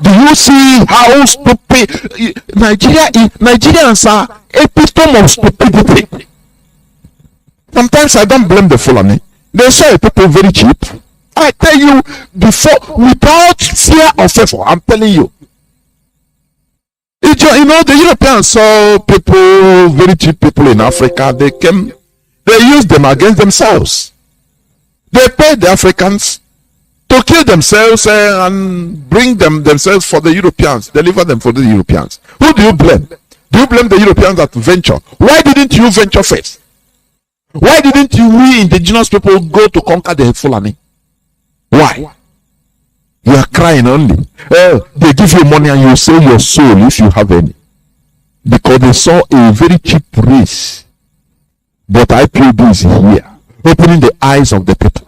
Do you see how stupid Nigerians are? Epitome of stupidity. Sometimes I don't blame the Fulani. They sell people very cheap. I tell you before, without fear or favor, I'm telling you. You know, the Europeans saw people, very cheap people in Africa. They used them against themselves. They paid the Africans to kill themselves and bring themselves for the Europeans, deliver them for the Europeans. Who do you blame? Do you blame the Europeans that venture? Why didn't you venture first? Why didn't we indigenous people go to conquer the Fulani? Why? You are crying only. They give you money and you sell your soul if you have any. Because they saw a very cheap race. But IPOB is here, opening the eyes of the people.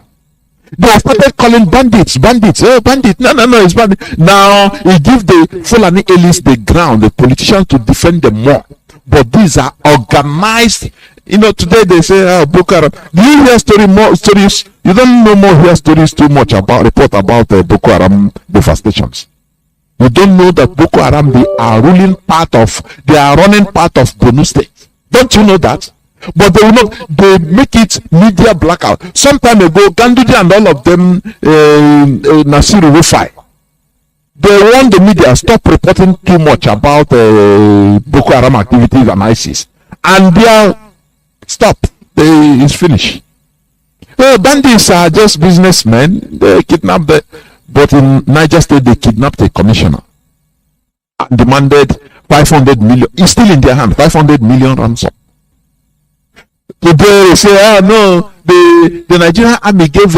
They have started calling bandits. Oh, bandit. No, it's bandit. Now, he gives the Fulani elites the ground, the politicians to defend them more. But these are organized. You know, today they say, Boko Haram. Do you hear stories? You don't know more hear stories too much about report about Boko Haram devastations. You don't know that Boko Haram, they are running part of Borno State. Don't you know that? But they will not. They make it media blackout. Some time ago, Ganduje and all of them, Nasiru Rufai, they want the media stop reporting too much about Boko Haram activities and ISIS, and they are stop. It's finished. Bandits are just businessmen. They kidnapped but in Niger State they kidnapped a commissioner and demanded 500 million. It's still in their hand. 500 million ransom. Today they say, no, the Nigerian army gave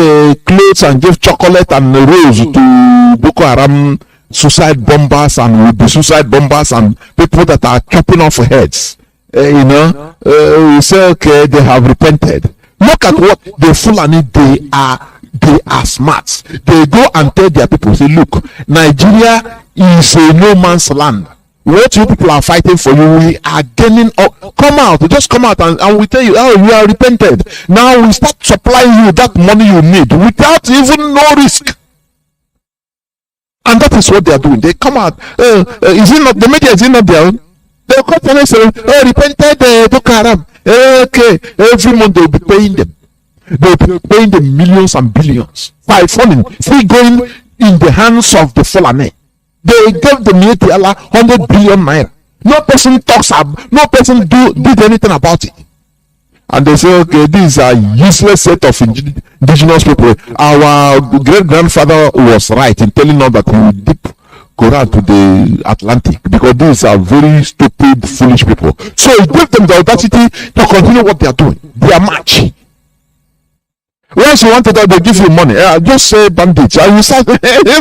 clothes and gave chocolate and rose to Boko Haram suicide bombers and will be suicide bombers and people that are chopping off heads. We say, okay, they have repented. Look at what the Fulani, they are smart. They go and tell their people, say, look, Nigeria is a no man's land. What you people are fighting for, we are gaining up. Come out, just come out and we tell you, you are repented. Now we start supplying you that money you need without even no risk. And that is what they are doing. They come out. Is it not the media? Is it not their own? They will come and say, repented Boko Haram. Okay, every month they will be paying them. They will be paying them millions and billions. By funding, still going in the hands of the Fulani. They gave the Mietiala 100 billion naira. No person talks about, no person did anything about it. And they say, okay, these are useless set of indigenous people. Our great grandfather was right in telling us that he would dip Quran to the Atlantic, because these are very stupid, foolish people. So it gave them the audacity to continue what they are doing. They are match. Once you want it out, they give you money. Just say bandits. You say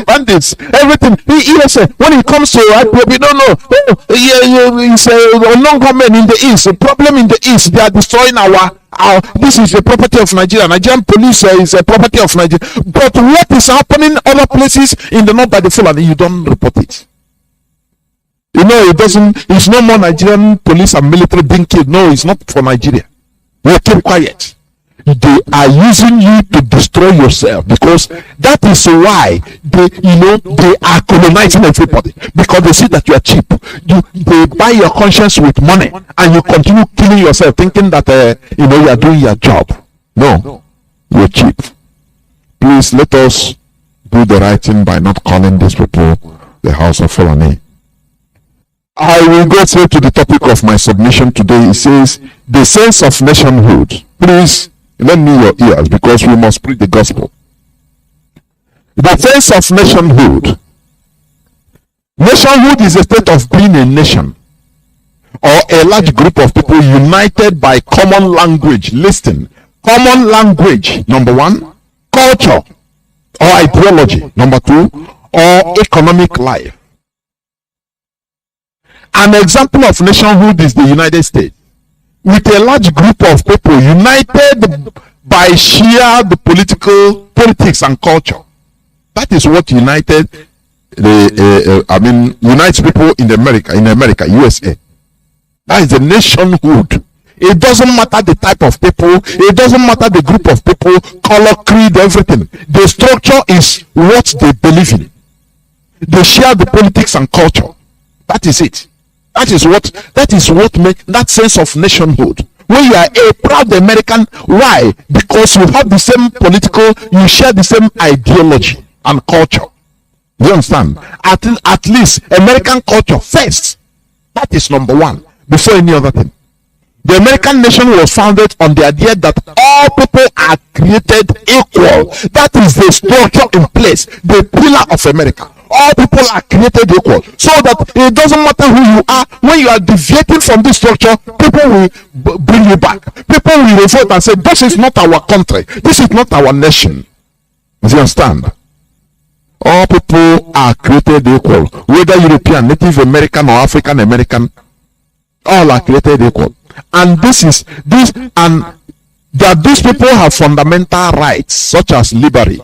bandits. Everything. When it comes to IPOB, it's a non-government in the east. A problem in the east. They are destroying our. This is the property of Nigeria. Nigerian police is a property of Nigeria. But what is happening other places in the north by the Fulani, you don't report it. It doesn't. It's no more Nigerian police and military being killed. No, it's not for Nigeria. We keep quiet. They are using you to destroy yourself, because that is why they are colonizing everybody, because they see that you are cheap. They buy your conscience with money, and you continue killing yourself, thinking that you are doing your job. No, you're cheap. Please let us do the right thing by not calling these people the House of Fulani. I will go straight to the topic of my submission today. It says the sense of nationhood. Please lend me your ears, because we must preach the gospel. The sense of nationhood. Nationhood is a state of being a nation, or a large group of people united by common language. Listen, common language, number one, culture or ideology, number two, or economic life. An example of nationhood is the United States, with a large group of people united by sheer the politics and culture. That is what united unites people in America, USA. That is the nationhood. It doesn't matter the type of people, it doesn't matter the group of people, color, creed, everything. The structure is what they believe in. They share the politics and culture. That is it. That is what makes that sense of nationhood. When you are a proud American, why? Because you have the same political, you share the same ideology and culture. You understand? At least American culture first. That is number one before any other thing. The American nation was founded on the idea that all people are created equal. That is the structure in place, the pillar of America. All people are created equal, so that it doesn't matter who you are. When you are deviating from this structure, people will bring you back. People will revolt and say, this is not our country, this is not our nation. Do you understand? All people are created equal, whether European, Native American, or African American. All are created equal. And these people have fundamental rights such as liberty,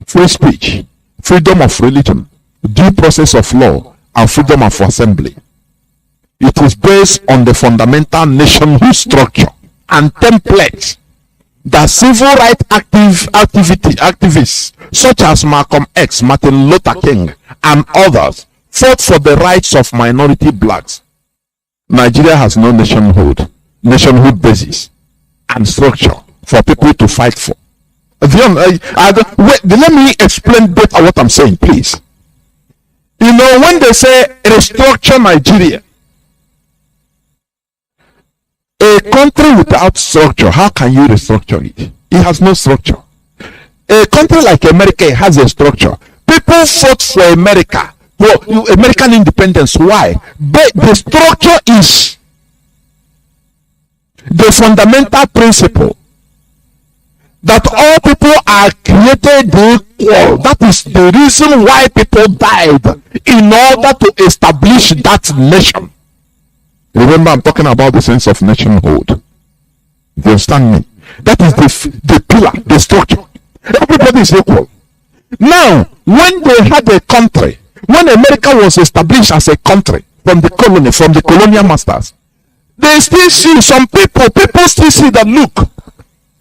free speech, freedom of religion, due process of law, and freedom of assembly. It is based on the fundamental nationhood structure and template that civil rights activists such as Malcolm X, Martin Luther King, and others fought for the rights of minority blacks. Nigeria has no nationhood basis and structure for people to fight for. Wait, let me explain better what I'm saying, please. You know, when they say restructure Nigeria, a country without structure, how can you restructure it? It has no structure. A country like America has a structure. People fought for America. Well, American independence. Why? But the structure is the fundamental principle that all people are created equal. That is the reason why people died, in order to establish that nation. Remember, I'm talking about the sense of nationhood. Do you understand me? That is the pillar, the structure. Everybody is equal. Now, when they had a country, when America was established as a country from the colony, from the colonial masters, they still see some people still see that, look,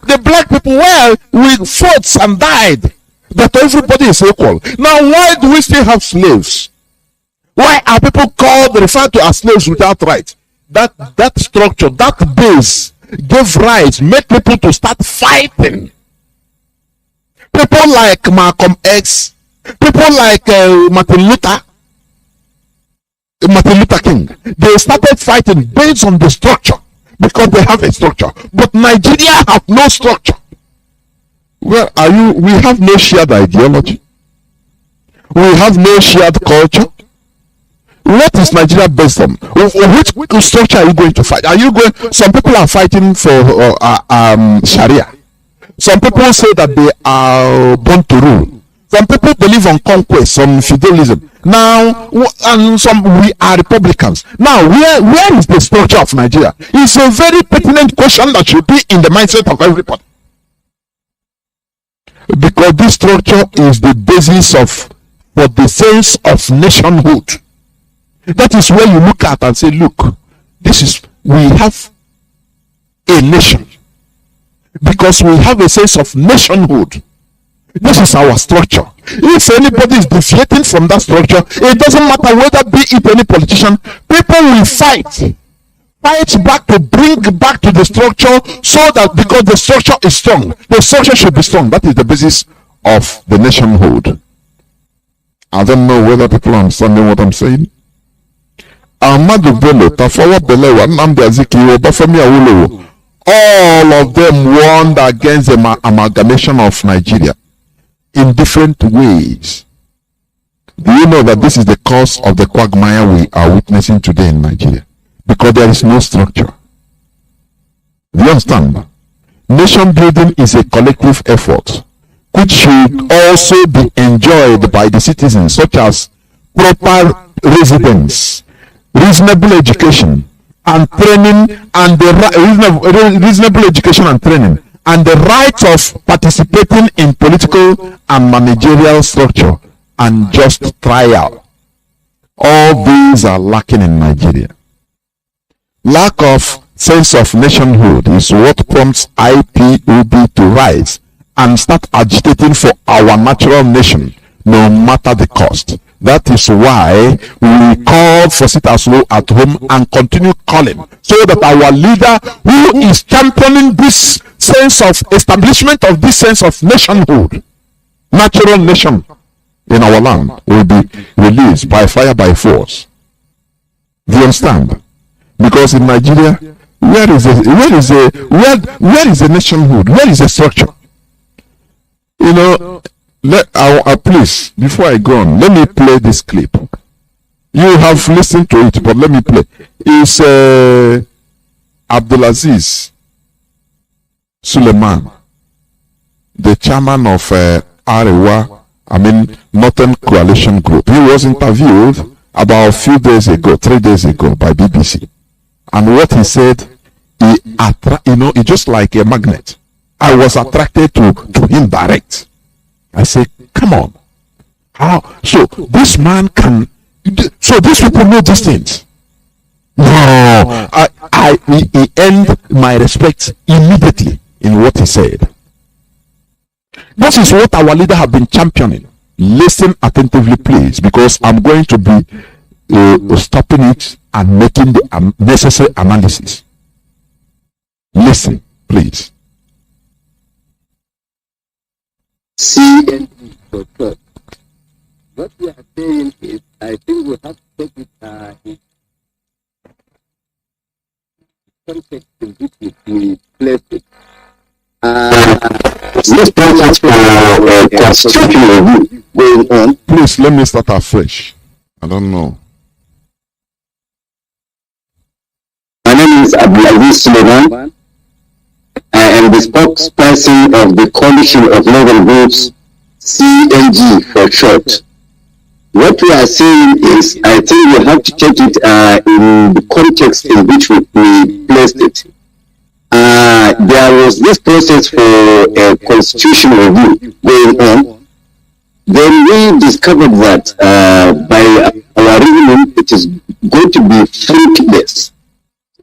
the black people, well, we fought and died, that everybody is equal. Now, why do we still have slaves? Why are people referred to as slaves without rights? That structure, that base gave rights, made people to start fighting. People like Malcolm X, people like Martin Luther King, they started fighting based on the structure, because they have a structure. But Nigeria have no structure. Where are you? We have no shared ideology. We have no shared culture. What is Nigeria based on? Which structure are you going to fight? Some people are fighting for Sharia. Some people say that they are born to rule. Some people believe on conquest, some feudalism. Now, and we are Republicans. Now, where is the structure of Nigeria? It's a very pertinent question that should be in the mindset of everybody. Because this structure is the basis for the sense of nationhood. That is where you look at and say, look, we have a nation. Because we have a sense of nationhood. This is our structure. If anybody is deviating from that structure, it doesn't matter whether be it any politician, people will fight back to bring back to the structure, so that, because the structure is strong, the structure should be strong. That is the basis of the nationhood. I don't know whether people are understanding what I'm saying. Ahmadu Bello, Tafawa Balewa, Nnamdi Azikiwe, Bafemi Awolowo, all of them warned against the amalgamation of Nigeria in different ways. Do you know that this is the cause of the quagmire we are witnessing today in Nigeria? Because there is no structure. Do you understand? Nation building is a collective effort which should also be enjoyed by the citizens, such as proper residence, reasonable education and training, and the reasonable education and training, and the right of participating in political and managerial structure and just trial. All these are lacking in Nigeria. Lack of sense of nationhood is what prompts IPOB to rise and start agitating for our natural nation, no matter the cost. That is why we call for sit-as law at home and continue calling, so that our leader, who is championing this sense of establishment of this sense of nationhood, natural nation in our land, will be released by fire, by force. Do you understand? Because in Nigeria, where is the nationhood? Where is the structure? You know, please, before I go on, let me play this clip. You have listened to it, but let me play. It's Abdulaziz Suleiman, the chairman of Arewa, Northern Coalition Group. He was interviewed about 3 days ago by BBC. And what he said, he just like a magnet. I was attracted to him direct. I say, come on. How? So this man can, so these people know these things. No, he earned my respect immediately in what he said. This is what our leader have been championing. Listen attentively, please, because I'm going to be stopping it and making the necessary analysis. Listen, please. See, what we are saying is, I think we have to take it in context in which we place it. This process for constitutional review going on. Please let me start afresh. I don't know. My name is Abdulaziz Suleiman. I am the spokesperson of the Coalition of Legal Groups, CNG for short. What we are saying is, I think we have to take it in the context in which we placed it. There was this process for a constitutional review going on. Then we discovered that by our reasoning, it is going to be fruitless,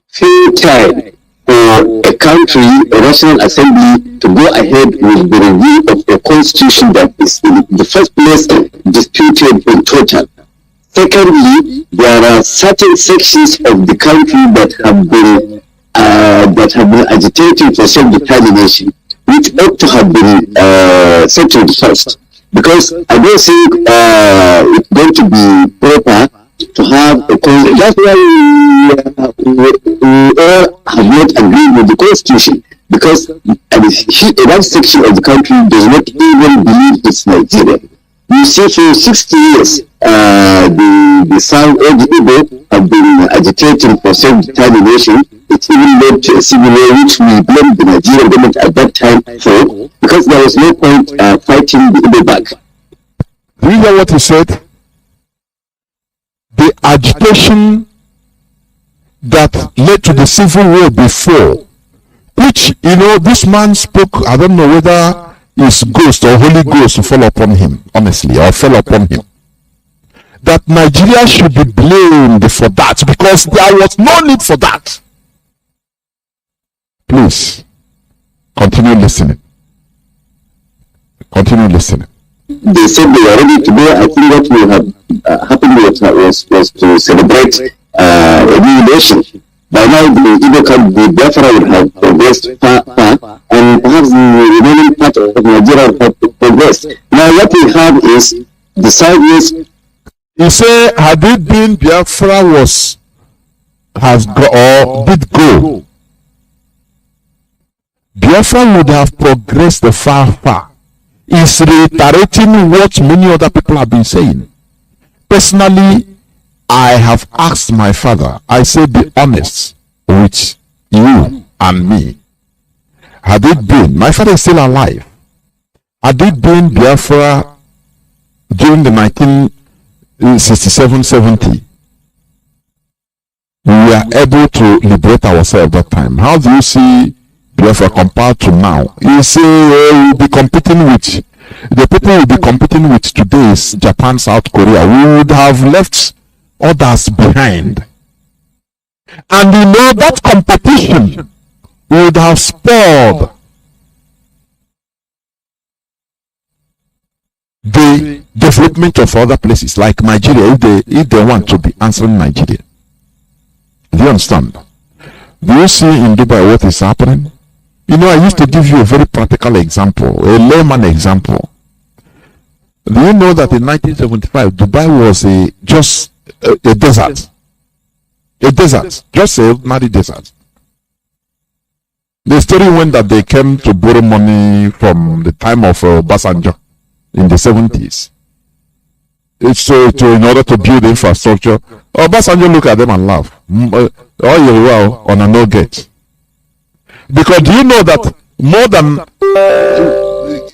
futile for a country, a national assembly, to go ahead with the review of a constitution that is in the first place disputed in total. Secondly, there are certain sections of the country that have been agitating for self-determination, which ought to have been settled first. Because I don't think it's going to be proper to have a constitution. That's why we all have not agreed with the constitution, because that section of the country does not even believe it's Nigeria. You see, for 60 years, the South and the Igbo have been agitating for self-determination. It even led to a civil war, which we blamed the Nigerian government at that time for, because there was no point fighting the Igbo back. Do you hear what he said? The agitation that led to the civil war before, which, this man spoke, I don't know whether his ghost or Holy Ghost fell upon him, honestly, or fell upon him. That Nigeria should be blamed for that, because there was no need for that. Please, continue listening. Continue listening. They said they were ready to go. I think what will have happened was to celebrate a new nation. By now, the Biafra would have progressed far, and perhaps the remaining part of Nigeria would have progressed. Now, what we have is the sideways. He said, had it been Biafra did go, Biafra would have progressed far. Is reiterating what many other people have been saying. Personally, I have asked my father, I say, be honest with you and me. Had it been, my father is still alive, had it been Biafra during the 1967-70, we were able to liberate ourselves at that time. How do you see Biafra compared to now? You say we'll be competing with the people we'll be competing with today is Japan, South Korea. We would have left others behind, and that competition would have spoiled the development of other places like Nigeria if they want to be answering Nigeria. Do you understand? Do you see in Dubai what is happening? You know, I used to give you a very practical example, a layman example. Do you know that in 1975 Dubai was just a desert? A desert, just a ordinary desert. The story went that they came to borrow money from the time of Obasanjo in the 70s. So in order to build infrastructure, Obasanjo look at them and laugh. Oh, you well on a no get. Because do you know that more than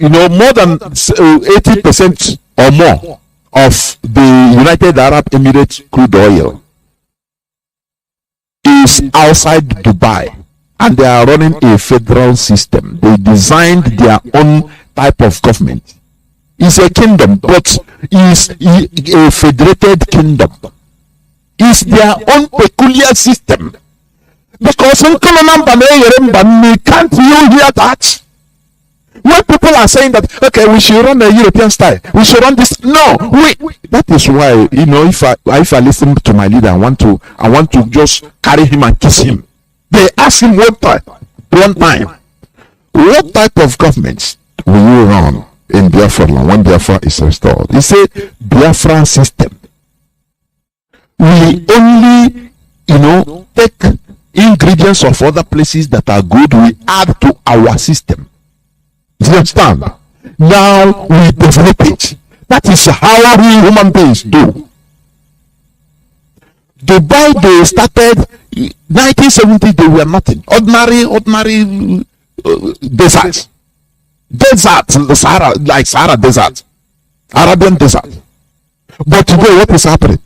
80% or more of the United Arab Emirates crude oil is outside Dubai, and they are running a federal system. They designed their own type of government. It's a kingdom, but it's a federated kingdom. It's their own peculiar system. Because can't you hear that? When people are saying that, okay, we should run a European style, we should run this. No, that is why, you know, if I listen to my leader, I want to just carry him and kiss him. They ask him one time, what type of government will you run in Biafra land when Biafra is restored? He said, Biafra system. We only, take ingredients of other places that are good, we add to our system. Do you understand? Now we develop it. That is how we human beings do. Dubai, they started 1970, they were nothing. Ordinary desert, Sahara, like Sahara desert, Arabian desert. But today, what is happening?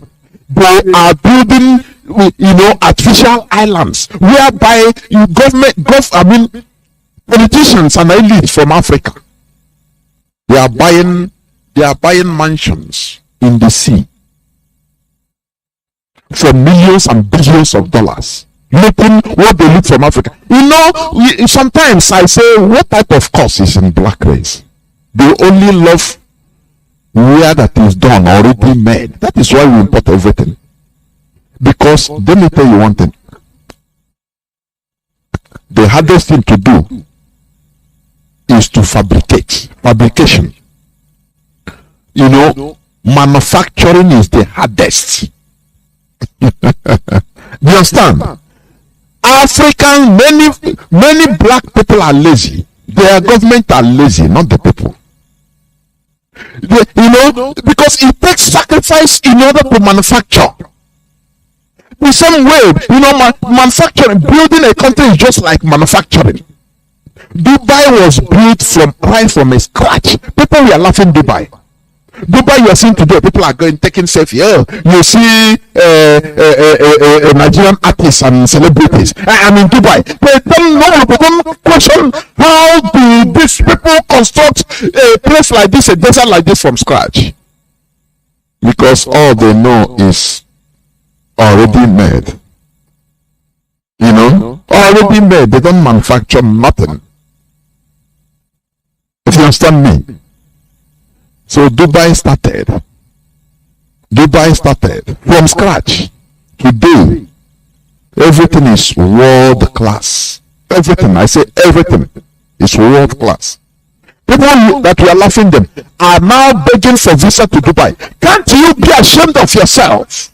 They are building, artificial islands whereby politicians and elites from Africa, they are buying mansions in the sea for millions and billions of dollars, looking what they look from Africa. Sometimes I say, what type of course is in black race? They only love where that is done, already made. That is why we import everything. Because let me tell you one thing. The hardest thing to do is to fabricate. Fabrication. Manufacturing is the hardest. Do you understand? African, many black people are lazy. Their government are lazy, not the people. Because it takes sacrifice in order to manufacture. The same way, manufacturing, building a country is just like manufacturing. Dubai was built right from a scratch. People were laughing Dubai. Dubai, you are seeing today, people are taking selfie. You see Nigerian artists and celebrities. I'm in Dubai. They don't know, they don't question how do these people construct a place like this, a desert like this from scratch. Because all they know is already made. Already made. They don't manufacture nothing. If you understand me. So Dubai started from scratch. Today, everything is world class. Everything, I say everything is world class. People that were laughing them are now begging for visa to Dubai. Can't you be ashamed of yourself?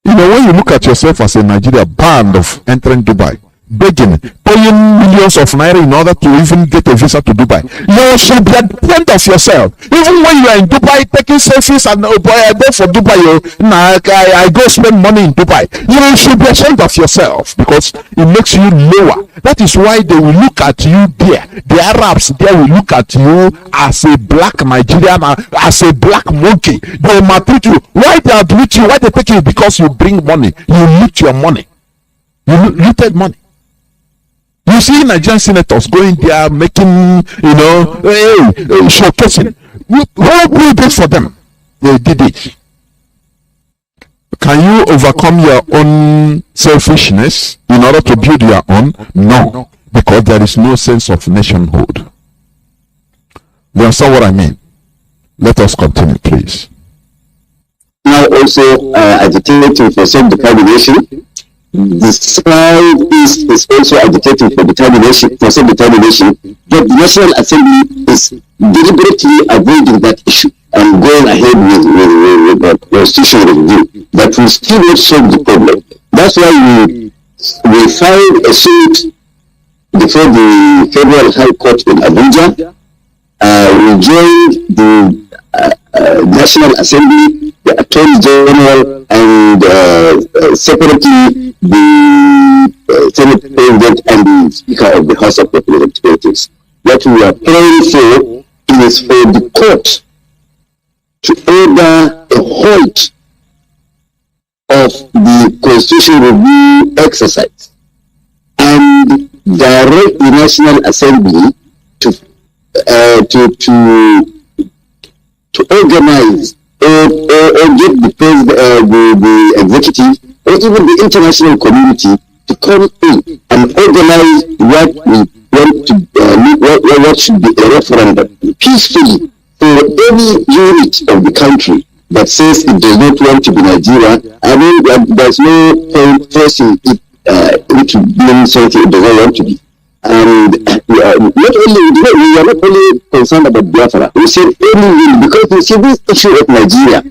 When you look at yourself as a Nigeria banned of entering Dubai, begging, paying millions of naira in order to even get a visa to Dubai, you should be ashamed of yourself. Even when you are in Dubai taking selfies and I go for Dubai, I go spend money in Dubai, you should be ashamed of yourself because it makes you lower. That is why they will look at you there. The Arabs there will look at you as a black Nigerian, as a black monkey. They will maltreat you. Why they maltreat you? Why they take you? Because you bring money. You loot your money. You looted money. You see Nigerian senators going there making, showcasing. Who did this for them? They did it. Can you overcome your own selfishness in order to build your own? No, because there is no sense of nationhood. You understand what I mean? Let us continue, please. Now also agitating for self-determination. The Southeast is also agitating for determination, for self-determination, but the National Assembly is deliberately avoiding that issue and going ahead with the constitutional review that will still not solve the problem. That's why we filed a suit before the Federal High Court in Abuja. We joined the National Assembly, the Attorney General, and separately the Senate President and the Speaker of the House of Representatives. What we are praying for is for the court to order a halt of the constitutional review exercise and direct the National Assembly to organize or get the executive or even the international community to come in and organize what we want to what should be a referendum peacefully for any unit of the country that says it does not want to be Nigeria. I mean, there's no point forcing it into being something it does not want to be. And we are not only concerned about Biafra. We said only because you see this issue of Nigeria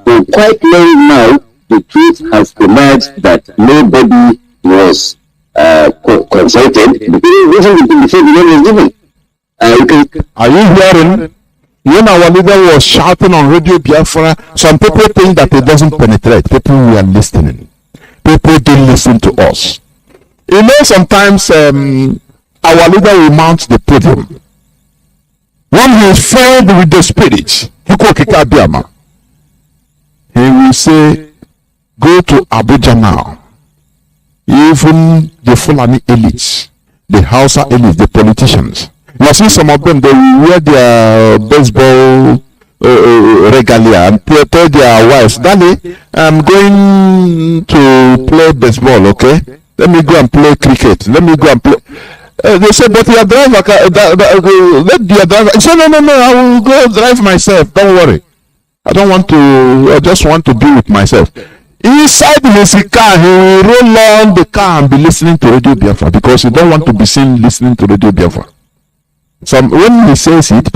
for quite long now. The truth has emerged that nobody was consulted before the name was given. Are you hearing? When our leader was shouting on Radio Biafra, some people think that it doesn't penetrate. People were listening. People didn't listen to us. You know, sometimes our leader will mount the podium. When he is filled with the Spirit, he will say, go to Abuja now. Even the Fulani elites, the Hausa elites, the politicians. You see some of them, they wear their baseball regalia and tell their wives, Daddy, I'm going to play baseball, okay? Let me go and play cricket. Let me go and play. They say, but your driver, let your driver. He said, no, I will go drive myself. Don't worry. I just want to be with myself. Inside his car, he will roll on the car and be listening to Radio Biafra because he don't want to be seen listening to Radio Biafra. When he says it,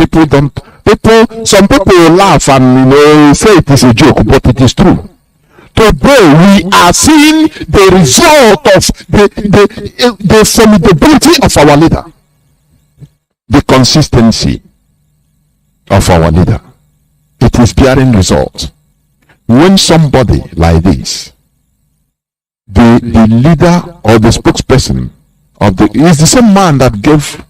some people will laugh and say it is a joke, but it is true. Today we are seeing the result of the formidability of our leader, the consistency of our leader. It is bearing results. When somebody like this, the leader or the spokesperson is the same man that gave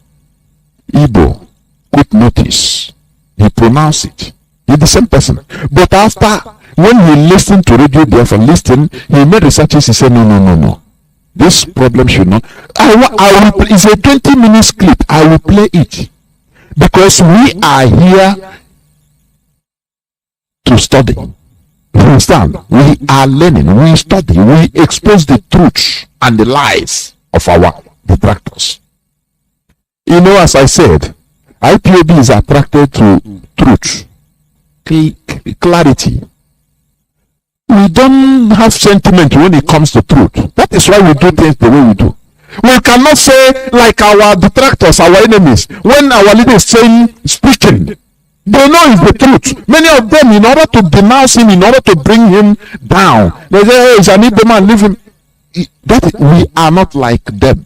Igbo quick notice, he pronounced it. He's the same person. But when he listened to Radio Biafra, he made researches. He said, no. This problem should not. It's a 20-minute clip. I will play it because we are here to study. You understand? We are learning. We study. We expose the truth and the lies of our detractors. As I said, IPOB is attracted to truth, clarity. We don't have sentiment when it comes to truth. That is why we do things the way we do. We cannot say like our detractors, our enemies, when our leader is speaking, they know it's the truth. Many of them, in order to denounce him, in order to bring him down, they say, hey, it's an Igbo man, leave him. We are not like them.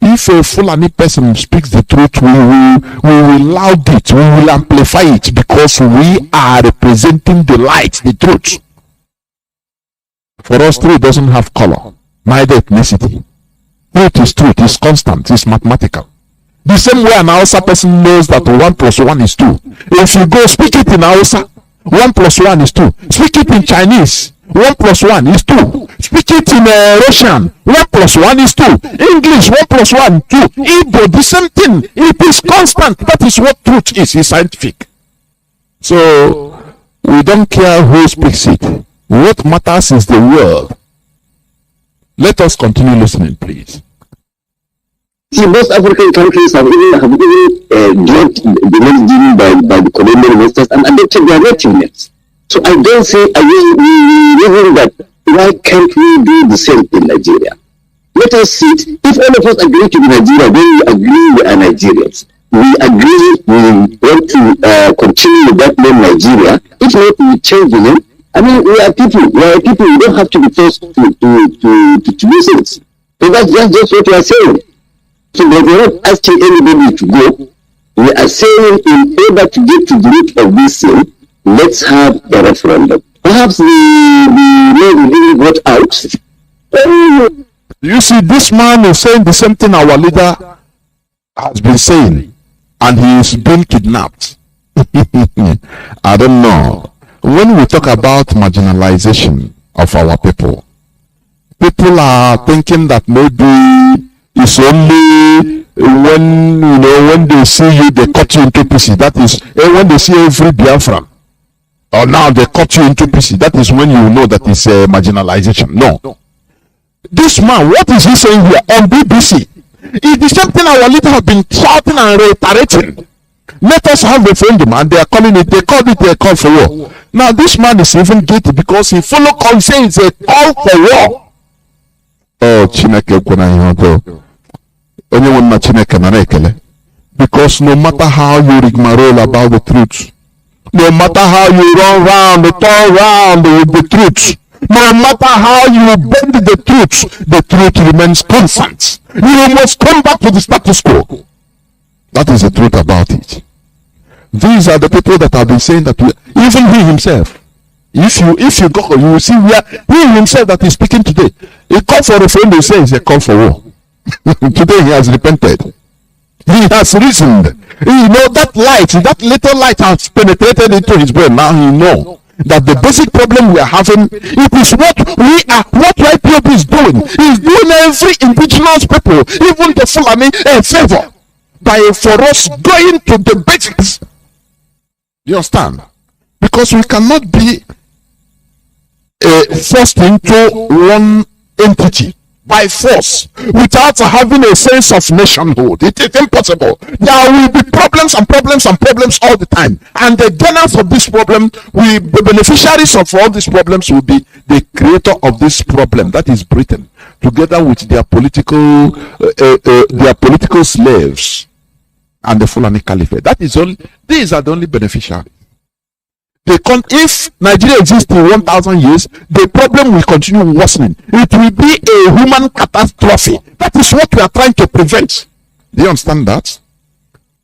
If a Fulani person speaks the truth, we will laud it, we will amplify it, because we are representing the light, the truth. For us, truth doesn't have color, neither ethnicity. Truth is truth, it's constant, it's mathematical. The same way an Hausa person knows that 1 + 1 is 2. If you go speak it in Hausa, 1 + 1 is 2. Speak it in Chinese, 1 + 1 is 2. Speak it in Russian, 1 + 1 is 2. English, 1 + 1, 2. Igbo, the same thing. It is constant. That is what truth is. It's scientific. So we don't care who speaks it. What matters is the word. Let us continue listening, please. See, most African countries have even dropped the names given by the colonial masters and adopted their native names. So I don't say even that. Why can't we do the same in Nigeria? Let us sit. If all of us agree to be Nigeria, then we agree we are Nigerians. We agree we want to continue with that name Nigeria. If not, we change the name. I mean, we are people. We are people. We don't have to be forced to do things. So that's just what we are saying. So we are not asking anybody to go. We are saying in order to get to the root of this thing, let's have a referendum. Perhaps the law will even got out. You see, this man is saying the same thing our leader has been saying, and he is being kidnapped. I don't know. When we talk about marginalization of our people, people are thinking that maybe it's only when they see you, they cut you into pieces. That is when they see every Biafran, or now they cut you into pieces. That is when you know that it's marginalization. No. This man, what is he saying here on BBC? It's the same thing our leader have been shouting and reiterating. Let us have a referendum, and they are calling it. They called it a call for war. Now this man is even guilty because he follow call saying it's a call for war. Oh, Chineke kuna hiyoto. Anyone na Chineke na rekele. Because no matter how you rigmarole about the truth, no matter how you run round, turn round with the truth, no matter how you bend the truth remains constant. You must come back to the status quo. That is the truth about it. These are the people that have been saying that even he himself, if you go, you will see where he himself that is speaking today. He called for a referendum, he says a call for war. Today he has repented. He has reasoned. You know that little light has penetrated into his brain. Now he knows that the basic problem we are having, it is what YPOB is doing. He's doing every indigenous people, even the Fulani, a favor for us going to the basics. You understand? Because we cannot be forced into one entity by force without having a sense of nationhood. It is impossible. There will be problems and problems and problems all the time, and the gainers of this problem, the beneficiaries of all these problems will be the creator of this problem, that is Britain, together with their political slaves and the Fulani Caliphate. That is only, these are the only beneficiaries. If Nigeria exists in 1,000 years, the problem will continue worsening. It will be a human catastrophe. That is what we are trying to prevent. Do you understand that?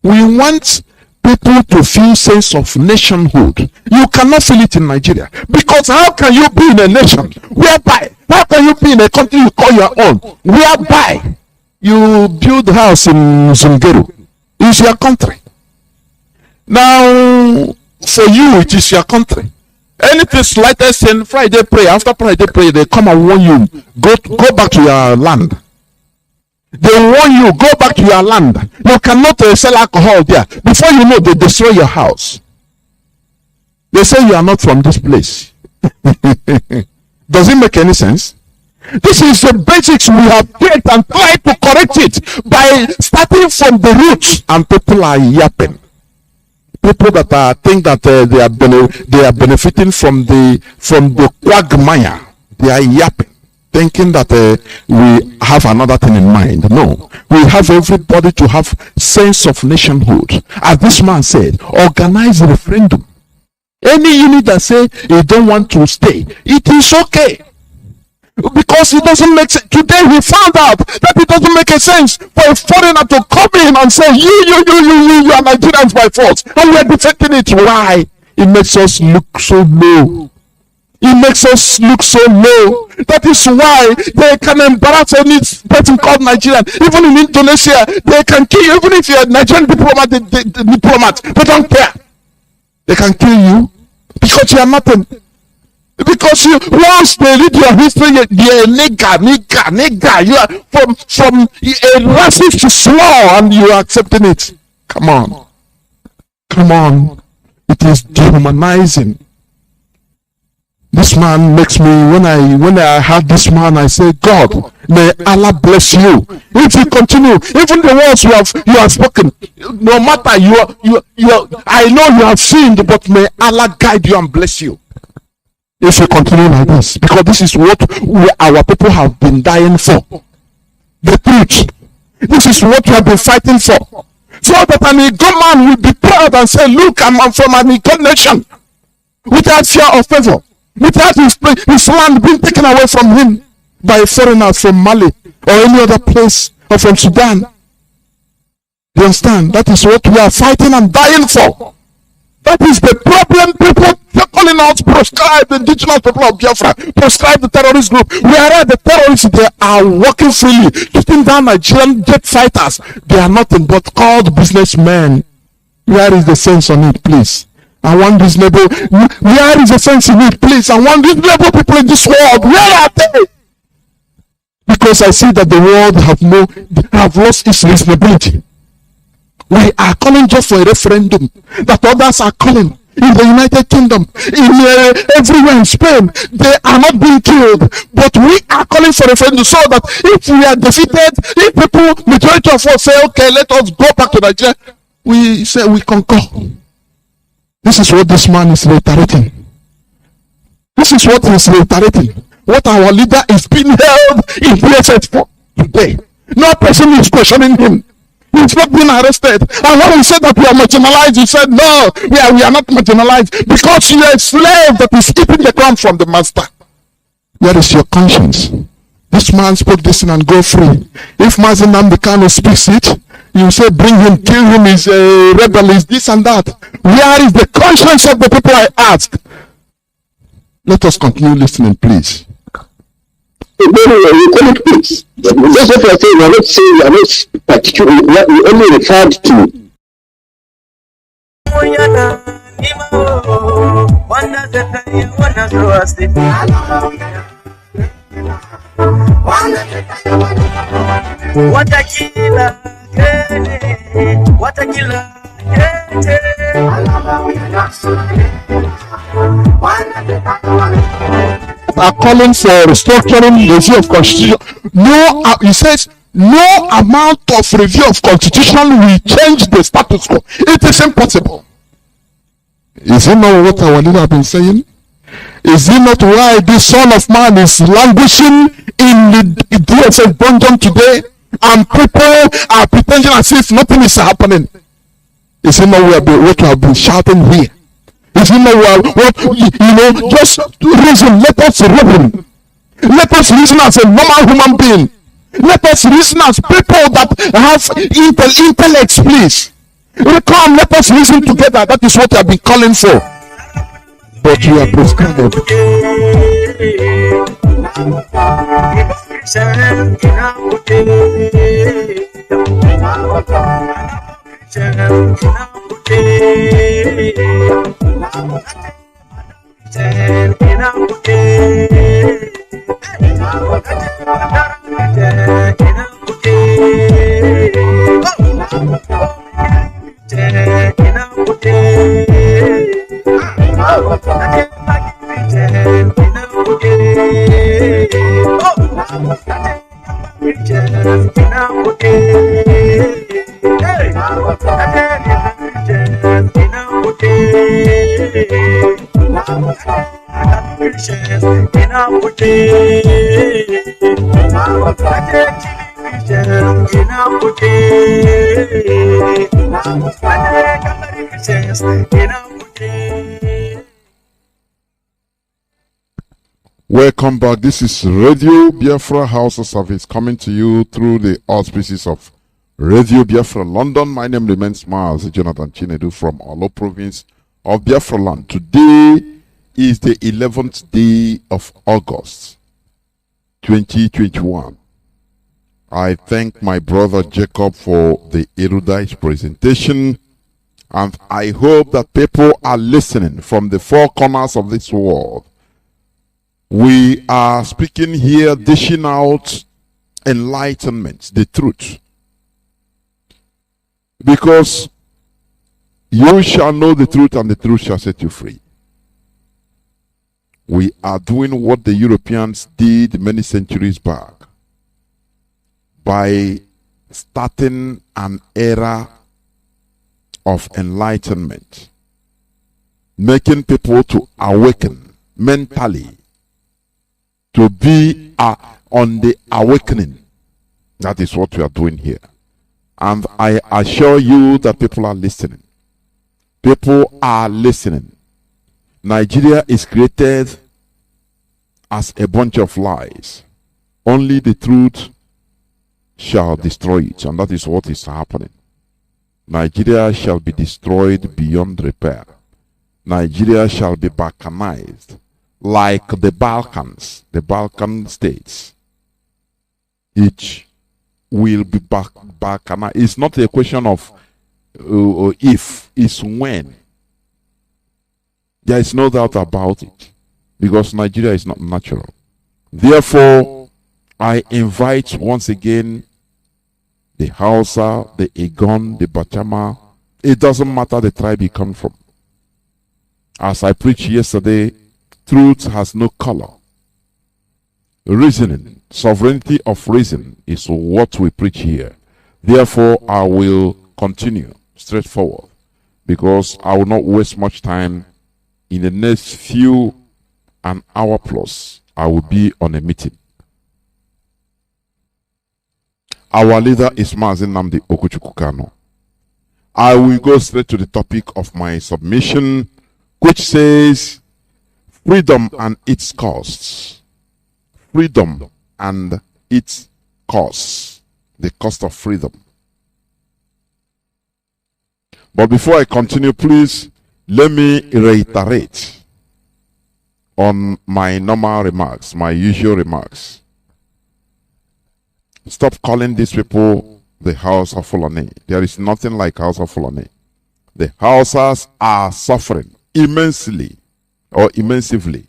We want people to feel sense of nationhood. You cannot feel it in Nigeria, because how can you be in a nation whereby, how can you be in a country you call your own, whereby you build a house in Zungeru? It's your country. Now, for you, it is your country. Anything slightest in Friday prayer, after Friday prayer, they come and warn you, go back to your land. They warn you, go back to your land. You cannot sell alcohol there. Before you know, they destroy your house. They say you are not from this place. Does it make any sense? This is the basics we have created and tried to correct it by starting from the roots, and people are yapping. People that think that they are benefiting from the quagmire, they are yapping, thinking that we have another thing in mind. No, we have everybody to have sense of nationhood. As this man said, organize a referendum. Any unit that say you don't want to stay, it is okay. Because it doesn't make sense. Today we found out that it doesn't make a sense for a foreigner to come in and say you are Nigerians by force, and we are defending it. Why? It makes us look so low. It makes us look so low. That is why they can embarrass any person called Nigerian. Even in Indonesia, they can kill you. Even if you're a Nigerian diplomat, they don't care. They can kill you because you are nothing. Because once they read your history, you're a nigger. You are from a racist to slaw, and you are accepting it. Come on. It is dehumanizing. This man makes me, when I have this man, I say, God, may Allah bless you. If you continue, even the words you have spoken, no matter I know you have sinned, but may Allah guide you and bless you. If you continue like this, because this is what our people have been dying for. The truth. This is what we have been fighting for. So that an Igbo man will be proud and say, look, I'm from an Igbo nation. Without fear or favor. Without his land being taken away from him by foreigners from Mali or any other place or from Sudan. You understand? That is what we are fighting and dying for. That is the problem. People calling out proscribe the indigenous people of Biafra, proscribe the terrorist group. Whereas the terrorists, they are working freely, shooting down Nigerian jet fighters. They are nothing but called businessmen. Where is the sense on it, please? I want these label. Where is the sense in it, please? I want these label people in this world. Where are they? Because I see that the world have lost its reasonability. We are calling just for a referendum that others are calling in the United Kingdom, everywhere in Spain. They are not being killed, but we are calling for a referendum so that if we are defeated, if people, majority of us say, okay, let us go back to Nigeria, we say we concur. This is what this man is reiterating. This is what he is reiterating. What our leader is being held in place for today. No person is questioning him. He's not being arrested. And when we said that we are marginalized, he said, no, we are not marginalized because you are a slave that is keeping the crown from the master. Where is your conscience? This man spoke this in and go free. If Mazi Nnamdi Kanu speaks it, you say, bring him, kill him, he's a rebel, he's this and that. Where is the conscience of the people, I ask? Let us continue listening, please. You call it peace. That's what I say. We are not saying, we are not particular. We only referred to. Are calling for restructuring review of constitution. No, he says no amount of review of constitution will change the status quo. It is impossible. Is it not what our leader have been saying? Is it not why this son of man is languishing in the DSS dungeon today, and people are pretending as if nothing is happening? Is it not what we have been shouting here? Is it not what just reason? Let us reason. Let us reason as a normal human being. Let us reason as people that have intellects, please. Come, let us reason together. That is what I have been calling for. But you are prescribed. Welcome back. This is Radio Biafra HAUSA-SERVICE coming to you through the auspices of Radio Biafra London. My name remains Mazi Johnathan Chinedu from Olo province of Biafra land. Today is the 11th day of August 2021. I thank my brother Jacob for the erudite presentation, and I hope that people are listening from the four corners of this world. We are speaking here, dishing out enlightenment, the truth. Because you shall know the truth, and the truth shall set you free. We are doing what the Europeans did many centuries back by starting an era of enlightenment, making people to awaken mentally, to be on the awakening. That is what we are doing here. And I assure you that people are listening. People are listening. Nigeria is created as a bunch of lies. Only the truth shall destroy it, and that is what is happening. Nigeria shall be destroyed beyond repair. Nigeria shall be balkanized like the Balkans, the Balkan states. Each will be balkanized. It's not a question of if, it's when. There is no doubt about it, because Nigeria is not natural. Therefore, I invite once again the Hausa, the Egon, the Bachama. It doesn't matter the tribe you come from. As I preached yesterday, truth has no color. Reasoning, sovereignty of reason is what we preach here. Therefore, I will continue straightforward, because I will not waste much time. In the next an hour plus, I will be on a meeting. Our leader is Mazi Nnamdi Kanu. I will go straight to the topic of my submission, which says freedom and its costs. Freedom and its costs. The cost of freedom. But before I continue, please let me reiterate on my normal remarks, my usual remarks. Stop calling these people the House of Fulani. There is nothing like House of Fulani. The Hausas are suffering immensely or immensively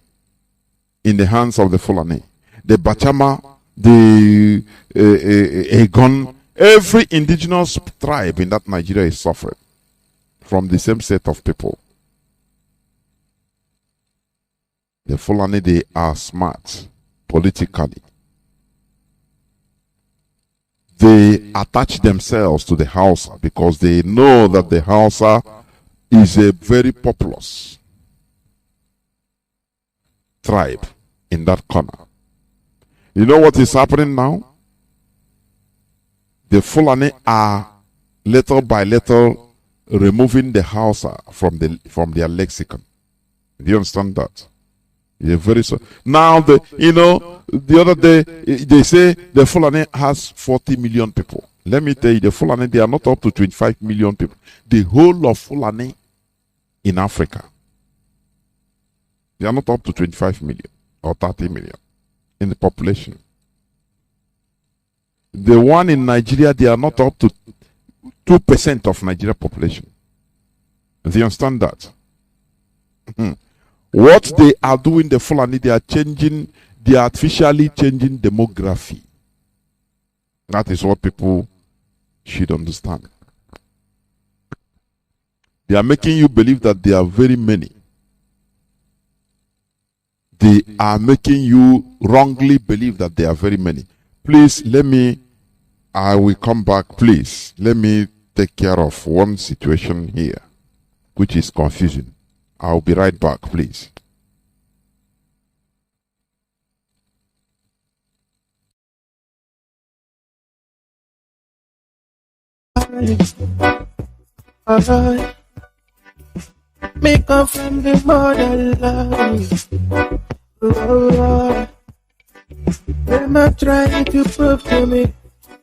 in the hands of the Fulani. The Bachama, the Egon, every indigenous tribe in that Nigeria is suffering from the same set of people. The Fulani, they are smart politically. They attach themselves to the Hausa because they know that the Hausa is a very populous tribe in that corner. You know what is happening now? The Fulani are little by little removing the Hausa from their lexicon. Do you understand that? Now the other day they say the Fulani has 40 million people. Let me tell you, the Fulani, they are not up to 25 million people. The whole of Fulani in Africa, they are not up to 25 million or 30 million in the population. The one in Nigeria, they are not up to 2% of Nigeria population. Do you understand that? What they are doing, the Fulani, they are artificially changing demography. That is what people should understand. They are making you believe that they are very many. They are making you wrongly believe that they are very many. Please, I will come back, please. Let me take care of one situation here, which is confusing. I'll be right back, please. Make up from the motherland. Them are trying to prove to me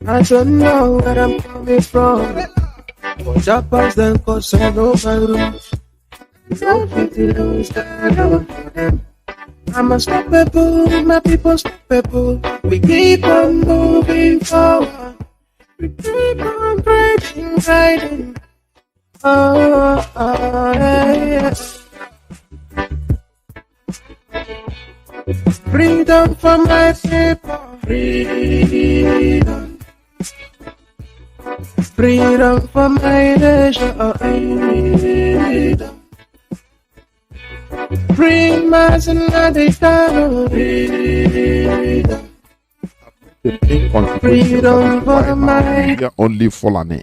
I don't know where I'm coming from. But Japan's then cause I know my roots. Don't fit the lose that I want for them. I'm unstoppable, my people unstoppable. We keep on moving forward. We keep on breaking, riding. Yeah. Freedom for my people. Freedom. Freedom for my nation. Freedom. Free Mazi Nnamdi Kanu. Freedom for my. Only Fulani.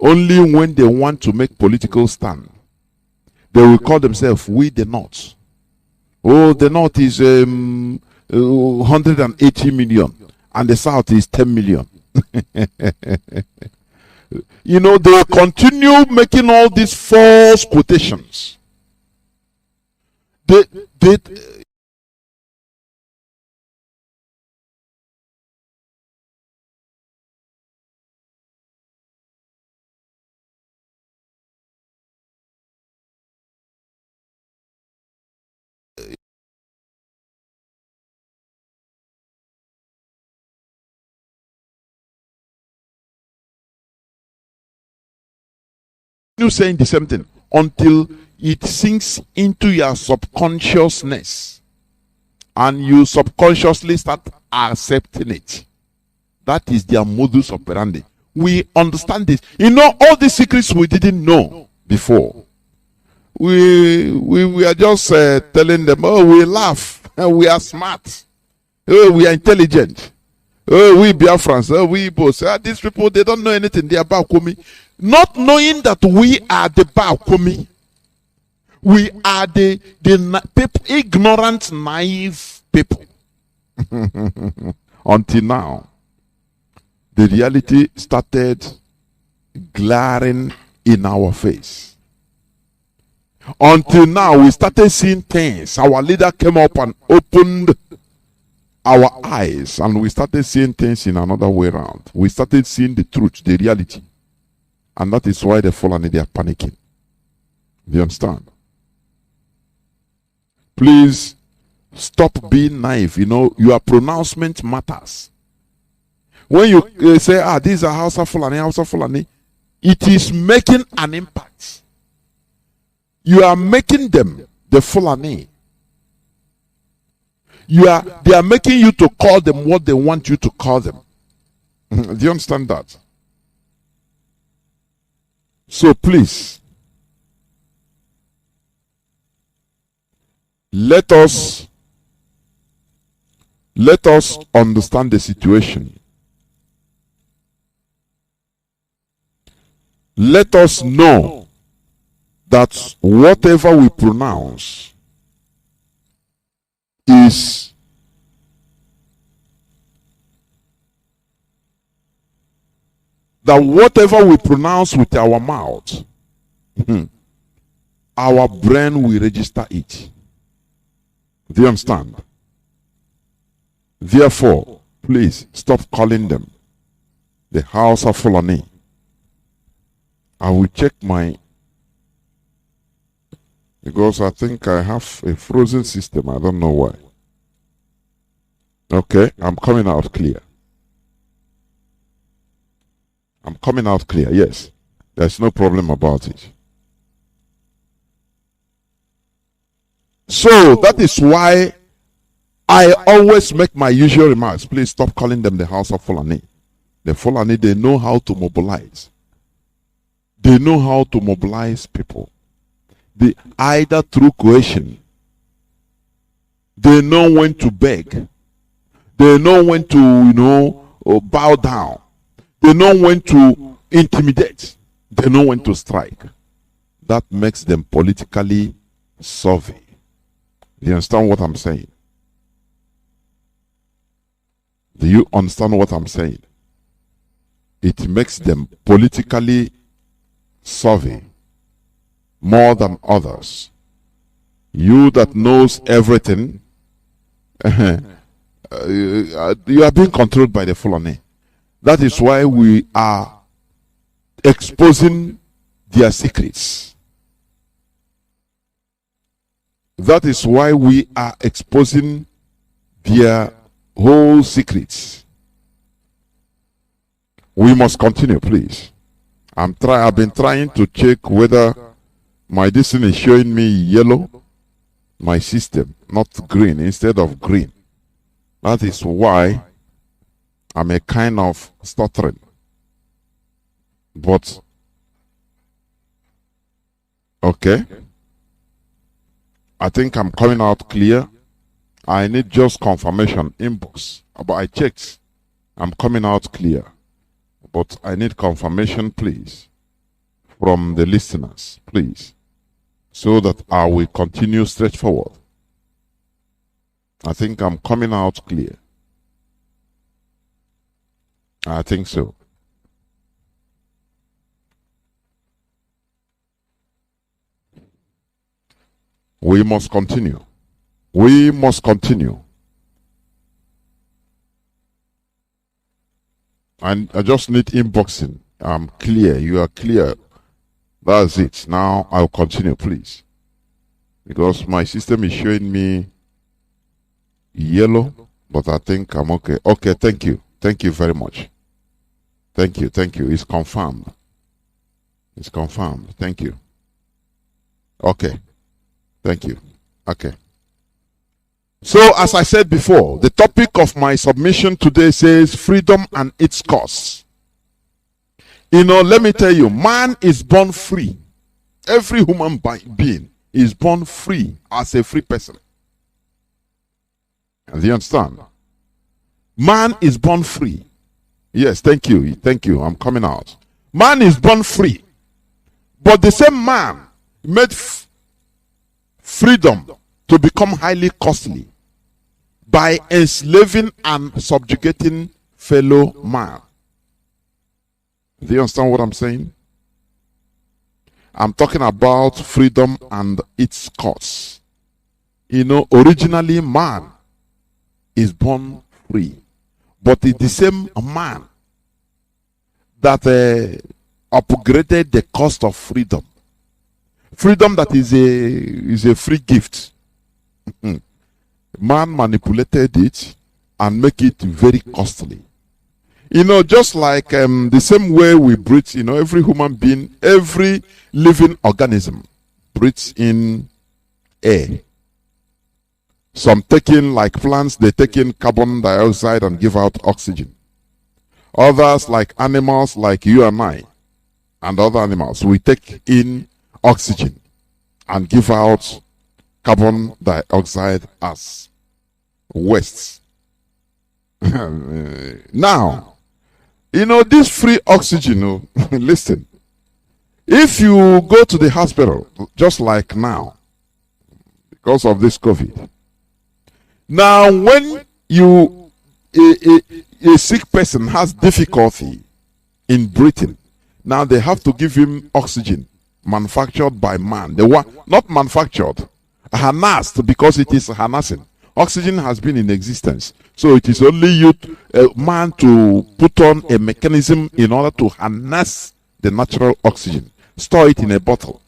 Only when they want to make political stand, they will call themselves "We the North." Oh, the North is 180 million, and the South is 10 million. You know, they will continue making all these false quotations. They saying the same thing until it sinks into your subconsciousness and you subconsciously start accepting it. That is their modus operandi. We understand this. You know, all these secrets we didn't know before. We are just telling them, oh, we laugh, we are smart, oh, we are intelligent, oh, we Biafrans, oh, we both. These people, they don't know anything. They are Bakomi. Not knowing that we are the Bakomi. We are the people, ignorant, naive people. Until now, the reality started glaring in our face. Until now, we started seeing things. Our leader came up and opened our eyes, and we started seeing things in another way around. We started seeing the truth, the reality. And that is why the Fulani, they are panicking. Do you understand? Please stop being naive. You know, your pronouncement matters. When you say, these are Hausa Fulani, it is making an impact. You are making them the Fulani. They are making you to call them what they want you to call them. Do you understand that? So please, let us understand the situation. Let us know that whatever we pronounce is that whatever we pronounce with our mouth, our brain will register it. Do you understand? Therefore, please stop calling them the House of Fulani. I will check because I think I have a frozen system. I don't know why. Okay, I'm coming out clear. I'm coming out clear, yes. There's no problem about it. So that is why I always make my usual remarks. Please stop calling them the House of Fulani. The Fulani, they know how to mobilize. They know how to mobilize people. They either through coercion. They know when to beg. They know when to, bow down. They know when to intimidate. They know when to strike. That makes them politically savvy. Do you understand what I'm saying? Do you understand what I'm saying? It makes them politically savvy more than others. You that knows everything, you are being controlled by the Fulani. That is why we are exposing their secrets. That is why we are exposing their whole secrets. We must continue, please. I've been trying to check whether my destiny is showing me yellow, my system, not green, instead of green. That is why I'm a kind of stuttering. But, okay. I think I'm coming out clear. I need just confirmation inbox. But I checked. I'm coming out clear. But I need confirmation, please, from the listeners, please, so that I will continue straight forward. I think I'm coming out clear. I think so. We must continue. We must continue. And I just need inboxing. I'm clear. You are clear. That's it. Now I'll continue, please. Because my system is showing me yellow, but I think I'm okay. Okay, thank you. Thank you very much. Thank you. Thank you. It's confirmed. It's confirmed. Thank you. Okay. Thank you. Okay. So, as I said before, the topic of my submission today says freedom and its costs. You know, let me tell you, man is born free. Every human being is born free as a free person. Do you understand? Man is born free. Yes, thank you. Thank you. I'm coming out. Man is born free. But the same man made freedom to become highly costly by enslaving and subjugating fellow man. Do you understand what I'm saying? I'm talking about freedom and its costs. You know, originally man is born free, but it's the same man that upgraded the cost of freedom. Freedom that is a free gift. Man manipulated it and make it very costly. You know, just like the same way we breathe, you know, every human being, every living organism breathes in air. Some taking, like plants, they take in carbon dioxide and give out oxygen. Others, like animals, like you and I, and other animals, we take in oxygen and give out carbon dioxide as waste. Now, you know, this free oxygen, listen, if you go to the hospital, just like now, because of this COVID, now when a sick person has difficulty in breathing, now they have to give him oxygen manufactured by man. They were not manufactured, harnessed, because it is harnessing. Oxygen has been in existence, so it is only you, man, to put on a mechanism in order to harness the natural oxygen, store it in a bottle,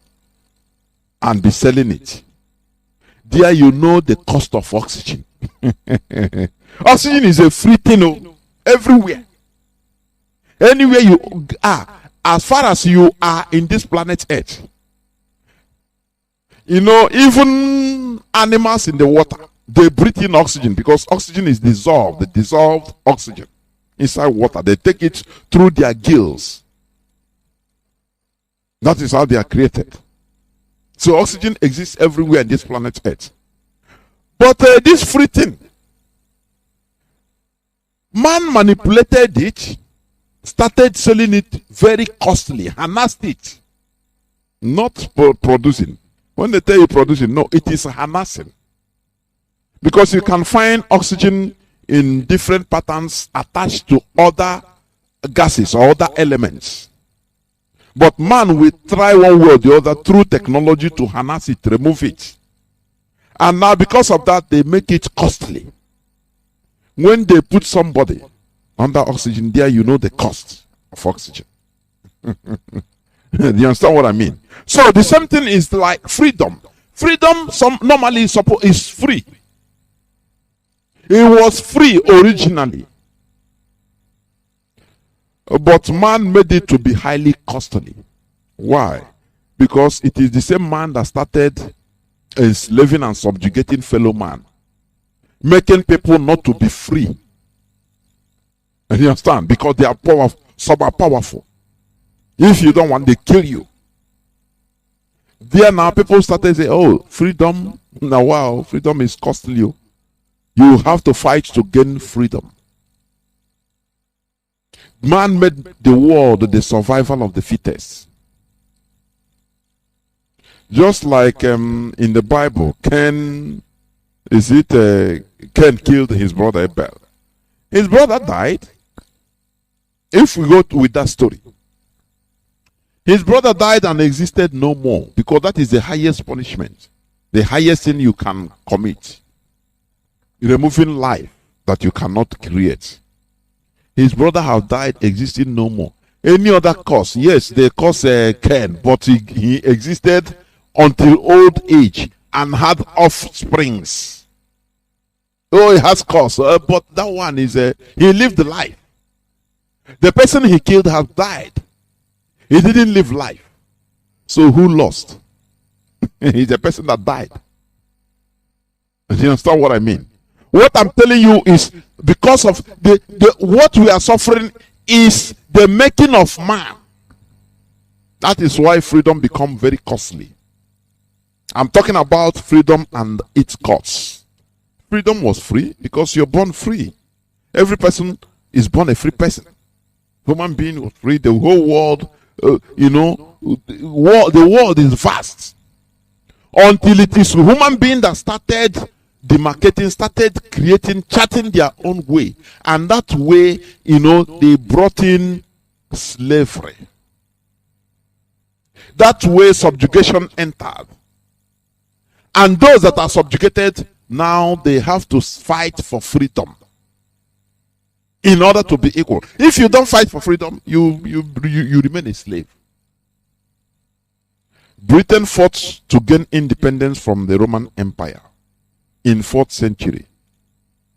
and be selling it. There you know the cost of oxygen. Oxygen is a free thing everywhere. Anywhere you are, as far as you are in this planet Earth. You know, even animals in the water, they breathe in oxygen because oxygen is dissolved, the dissolved oxygen inside water. They take it through their gills. That is how they are created. So oxygen exists everywhere in this planet Earth. But this free thing, man manipulated it, started selling it very costly, harnessed it, not producing. When they tell you producing, no, it is harnessing. Because you can find oxygen in different patterns attached to other gases or other elements. But man will try one way or the other through technology to harness it, remove it. And now because of that, they make it costly. When they put somebody under oxygen, there you know the cost of oxygen. Do you understand what I mean? So the same thing is like freedom. Freedom normally is free. It was free originally. But man made it to be highly costly. Why? Because it is the same man that started enslaving and subjugating fellow man, making people not to be free. And you understand? Because they are powerful, some are powerful. If you don't want, they kill you. There now, people started saying, oh, freedom, now wow, freedom is costly. You have to fight to gain freedom. Man made the world the survival of the fittest. Just like in the Bible, Cain killed his brother Abel. His brother died. If we go with that story, his brother died and existed no more, because that is the highest punishment, the highest thing you can commit, removing life that you cannot create. His brother has died, existing no more. Any other cause, yes, they cause Cain, but he existed until old age and had offsprings. Oh, he has cause, but that one is he lived the life. The person he killed has died. He didn't live life. So who lost? He's the person that died. Do you understand what I mean? What I'm telling you is, because of what we are suffering is the making of man. That is why freedom becomes very costly. I'm talking about freedom and its costs. Freedom was free because you're born free. Every person is born a free person. Human being was free. The whole world, the world is vast. Until it is human being that started demarcating, started creating, charting their own way. And that way, they brought in slavery. That way subjugation entered. And those that are subjugated, now they have to fight for freedom in order to be equal. If you don't fight for freedom, you remain a slave. Britain fought to gain independence from the Roman Empire in 4th century,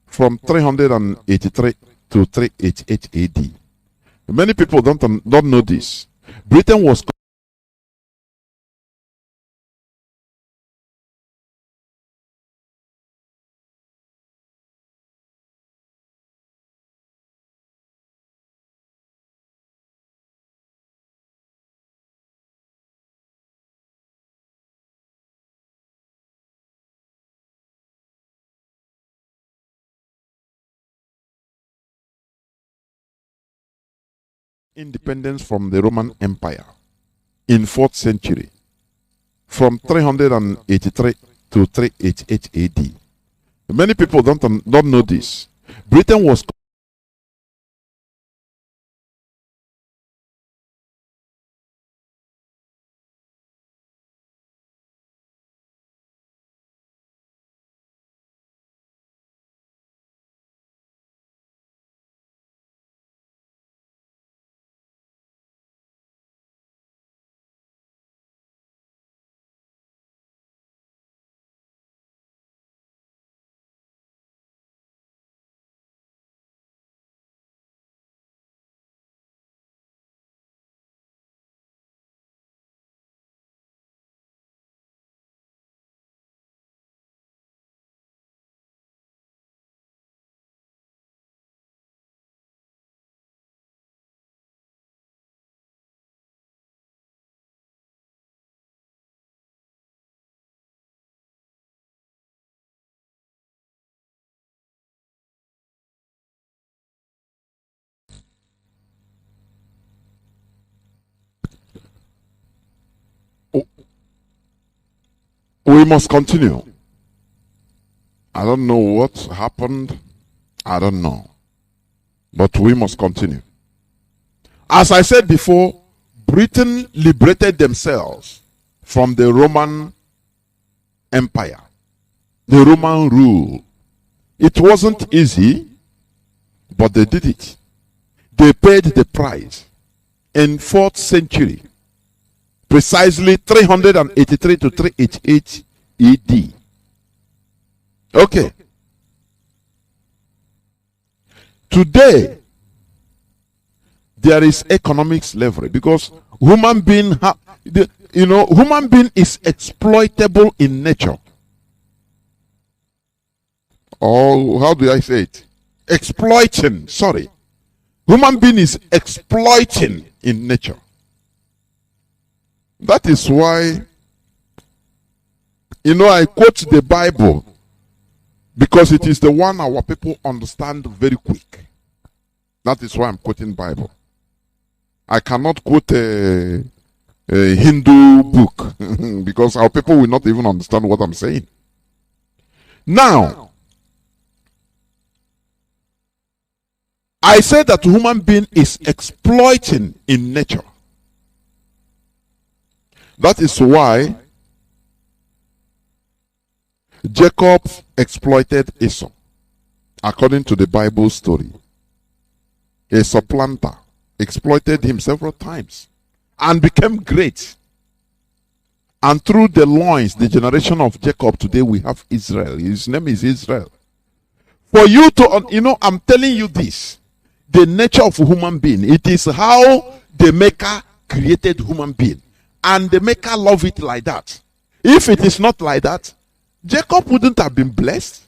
from 383 to 388 AD. Many people don't know this. Britain was independence from the Roman Empire in 4th century, from 383 to 388 AD. Many people don't know this. Britain was we must continue. I don't know what happened. I don't know. But we must continue. As I said before, Britain liberated themselves from the Roman Empire, the Roman rule. It wasn't easy, but they did it. They paid the price in 4th century. Precisely 383 to 388 AD. Okay. Today, there is economic slavery because human being is exploitable in nature. Or how do I say it? Exploiting. Sorry. Human being is exploiting in nature. That is why You know, I quote the Bible because it is the one our people understand very quick. That is why I'm quoting Bible. I cannot quote a Hindu book because our people will not even understand what I'm saying. Now, I say that human being is exploiting in nature. That is why Jacob exploited Esau, according to the Bible story. A supplanter exploited him several times and became great. And through the loins, the generation of Jacob, today we have Israel. His name is Israel. For you to, I'm telling you this, the nature of human being, it is how the Maker created human being. And the Maker love it like that. If it is not like that, Jacob wouldn't have been blessed.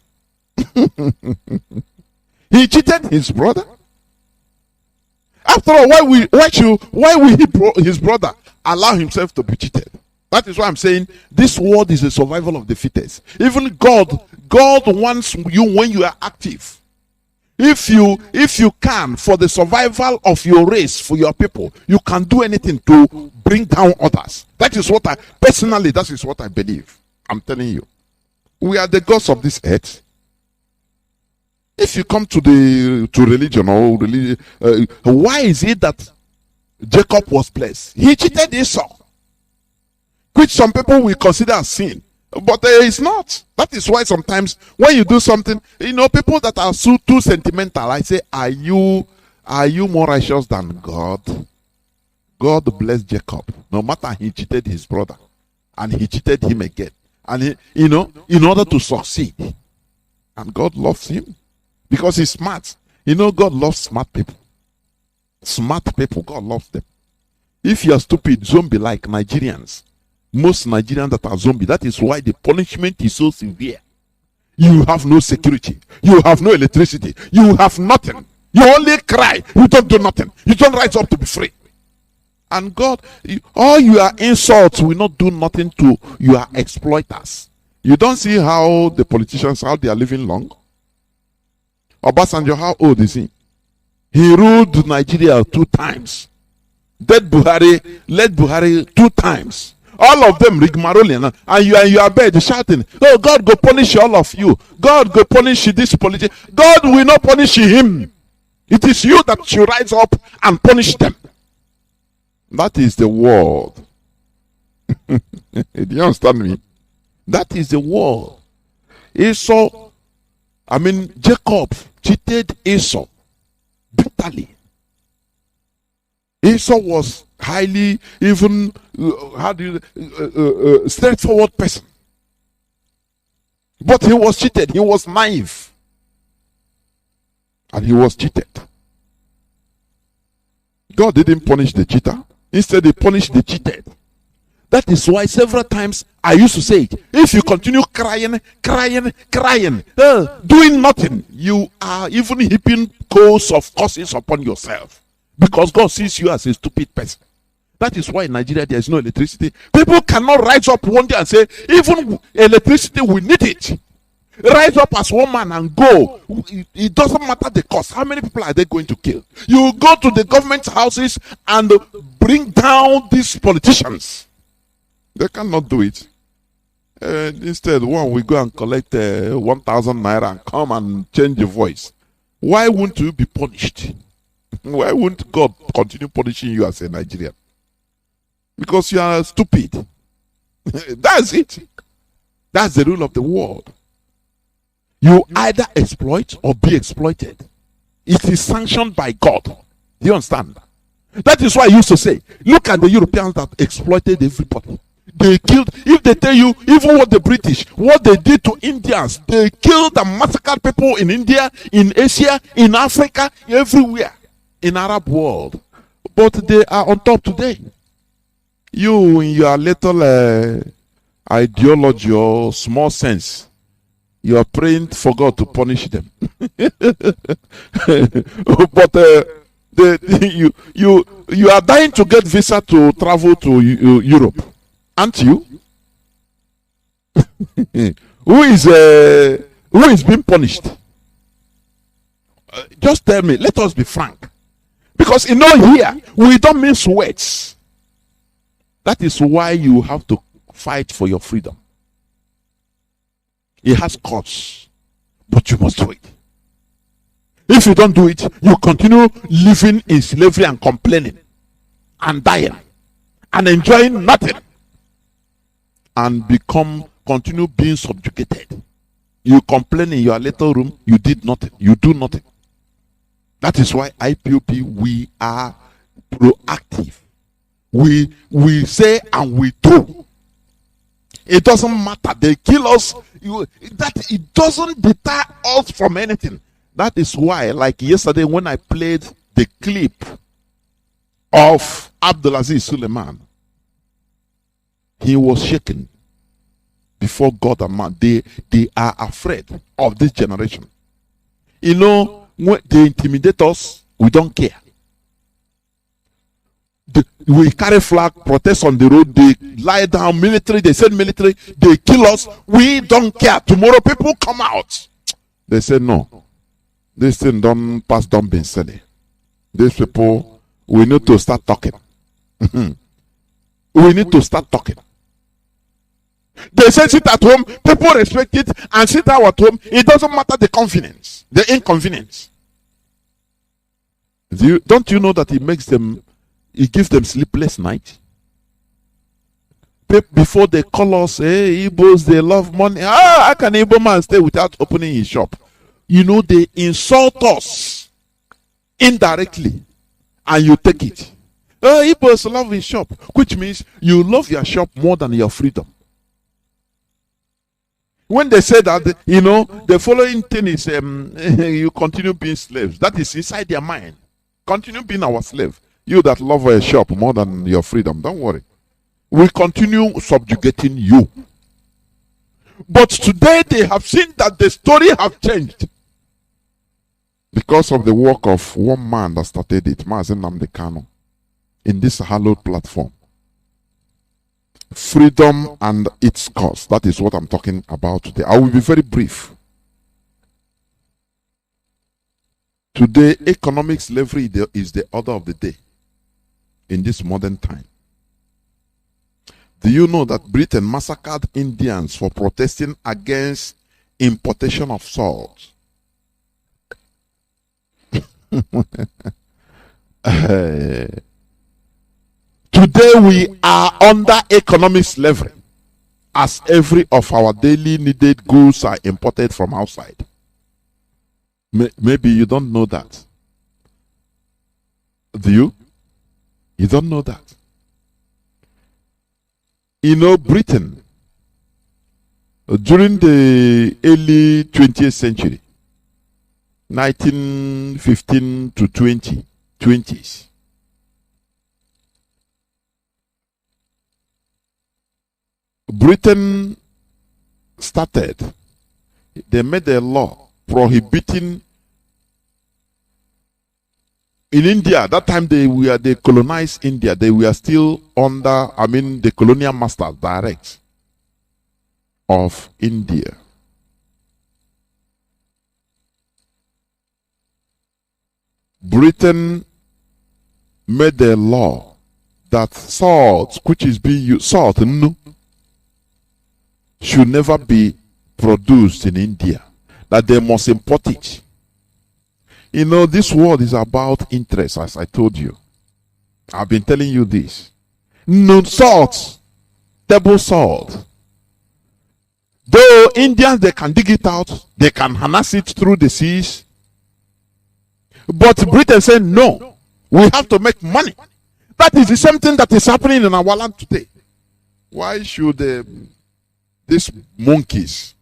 He cheated his brother. After all, why will his brother allow himself to be cheated? That is why I'm saying this world is a survival of the fittest. Even God wants you when you are active. If you can, for the survival of your race, for your people, you can do anything to bring down others. That is what I believe. I'm telling you. We are the gods of this earth. If you come to religion or religion, why is it that Jacob was blessed? He cheated Esau, which some people will consider as sin, but it's not. That is why sometimes when you do something, people that are so too sentimental, I say, are you more righteous than God? God blessed Jacob, no matter he cheated his brother, and he cheated him again, and in order to succeed, and God loves him. Because he's smart. God loves smart people. Smart people, God loves them. If you are stupid, zombie-like Nigerians, most Nigerians that are zombie, that is why the punishment is so severe. You have no security. You have no electricity. You have nothing. You only cry. You don't do nothing. You don't rise up to be free. And God, all your insults will not do nothing to your exploiters. You don't see how the politicians, how they are living long? Obasanjo, how old is he? He ruled Nigeria 2 times. Led Buhari 2 times. All of them rigmarole, and you are in your bed shouting, "Oh, God go punish all of you. God go punish this politician." God will not punish him. It is you that should rise up and punish them. That is the world. Do you understand me? That is the world. Jacob cheated Esau bitterly. Esau was highly, even straightforward person, but he was cheated. He was naive, and he was cheated. God didn't punish the cheater. Instead, he punished the cheated. That is why several times I used to say, if you continue crying, doing nothing, you are even heaping coals of curses upon yourself. Because God sees you as a stupid person. That is why in Nigeria there is no electricity. People cannot rise up one day and say, even electricity, we need it. Rise up as one man and go. It doesn't matter the cost. How many people are they going to kill? You go to the government houses and bring down these politicians. They cannot do it. Instead, one will go and collect 1,000 naira and come and change your voice. Why won't you be punished? Why won't God continue punishing you as a Nigerian? Because you are stupid. That's it. That's the rule of the world. You either exploit or be exploited. It is sanctioned by God. Do you understand? That is why I used to say, look at the Europeans that exploited everybody. They killed, if they tell you, even what the British, what they did to Indians, they killed and massacred people in India, in Asia, in Africa, everywhere, in Arab world. But they are on top today. You, in your little ideology or small sense, you are praying for God to punish them. But you are dying to get visa to travel to Europe. Aren't you? Who is being punished? Just tell me. Let us be frank, because here we don't mince words. That is why you have to fight for your freedom. It has costs, but you must do it. If you don't do it, you continue living in slavery and complaining and dying and enjoying nothing, and continue being subjugated. You complain in your little room, you did nothing, you do nothing. That is why IPOP, we are proactive. We say and we do. It doesn't matter. They kill us. It doesn't deter us from anything. That is why, like yesterday, when I played the clip of Abdulaziz Suleiman, he was shaken before God and man. They are afraid of this generation. When they intimidate us, we don't care. We carry flag, protest on the road, they lie down, military, they send military, they kill us, we don't care. Tomorrow people come out. They say no. This thing don't pass, don't be silly. These people, we need to start talking. We need to start talking. They say sit at home, people respect it, and sit out at home. It doesn't matter the convenience, the inconvenience. Don't you know that it gives them sleepless night? Before they call us, hey, Igbos, they love money. How can an Igbo man stay without opening his shop? They insult us indirectly, and you take it. Igbos love his shop, which means you love your shop more than your freedom. When they say that, the following thing is you continue being slaves. That is inside their mind. Continue being our slave. You that love a shop more than your freedom, don't worry. We continue subjugating you. But today they have seen that the story have changed. Because of the work of one man that started it, Mazi Nnamdi Kanu, in this hallowed platform. Freedom and its cost. That is what I'm talking about today. I will be very brief. Today, economic slavery is the order of the day in this modern time. Do you know that Britain massacred Indians for protesting against importation of salt? Today we are under economic slavery, as every of our daily needed goods are imported from outside. Maybe you don't know that. Do you? You don't know that. Britain, during the early 20th century, 1915 to 20s, Britain started, they made a law prohibiting, in India, that time they colonized India, they were still under, the colonial masters direct of India. Britain made a law that salt, which is being used, salt, should never be produced in India, that they must import it. This world is about interest, as I told you. I've been telling you this. No salt, table salt. Though Indians, they can dig it out, they can harness it through the seas. But Britain said, no, we have to make money. That is the same thing that is happening in our land today. Why should these monkeys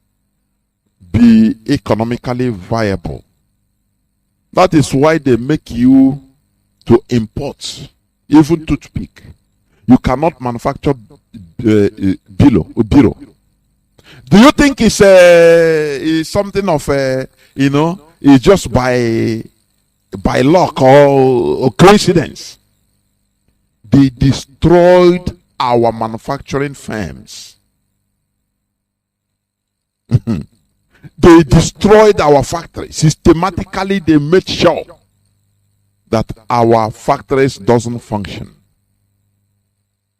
be economically viable? That is why they make you to import even toothpick. You cannot manufacture bureau. Do you think it's something of it's just by luck or coincidence? They destroyed our manufacturing firms. They destroyed our factory. Systematically, they made sure that our factories doesn't function.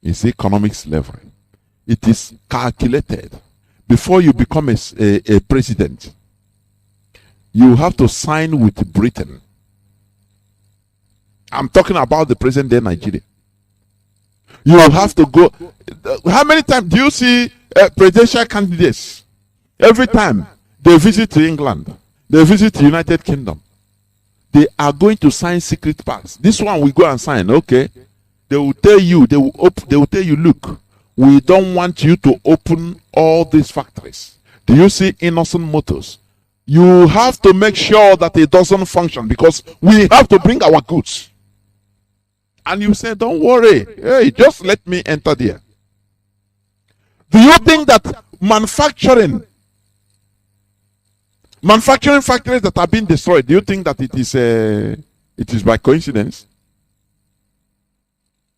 It's economic slavery. It is calculated. Before you become a president, you have to sign with Britain. I'm talking about the present day Nigeria. You have to go. How many times do you see presidential candidates? Every time they visit England, they visit the United Kingdom, they are going to sign secret pacts. This one we go and sign, okay? They will tell you, they will tell you, look, we don't want you to open all these factories. Do you see Innocent Motors? You have to make sure that it doesn't function because we have to bring our goods. And you say, don't worry, hey, just let me enter there. Do you think that manufacturing factories that are being destroyed, do you think that it is by coincidence?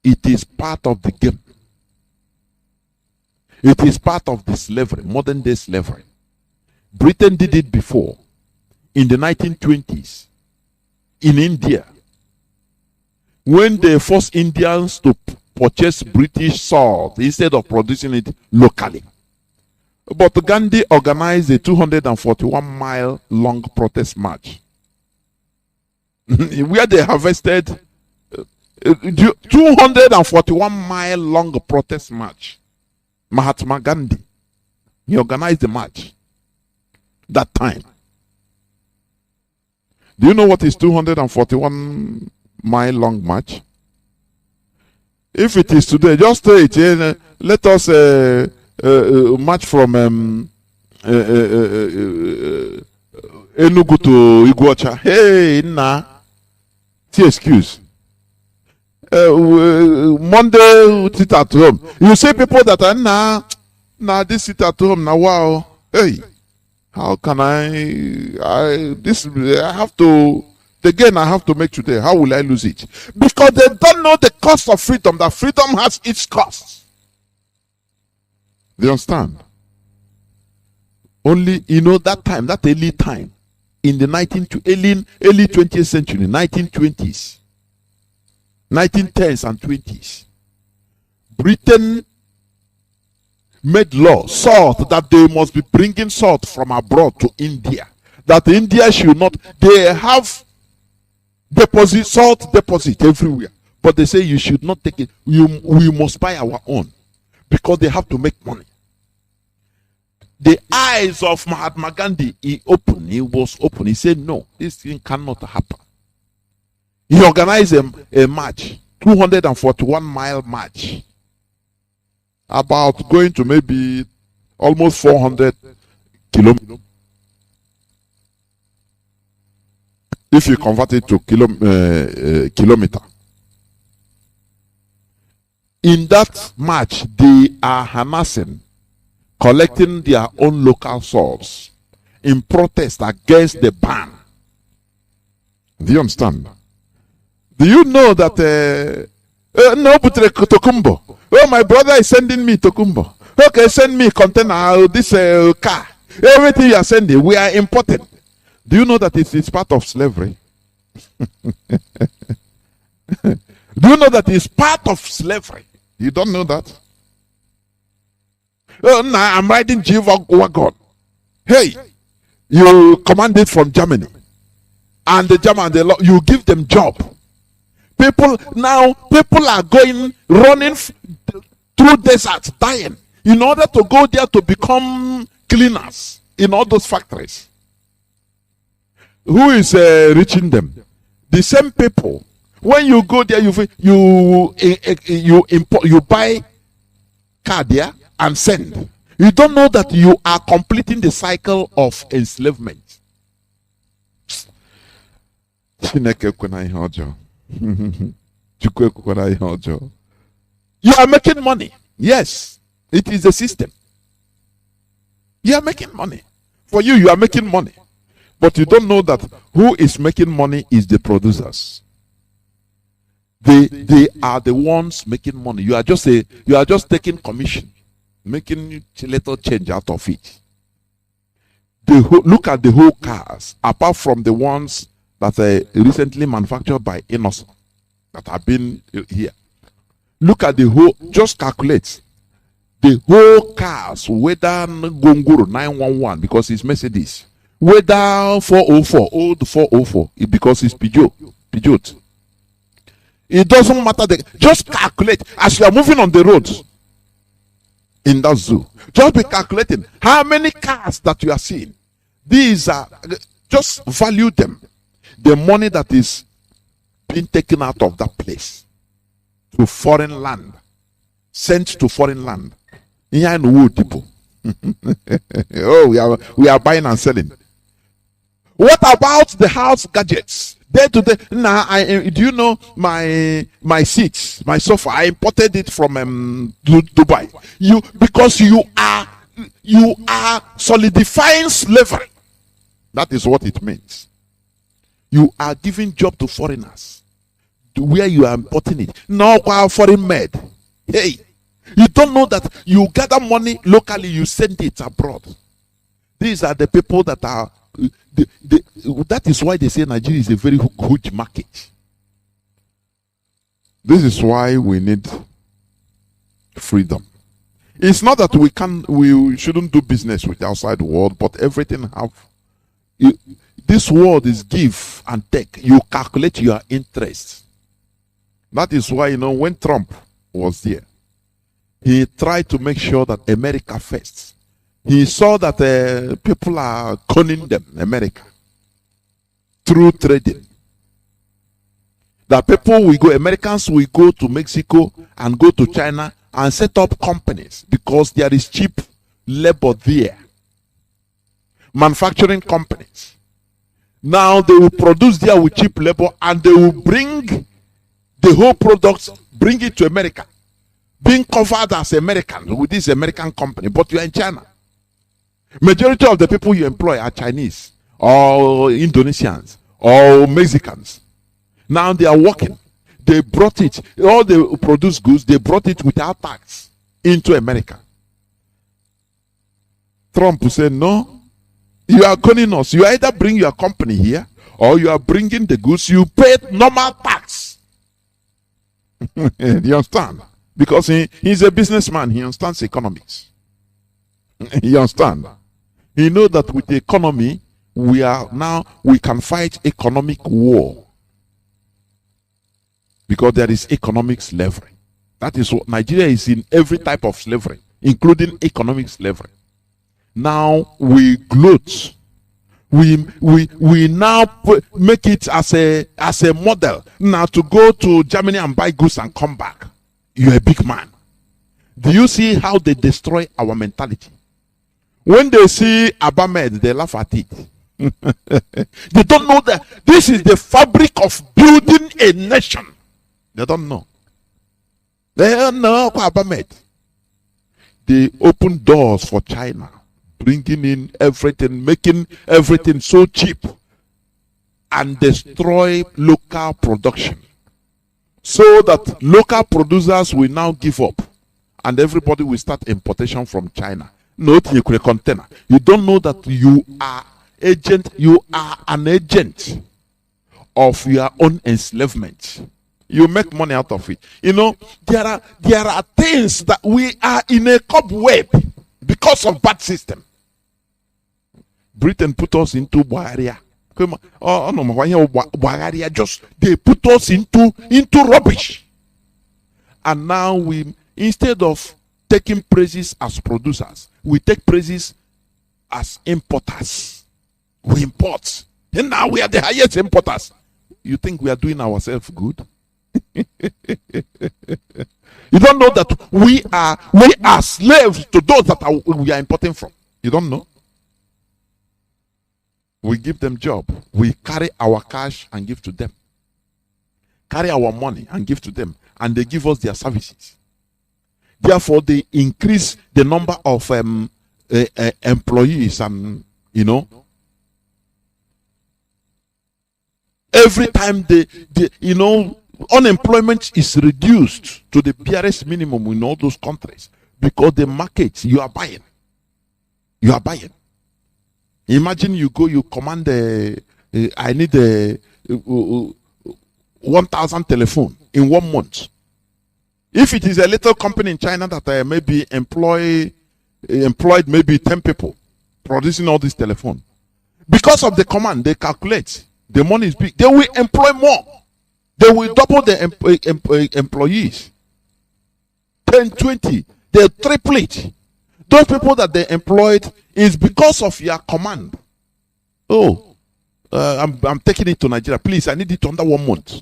It is part of the game. It is part of the slavery, modern day slavery. Britain did it before in the 1920s in India, when they forced Indians to purchase British salt instead of producing it locally. But Gandhi organized a 241-mile long protest march where they harvested 241-mile long protest march. Mahatma Gandhi, he organized the march that time. Do you know what is 241-mile long march? If it is today, just say it. Let us march from Enugu to Iguacha. Hey, nah. See excuse. Monday sit at home. You see people that are this sit at home now. Wow. Hey, how can I have to. Again, I have to make today. How will I lose it? Because they don't know the cost of freedom. That freedom has its cost. Do you understand? Only, that time, that early time, in the early 20th century, 1920s, 1910s and 20s, Britain made law, salt, that they must be bringing salt from abroad to India. That India should not, they have salt deposit everywhere, but they say you should not take it. We must buy our own because they have to make money. The eyes of Mahatma Gandhi, he was open. He said, no, this thing cannot happen. He organized a march, 241-mile march, about going to maybe almost 400 kilometers. If you convert it to kilometer. In that march, they are harnessing, collecting their own local salts in protest against the ban. Do you understand? Do you know that Tokumbo? Oh, my brother is sending me Tokumbo. Okay, send me container, this car. Everything you are sending, we are importing. Do you know that it's part of slavery? Do you know that it's part of slavery? You don't know that? Oh, now I'm riding G-Wagon. Hey, you command it from Germany. And the German, you give them job. People are running through deserts, dying, in order to go there to become cleaners in all those factories. Who is reaching them? The same people. When you go there, you buy car there and send. You don't know that you are completing the cycle of enslavement. You are making money. Yes, it is the system. You are making money. For you are making money. But you don't know that who is making money is the producers. They are the ones making money. You are just taking commission, making a little change out of it. look at the whole cars, apart from the ones that are recently manufactured by Innocent that have been here. Look at the whole, just calculate the whole cars, whether Gongoro 911 because it's Mercedes, whether 404, old 404 because it's Peugeot. It doesn't matter. Just calculate as you are moving on the road in that zoo. Just be calculating how many cars that you are seeing. These are, just value them. The money that is being taken out of that place to foreign land, sent to foreign land. Here in wood people. Oh, we are buying and selling. What about the house gadgets? Day to day. Now, do you know my seats, my sofa? I imported it from Dubai. Because you are solidifying slavery. That is what it means. You are giving job to foreigners, to where you are importing it. No, foreign made. Hey, you don't know that you gather money locally, you send it abroad. These are the people that are. That is why they say Nigeria is a very huge market. This is why we need freedom. It's not that we shouldn't do business with the outside world, but everything this world is give and take. You calculate your interest. That is why, when Trump was there, he tried to make sure that America first. He saw that people are conning them, America, through trading. That Americans will go to Mexico and go to China and set up companies because there is cheap labor there. Manufacturing companies. Now they will produce there with cheap labor and they will bring the whole products, bring it to America. Being covered as American with this American company, but you are in China. Majority of the people you employ are Chinese or Indonesians or Mexicans. Now they are working. They brought it, all the produced goods, they brought it without tax into America. Trump said, no, you are conning us. You either bring your company here or you are bringing the goods, you pay normal tax. Do you understand? Because he's a businessman, he understands economics. You understand? He knows that with the economy, we can fight economic war. Because there is economic slavery. That is what Nigeria is in, every type of slavery, including economic slavery. Now we gloat. We now make it as a model. Now to go to Germany and buy goods and come back. You're a big man. Do you see how they destroy our mentality? When they see Abamed, they laugh at it. They don't know that this is the fabric of building a nation. They don't know. They don't know Abamed. They open doors for China, bringing in everything, making everything so cheap, and destroy local production. So that local producers will now give up and everybody will start importation from China. Not a container. You don't know that you are an agent of your own enslavement. You make money out of it. There are things that we are in a cobweb because of bad system. Britain put us into barrier. Just they put us into rubbish. And now instead of taking praises as producers, we take praises as importers. We import. And now we are the highest importers. You think we are doing ourselves good? You don't know that we are slaves to those that we are importing from. You don't know? We give them job. We carry our cash and give to them. Carry our money and give to them. And they give us their services. Therefore, they increase the number of employees and, every time unemployment is reduced to the barest minimum in all those countries because the market, you are buying. Imagine you go, you command I need 1,000 telephone in 1 month. If it is a little company in China that maybe employed maybe 10 people producing all this telephone, because of the command, they calculate the money is big. They will employ more. They will double the employees. 10, 20. They triple it. Those people that they employed is because of your command. Oh, I'm taking it to Nigeria. Please, I need it under 1 month.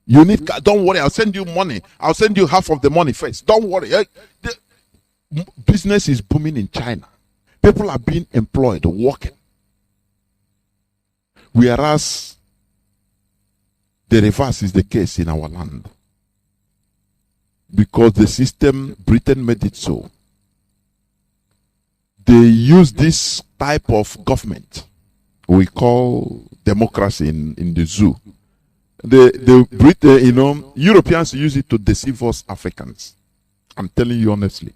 You need, don't worry, I'll send you money. I'll send you half of the money first. Don't worry. The business is booming in China. People are being employed, working. Whereas the reverse is the case in our land. Because the system, Britain made it so. They use this type of government we call democracy in the zoo. The Britain, Europeans use it to deceive us Africans. I'm telling you honestly.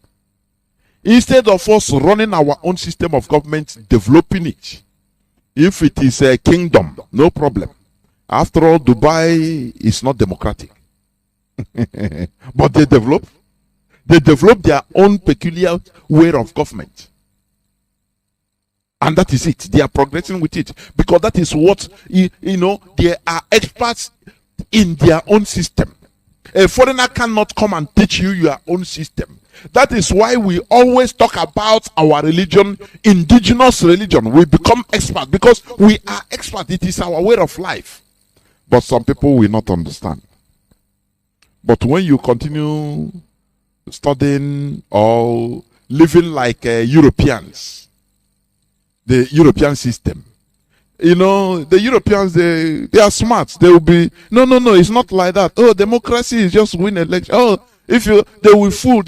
Instead of us running our own system of government, developing it, if it is a kingdom, no problem. After all, Dubai is not democratic. But they develop their own peculiar way of government. And that is it. They are progressing with it. Because that is what, they are experts in their own system. A foreigner cannot come and teach you your own system. That is why we always talk about our religion, indigenous religion. We become experts because we are experts. It is our way of life. But some people will not understand. But when you continue studying or living like Europeans, the European system, the Europeans, they are smart. They will be, no, it's not like that. Oh, democracy is just win election. Oh, they will fool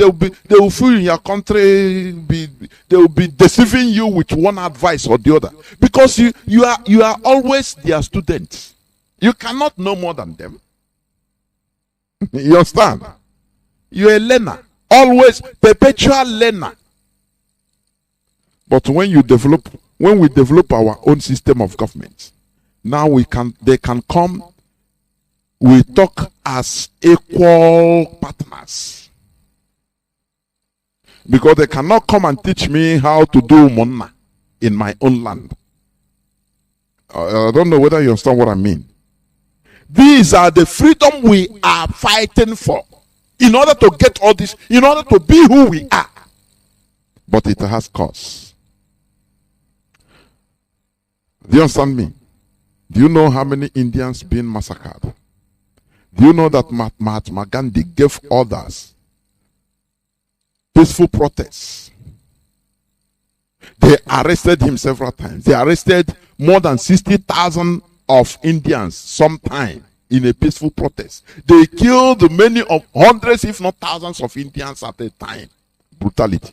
in your country. They will be deceiving you with one advice or the other, because you are always their students. You cannot know more than them. You understand? You're a learner, always perpetual learner. But when we develop our own system of government, now they can come. We talk as equal partners, because they cannot come and teach me how to do monna in my own land. I don't know whether you understand what I mean. These are the freedom we are fighting for, in order to get all this, in order to be who we are. But it has cost. Do you understand me? Do you know how many Indians been massacred? Do you know that Mahatma Gandhi gave orders, peaceful protests? They arrested him several times. They arrested more than 60,000 of Indians sometime in a peaceful protest. They killed many of hundreds, if not thousands of Indians at a time. Brutality.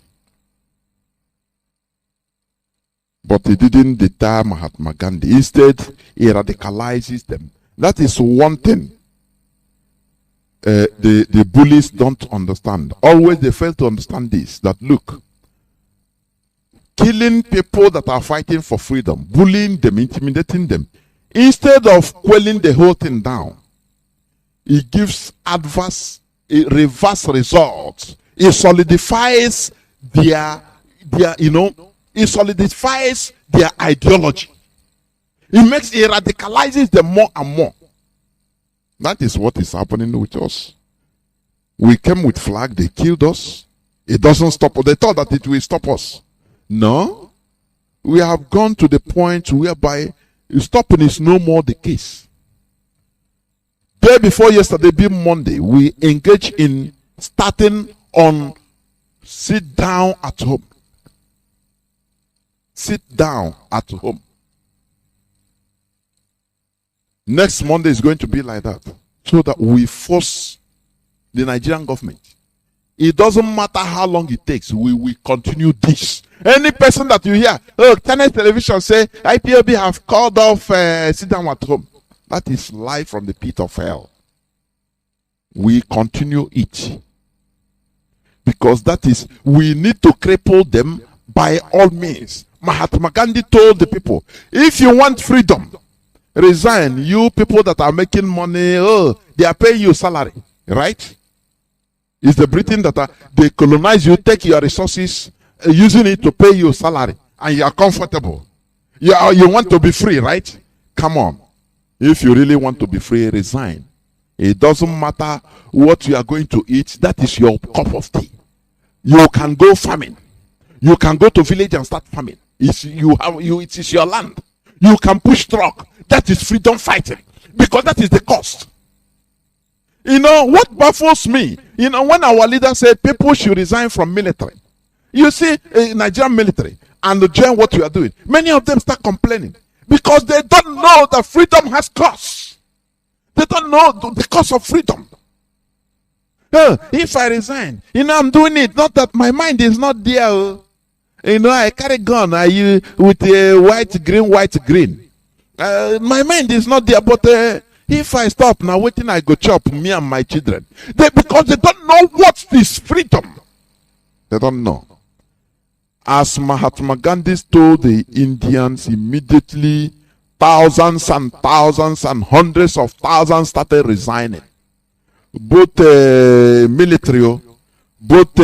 But he didn't deter Mahatma Gandhi. Instead, he radicalizes them. That is one thing the bullies don't understand. Always they fail to understand this, that look, killing people that are fighting for freedom, bullying them, intimidating them, instead of quelling the whole thing down, it gives reverse results. It solidifies it solidifies their ideology. It radicalizes them more and more. That is what is happening with us. We came with flag, they killed us. It doesn't stop us. They thought that it will stop us. No. We have gone to the point whereby stopping is no more the case. Day before yesterday, being Monday, we engaged in starting on sit down at home. Sit down at home. Next Monday is going to be like that, so that we force the Nigerian government. It doesn't matter how long it takes, we will continue this. Any person that you hear, Channel Television say IPOB have called off sit down at home, that is live from the pit of hell. We continue it, because that is, we need to cripple them by all means. Mahatma Gandhi told the people, if you want freedom, resign. You people that are making money, they are paying you salary, right? It's the Britain that they colonize you, take your resources, using it to pay you salary, and you are comfortable. You want to be free, right? Come on. If you really want to be free, resign. It doesn't matter what you are going to eat. That is your cup of tea. You can go farming. You can go to village and start farming. It is your land. You can push truck. That is freedom fighting, because that is the cost. You know what baffles me? You know, when our leader said people should resign from military, you see, Nigerian military, and join what you are doing, many of them start complaining because they don't know that freedom has cost. They don't know the cost of freedom. If I resign, I'm doing it, not that my mind is not there. I carry gun with a white green. My mind is not there, but if I stop now, waiting, I go chop me and my children. Because they don't know what is freedom. They don't know. As Mahatma Gandhi told the Indians, immediately thousands and thousands and hundreds of thousands started resigning. Both military, both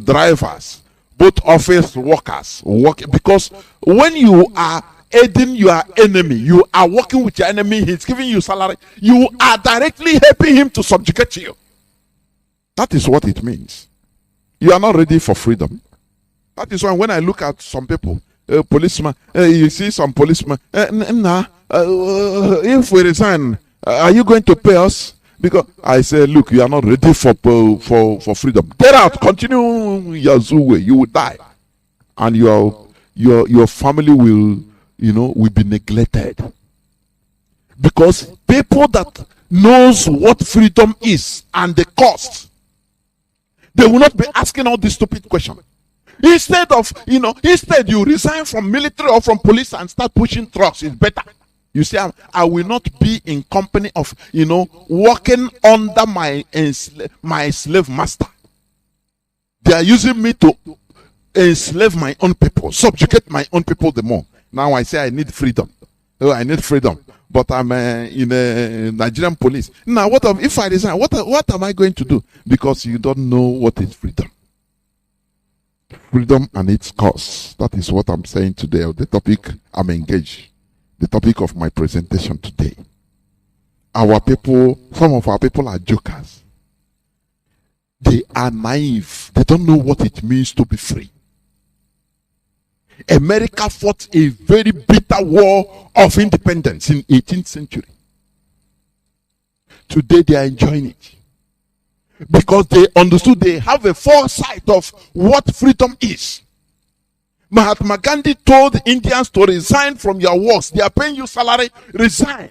drivers, both office workers, because when you are aiding your enemy, you are working with your enemy, he's giving you salary, you are directly helping him to subjugate you. That is what it means. You are not ready for freedom. That is why when I look at some people, policemen, you see some policemen, if we resign, are you going to pay us? Because I say, look, you are not ready for freedom. Get out, continue your way, you will die. And your family will be neglected. Because people that knows what freedom is and the cost, they will not be asking all these stupid questions. Instead you resign from military or from police and start pushing trucks, it's better. You see, I will not be in company of, working under my slave master. They are using me to enslave my own people, subjugate my own people the more. Now I say I need freedom. I need freedom. But I'm in a Nigerian police. Now, if I resign? What am I going to do? Because you don't know what is freedom. Freedom and its cost. That is what I'm saying today. The topic I'm engaged. The topic of my presentation today. Our people, some of our people are jokers. They are naive. They don't know what it means to be free. America fought a very bitter war of independence in 18th century. Today they are enjoying it. Because they understood, they have a foresight of what freedom is. Mahatma Gandhi told Indians to resign from your works. They are paying you salary, resign.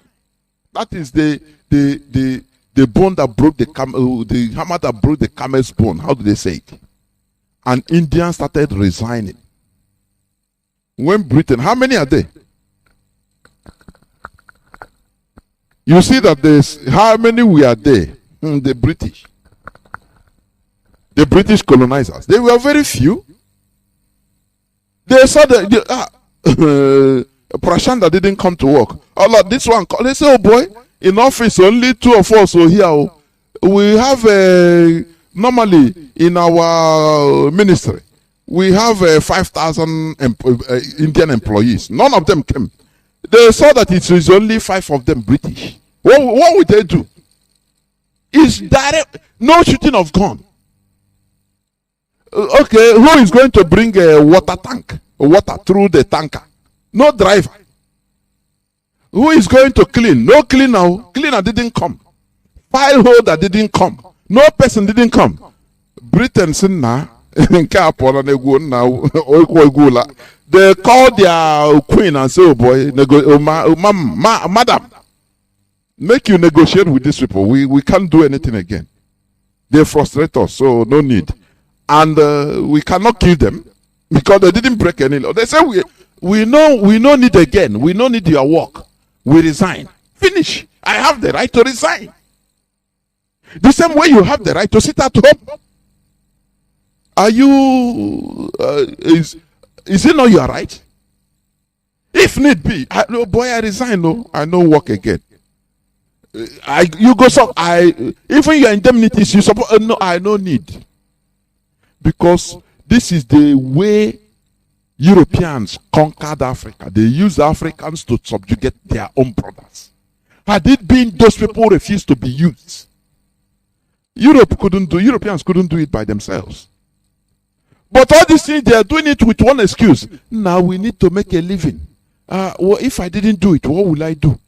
That is the bone that broke the hammer that broke the camel's bone. How do they say it? And Indians started resigning. When Britain, how many are there? You see that there's, how many we are there? The British. The British colonizers. They were very few. They saw Prashanda didn't come to work. Oh, this one, they say, oh boy, in office only 2 of us are here. We have normally in our ministry, we have 5,000 Indian employees. None of them came. They saw that it is only 5 of them British. What would they do? It's direct, no shooting of gun. Okay, who is going to bring a water through the tanker? No driver. Who is going to clean? No cleaner. Cleaner didn't come. File holder didn't come. No person didn't come. Britain said, nah. They call their queen and say, oh boy, madam, make you negotiate with these people. We can't do anything again. They frustrate us, so no need. And we cannot kill them because they didn't break any law. They say we no need again. We no need your work. We resign. Finish. I have the right to resign. The same way you have the right to sit at home. Are you Is it not your right? If need be, I resign. No, I no work again. You go so even your indemnities you support. No, I no need, because this is the way Europeans conquered Africa. They used Africans to subjugate their own brothers. Had it been those people refused to be used, Europeans couldn't do it by themselves. But all these things, they are doing it with one excuse. Now we need to make a living. Well, if I didn't do it, what will I do?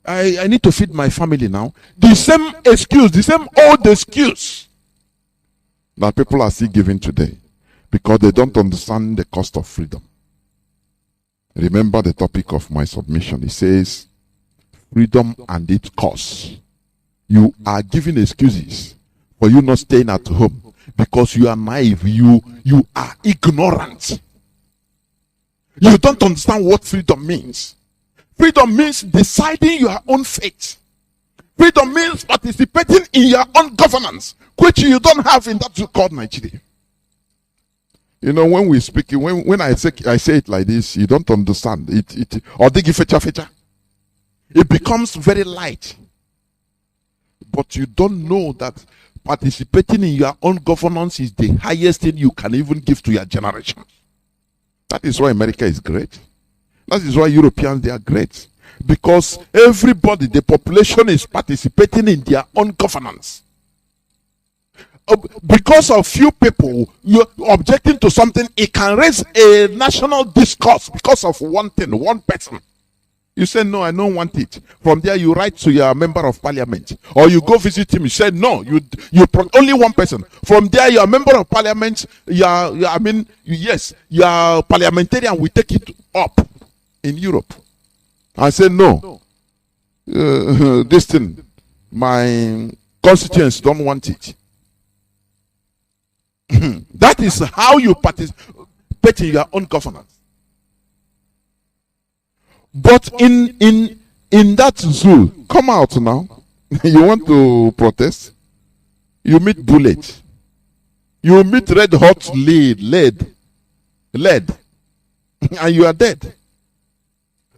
I need to feed my family now. The same excuse, the same old excuse that people are still giving today, because they don't understand the cost of freedom. Remember the topic of my submission. It says, freedom and its cost. You are giving excuses for you not staying at home because you are naive. You are ignorant. You don't understand what freedom means. Freedom means deciding your own fate. Freedom means participating in your own governance, which you don't have in that called Nigeria. You know, when we speak, when I say it like this, you don't understand it. Or they give fecha. It becomes very light. But you don't know that participating in your own governance is the highest thing you can even give to your generation. That is why America is great. That is why Europeans, they are great. Because everybody, the population is participating in their own governance. Because of few people you're objecting to something, it can raise a national discourse because of one thing, one person. You say, no, I don't want it. From there, you write to your member of parliament. Or you go visit him. You say, no, you only one person. From there, your member of parliament, yes, your parliamentarian will take it up in Europe. I say, no, this thing, my constituents don't want it. That is how you participate in your own governance. But in that zoo, come out now. You want to protest? You meet bullet. You meet red hot lead, and you are dead.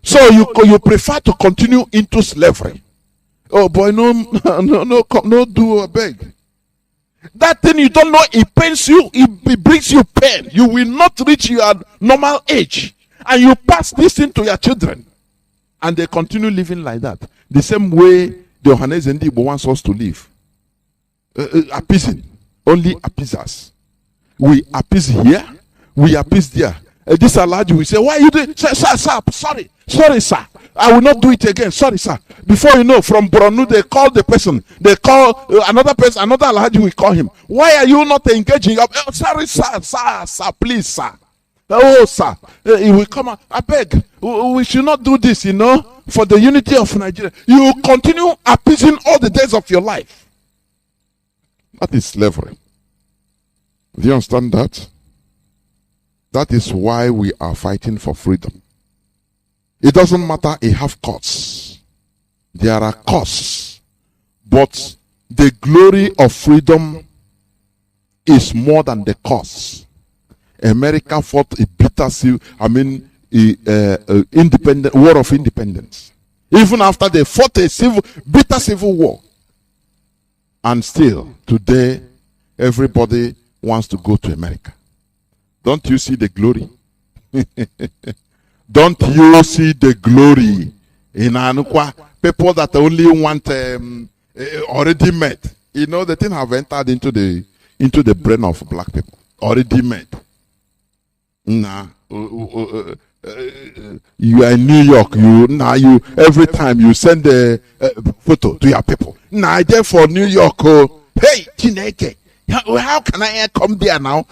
So you prefer to continue into slavery. Oh boy, no, do a beg. That thing you don't know, it pains you, it brings you pain. You will not reach your normal age. And you pass this thing to your children. And they continue living like that. The same way the Ohanes and Igbo wants us to live. Appeasing. Only appeasers. We appease here, we appease there. This allowed you, we say, why are you doing? Sir, sorry, sir. I will not do it again. Sorry, sir. Before you know, from Borno, they call the person. They call another person, another Alhaji will call him. Why are you not engaging? Oh, sorry, sir, please, sir. Oh, sir. He will come out. I beg. We should not do this, for the unity of Nigeria. You continue appeasing all the days of your life. That is slavery. Do you understand that? That is why we are fighting for freedom. It doesn't matter, it have costs. There are costs. But the glory of freedom is more than the costs. America fought a bitter war of independence. Even after they fought a bitter civil war. And still, today, everybody wants to go to America. Don't you see the glory? Don't you see the glory in Anukwa? People that only want already made. The thing have entered into the brain of black people. Already made. Nah. You are in New York. You every time you send a photo to your people. Nah, there for New York. Hey, Chineke, how can I come there now?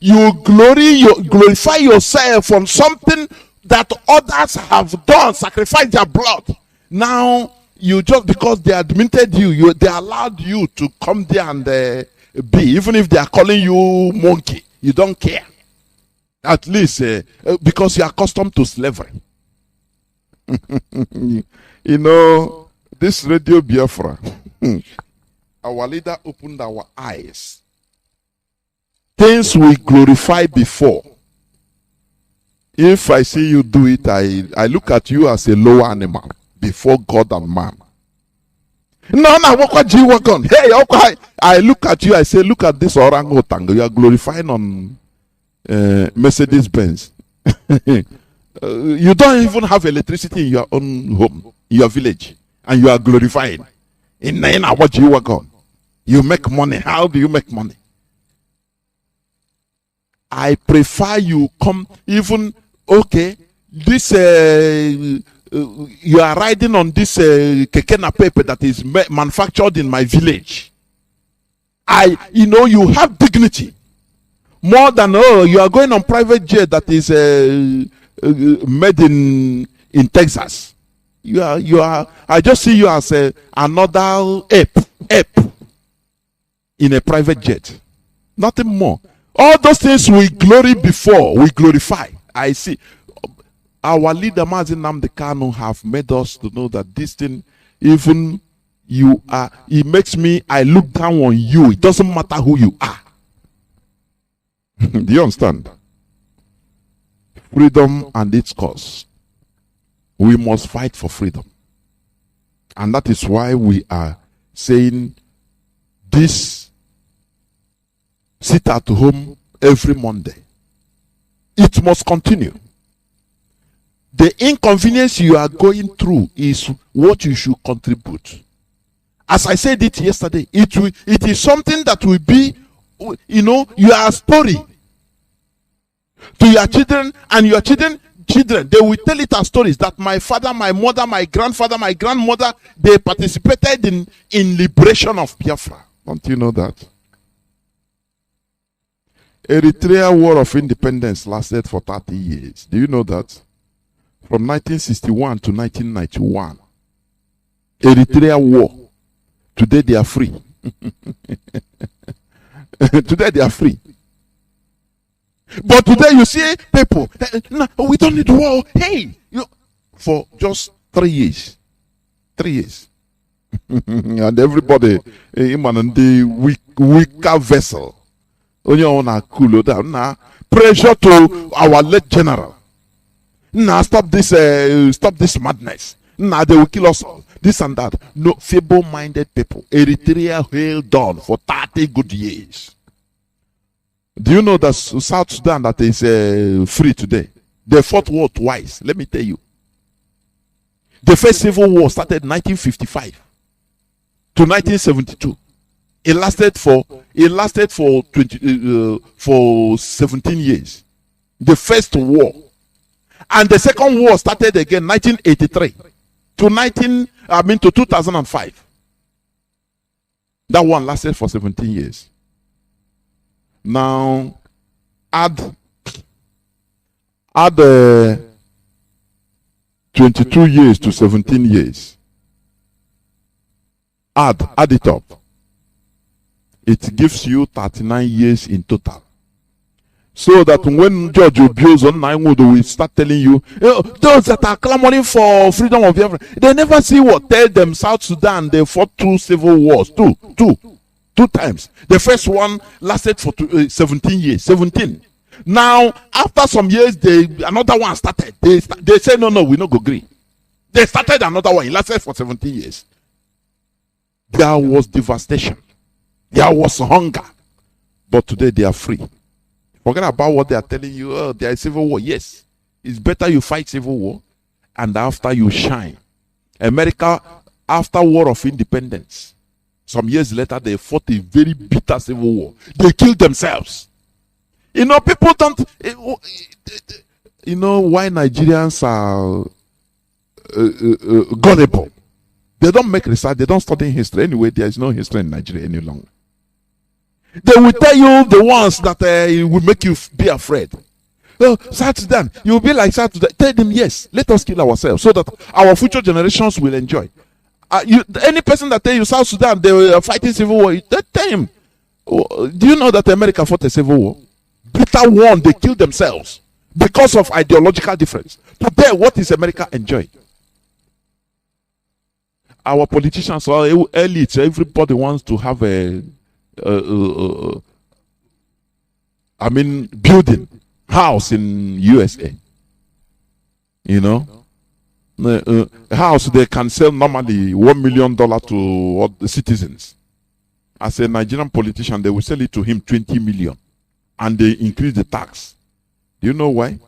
You glorify yourself on something that others have done, sacrificed their blood. Now, you just because they admitted they allowed you to come there and be, even if they are calling you monkey, you don't care. At least because you are accustomed to slavery. This Radio Biafra, our leader opened our eyes. Things we glorify before, If I see you do it, I look at you as a lower animal before God and man. No, what you work on? Hey, okay. I look at you, I say, look at this orangutan. You are glorifying on Mercedes Benz. You don't even have electricity in your own home, in your village, and you are glorifying. In what you work on? You make money. How do you make money? I prefer you come even, okay, this you are riding on this kekena paper that is manufactured in my village. You have dignity more than, you are going on private jet that is made in Texas. You are. I just see you as another ape in a private jet. Nothing more. All those things we glory before, we glorify. I see. Our leader, Mazi Nnamdi Kanu, have made us to know that this thing, even you are, it makes me, I look down on you. It doesn't matter who you are. Do you understand? Freedom and its cause. We must fight for freedom. And that is why we are saying this sit at home every Monday. It must continue. The inconvenience you are going through is what you should contribute. As I said it yesterday, it is something that will be, your story to your children, and your children, they will tell it as stories that my father, my mother, my grandfather, my grandmother, they participated in liberation of Biafra. Don't you know that? Eritrea War of Independence lasted for 30 years. Do you know that? From 1961 to 1991. Eritrea War. Today they are free. Today they are free. But today you see people, no, we don't need war. Hey, for just 3 years. 3 years. And everybody, and the weaker vessel. Cool down now. Pressure to our late general. Now stop this madness. Now they will kill us all. This and that. No, feeble-minded people. Eritrea held on for 30 good years. Do you know that South Sudan that is free today? They fought war twice. Let me tell you. The first civil war started in 1955 to 1972. It lasted for 17 years. The first war. And the second war started again 1983 to 2005. That one lasted for 17 years. Now add 22 years to 17 years. Add it up. It gives you 39 years in total. So that when George Obios on 9 will start telling you, those that are clamoring for freedom of Biafra, they never see what. Tell them South Sudan, they fought 2 civil wars. Two times. The first one lasted for 17 years. 17. Now, after some years, another one started. They said, no, we not go agree. They started another one. It lasted for 17 years. There was devastation. There was hunger. But today they are free. Forget about what they are telling you. Oh, there is civil war. Yes. It's better you fight civil war and after you shine. America, after War of Independence, some years later, they fought a very bitter civil war. They killed themselves. People don't... why Nigerians are gullible. They don't make research. They don't study history. Anyway, there is no history in Nigeria any longer. They will tell you the ones that will make you be afraid. South Sudan, you will be like South Sudan. Tell them, yes, let us kill ourselves so that our future generations will enjoy. Any person that tell you South Sudan, they were fighting civil war, tell him, do you know that America fought a civil war? Bitter one, they killed themselves because of ideological difference. Today, what is America enjoying? Our politicians, our elites, everybody wants to have building house in USA. You know, a house they can sell normally $1 million to all the citizens. As a Nigerian politician, they will sell it to him 20 million, and they increase the tax. Do you know why?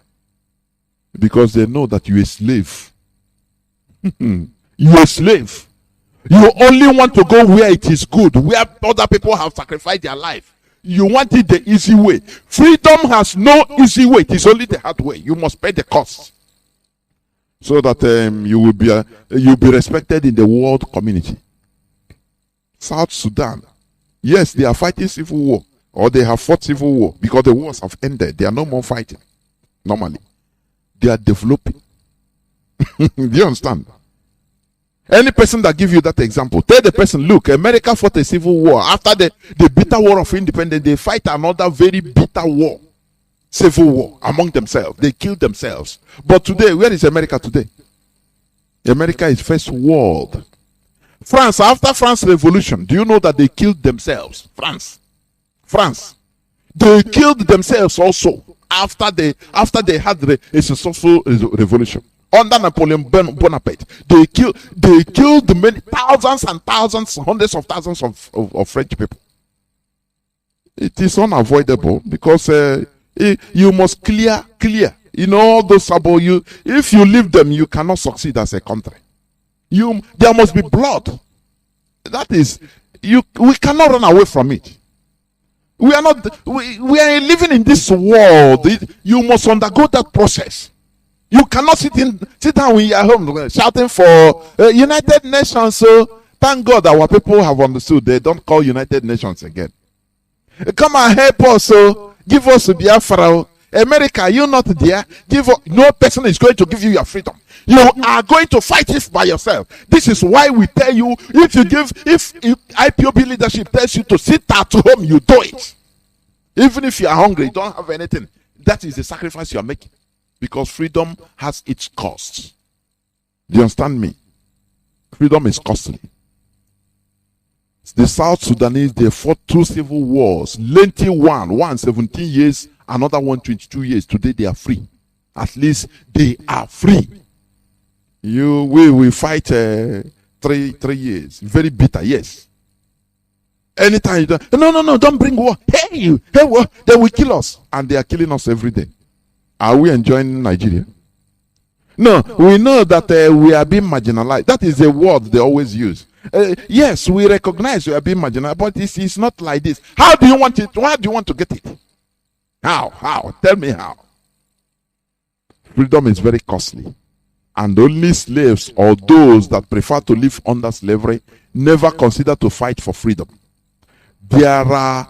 Because they know that you're a slave. You're a slave. You only want to go where it is good, where other people have sacrificed their life. You want it the easy way. Freedom has no easy way. It is only the hard way. You must pay the cost, so that you'll be respected in the world community. South Sudan, yes, they are fighting civil war, or they have fought civil war because the wars have ended. They are no more fighting. Normally, they are developing. Do you understand? Any person that give you that example, tell the person, look, America fought a civil war. After the bitter war of independence, they fight another very bitter war, civil war among themselves. They kill themselves. But today, where is America today? America is first world. France, after France Revolution, do you know that they killed themselves? France. They killed themselves also after they had a successful revolution. Under Napoleon Bonaparte, they killed many thousands and thousands, hundreds of thousands of French people. It is unavoidable because you must clear. You know, all those trouble. If you leave them, you cannot succeed as a country. There must be blood. That is, we cannot run away from it. We are living in this world. You must undergo that process. You cannot sit down when you are home shouting for United Nations. So thank God our people have understood. They don't call United Nations again. Come and help us. So give us Biafra. America, you're not there. No person is going to give you your freedom. You are going to fight it by yourself. This is why we tell you, if IPOB leadership tells you to sit at home, you do it. Even if you are hungry, you don't have anything. That is the sacrifice you are making. Because freedom has its costs. Do you understand me? Freedom is costly. The South Sudanese, they fought 2 civil wars. Lengthy one 17 years, another one 22 years. Today they are free. At least they are free. We fight 3 years. Very bitter, yes. Anytime you don't, no, don't bring war. Hey, war, they will kill us. And they are killing us every day. Are we enjoying Nigeria? No, we know that we are being marginalized. That is a word they always use. Yes, we recognize we are being marginalized, but it's not like this. How do you want it? How do you want to get it? How? Tell me how. Freedom is very costly. And only slaves or those that prefer to live under slavery never consider to fight for freedom. There are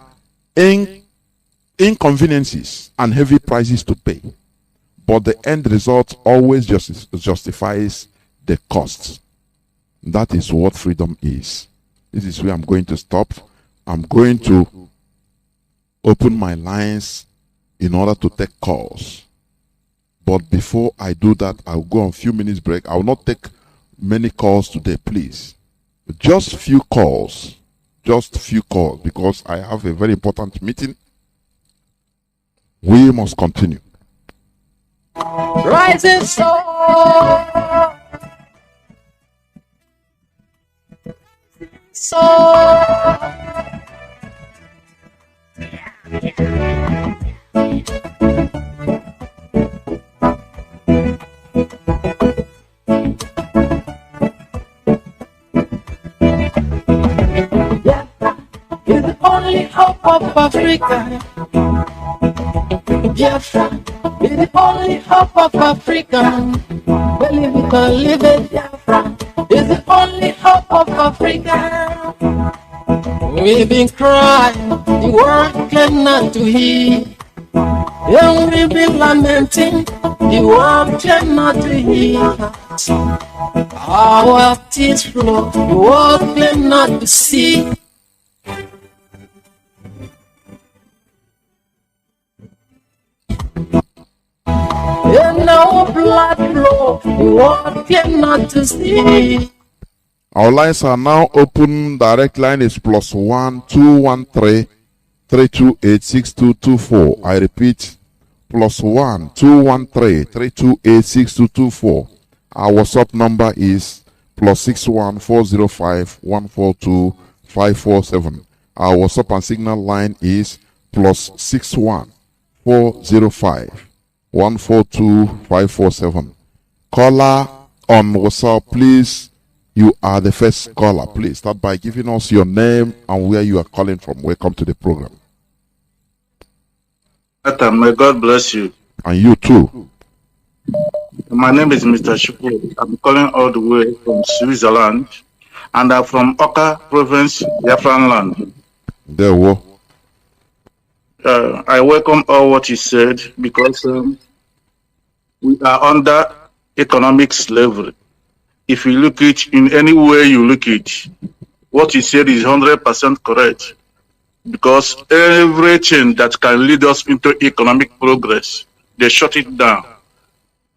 inconveniences and heavy prices to pay. But the end result always justifies the costs. That is what freedom is. This is where I'm going to stop. I'm going to open my lines in order to take calls. But before I do that, I'll go on a few minutes break. I will not take many calls today, please. Just few calls. Just few calls, because I have a very important meeting. We must continue. Rising sun, is the only hope of Africa. Biafra is the only hope of Africa. Believe it or live it, Biafra is the only hope of Africa. We've been crying, the world cannot to hear. And we've been lamenting, the world cannot to hear. Our tears flow, the world cannot to see. And our blood flow, the world cannot to see. Our lines are now open. Direct line is +1 213 328 6224. I repeat, +1 213 328 6224. Our WhatsApp number is +61 405 142 547. Our WhatsApp and signal line is +61 405 142 547. Caller on WhatsApp, please. You are the first caller. Please start by giving us your name and where you are calling from. Welcome to the program. May God bless you. And you too. My name is Mr. Shuku. I'm calling all the way from Switzerland, and I'm from Oka province, Biafran land. There we I welcome all what you said because we are under economic slavery. If you look it in any way you look it, what you said is 100% correct. Because everything that can lead us into economic progress, they shut it down.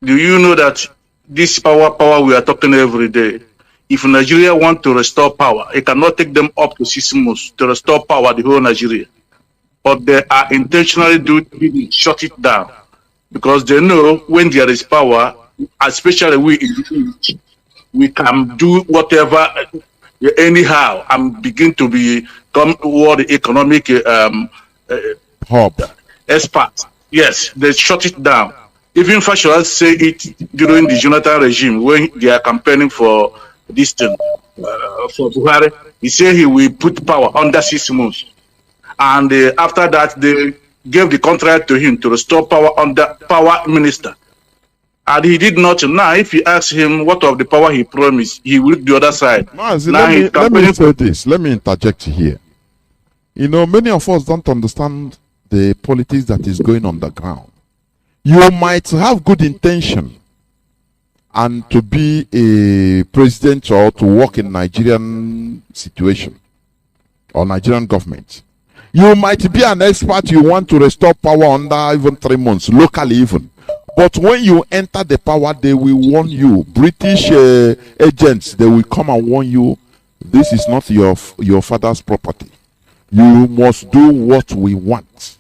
Do you know that this power we are talking every day, if Nigeria want to restore power, it cannot take them up to 6 months to restore power, the whole Nigeria. But they are intentionally doing it, shut it down. Because they know when there is power, especially we in the East, we can do whatever anyhow and begin to become world economic hub experts. Yes, they shut it down. Even Fashola say it during the Jonathan regime when they are campaigning for this thing, for Buhari. He said he will put power under 6 months. And after that, they gave the contract to him to restore power under power minister. And he did not. Now, if you ask him what of the power he promised, he will the other side. Mazi, let me say this. Let me interject here. You know, many of us don't understand the politics that is going on the ground. You might have good intention and to be a president or to work in Nigerian situation or Nigerian government. You might be an expert, you want to restore power under even 3 months, locally even. But when you enter the power, they will warn you. British agents, they will come and warn you, this is not your father's property. You must do what we want.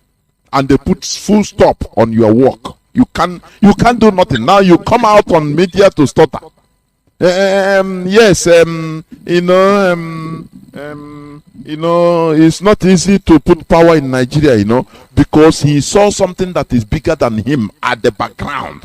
And they put full stop on your work. You can't do nothing. Now you come out on media to stutter. It's not easy to put power in Nigeria, because he saw something that is bigger than him at the background.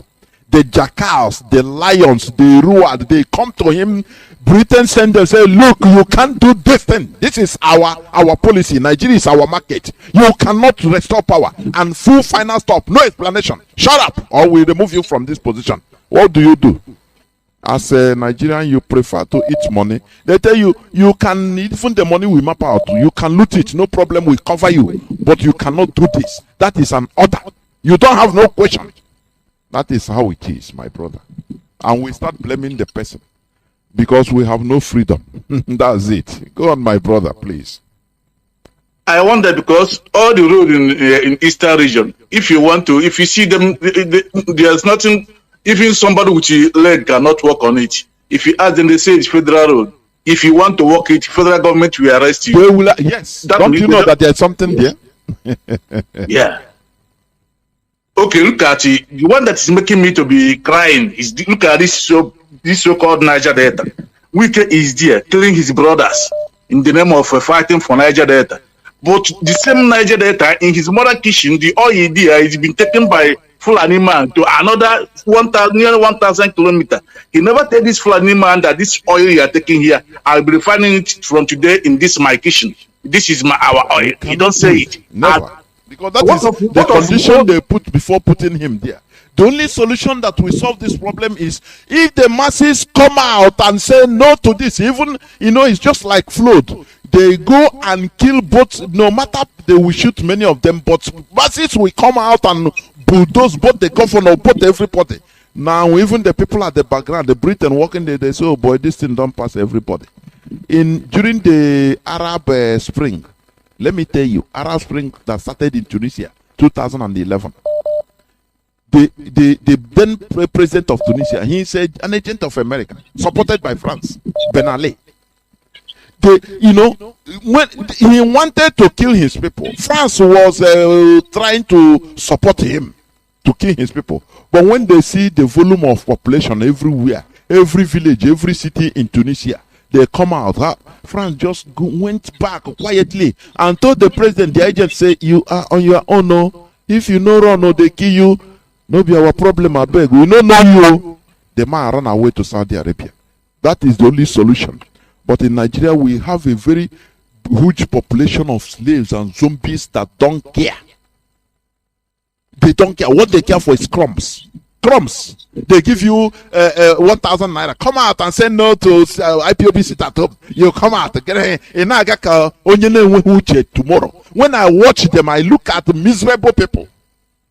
The jackals, the lions, the roared, they come to him. Britain send them, say, look, you can't do this thing. This is our policy. Nigeria is our market. You cannot restore power. And full final stop. No explanation. Shut up or we remove you from this position. What do you do? As a Nigerian, you prefer to eat money. They tell you, you can, even the money we map out, you can loot it, no problem, we cover you. But you cannot do this. That is an order. You don't have no question. That is how it is, my brother. And we start blaming the person because we have no freedom. That's it. Go on, my brother, please. I wonder because all the road in Eastern region, if you see them, there's nothing. Even somebody with a leg cannot walk on it. If you ask them, they say it's federal road. If you want to walk it, federal government will arrest you. They will, yes. Don't you know that there's something there? Yeah. Okay, look at it. The one that is making me to be crying is look at this so-called Niger Delta. Wike is there killing his brothers in the name of fighting for Niger Delta. But the same Niger Delta in his mother kitchen, the oil there has been taken by Fulani man to another 1,000 kilometers. He never tell this Fulani man that this oil you are taking here, I'll be refining it from today in this my kitchen. This is our oil. He don't say it. Never. Because that is the condition they put before putting him there. The only solution that will solve this problem is if the masses come out and say no to this, even, it's just like flood. They go and kill both, no matter they will shoot many of them, but masses will come out and bulldoze both the governor, both everybody. Now, even the people at the background, the Britain walking there, they say, oh boy, this thing don't pass everybody. During the Arab Spring, let me tell you, Arab Spring that started in Tunisia, 2011. The then president of Tunisia, he said, an agent of America, supported by France, Ben Ali. When he wanted to kill his people, France was trying to support him. to kill his people. But when they see the volume of population everywhere, every village, every city in Tunisia, they come out. France just went back quietly and told the president, the agent, say, you are on your own. No. If you no run, no, they kill you. No be our problem, I beg. We don't know you. The man ran away to Saudi Arabia. That is the only solution. But in Nigeria, we have a very huge population of slaves and zombies that don't care. They don't care. What they care for is crumbs. Crumbs. They give you 1,000 naira. Come out and say no to IPOB sit at home. You come out. Tomorrow. When I watch them, I look at miserable people.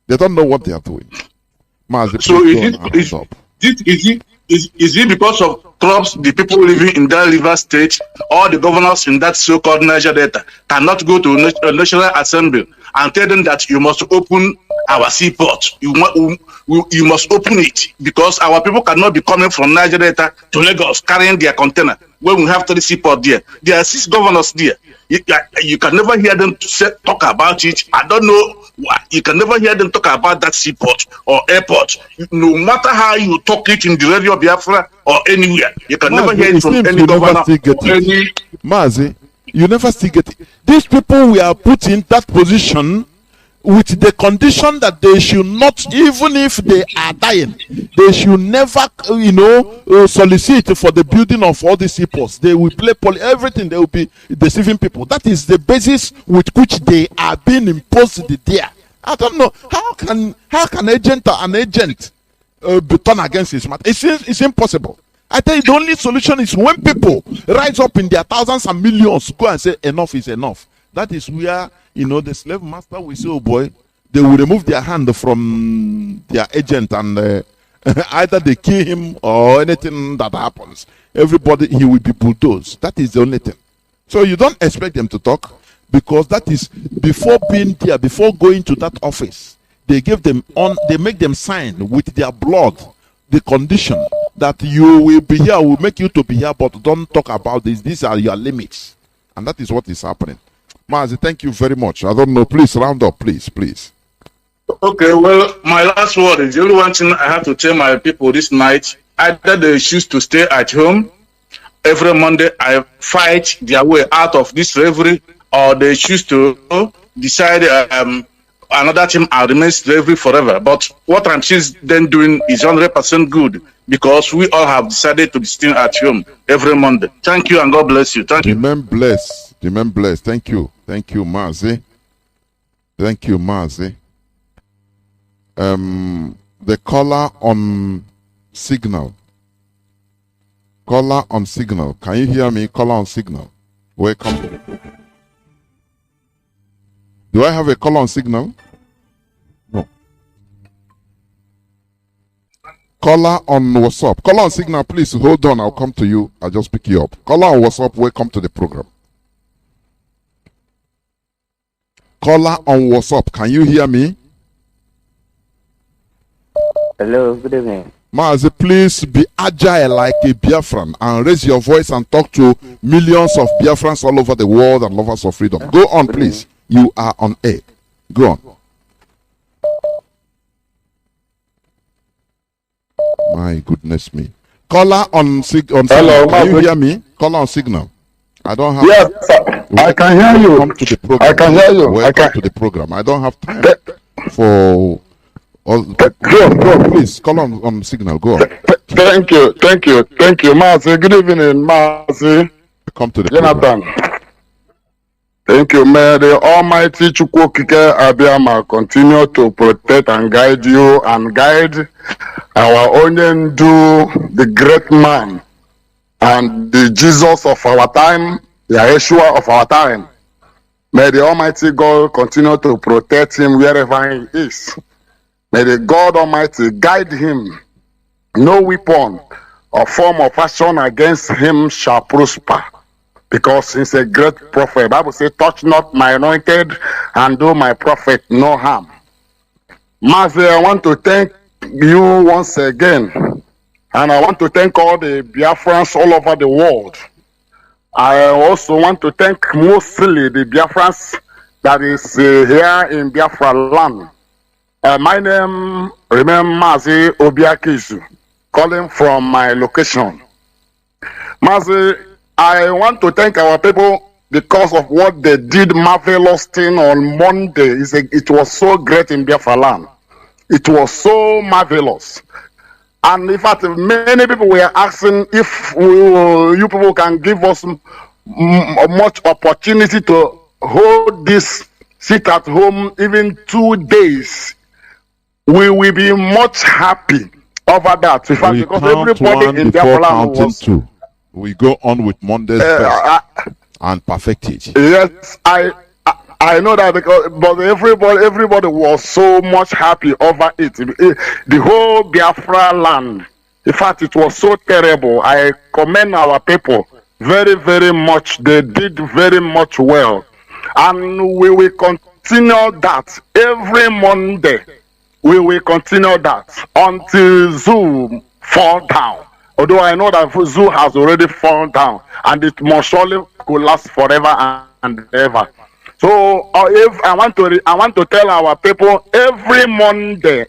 They don't know what they are doing. Mazi, so is it because of crops the people living in that river state or the governors in that so-called Niger Delta cannot go to a National Assembly and tell them that you must open our seaport? You must open it because our people cannot be coming from Niger Delta to Lagos carrying their container when we have 3 seaports there. There are 6 governors there. You can never hear them talk about it. I don't know why. You can never hear them talk about that seaport or airport. No matter how you talk it in the Radio Biafra or anywhere, you can never hear it from any governor. Mazi, you never still get it. These people we are put in that position with the condition that they should not, even if they are dying, they should never, solicit for the building of all these seaports. They will play everything. They will be deceiving people. That is the basis with which they are being imposed there. I don't know how can an agent be turned against his matter. It's impossible. I tell you, the only solution is when people rise up in their thousands and millions, go and say enough is enough. That is where, the slave master will say, oh boy, they will remove their hand from their agent and either they kill him or anything that happens. Everybody, he will be bulldozed. That is the only thing. So you don't expect them to talk because that is before being there, before going to that office, they make them sign with their blood the condition that you will be here, will make you to be here, but don't talk about this. These are your limits. And that is what is happening. Mazi, thank you very much. I don't know. Please round up, please. Okay, well, my last word is the only one thing I have to tell my people this night. Either they choose to stay at home. Every Monday, I fight their way out of this slavery, or they choose to decide another team and remain slavery forever. But what I'm then doing is 100% good because we all have decided to be staying at home every Monday. Thank you and God bless you. Thank you. Remain blessed. Remain blessed. Thank you. Thank you, Mazi. Thank you, Mazi. The caller on signal. Caller on signal. Can you hear me? Caller on signal. Welcome. Do I have a caller on signal? No. Caller on WhatsApp. Caller on signal, please hold on. I'll come to you. I'll just pick you up. Caller on WhatsApp, welcome to the program. Caller on WhatsApp, can you hear me? Hello, good evening. Mazi, please be agile like a Biafran and raise your voice and talk to millions of Biafrans all over the world and lovers of freedom. Go on, please. You are on air. Go on. My goodness me. Caller on signal. Hello, can you hear me? Caller on signal. I don't have. Yes, I can hear you. Come to the program. I can hear you. Welcome to the program. I don't have time for all. Go. Please call on signal. Go on. Thank you, Mazi. Good evening, Mazi. Come to the Jonathan. program. Thank you. May the Almighty Chukwokike Abiyama continue to protect and guide you and guide our Onyendu, the great man, and the Jesus of our time, the Yeshua of our time. May the Almighty God continue to protect him wherever he is. May the God Almighty guide him. No weapon or form of action against him shall prosper, because he's a great prophet. The Bible says, touch not my anointed and do my prophet no harm. Mazi, I want to thank you once again, and I want to thank all the Biafrans all over the world. I also want to thank mostly the Biafrans that is here in Biafra land. My name remains Mazi Obiakisu, calling from my location. Mazi, I want to thank our people because of what they did marvelous thing on Monday. It was so great in Biafra land. It was so marvelous. And in fact, many people were asking if you people can give us much opportunity to hold this sit at home even 2 days. We will be much happy over that. In fact, We because count everybody one in before Biafra counting was. two. We go on with Monday's best and perfect it. Yes, I know that because but everybody was so much happy over it. The whole Biafra land. In fact, it was so terrible. I commend our people very, very much. They did very much well, and we will continue that every Monday. We will continue that until Zoom fall down. Although I know that Zoo has already fallen down, and it must surely last forever and ever. So if I want to tell our people every Monday,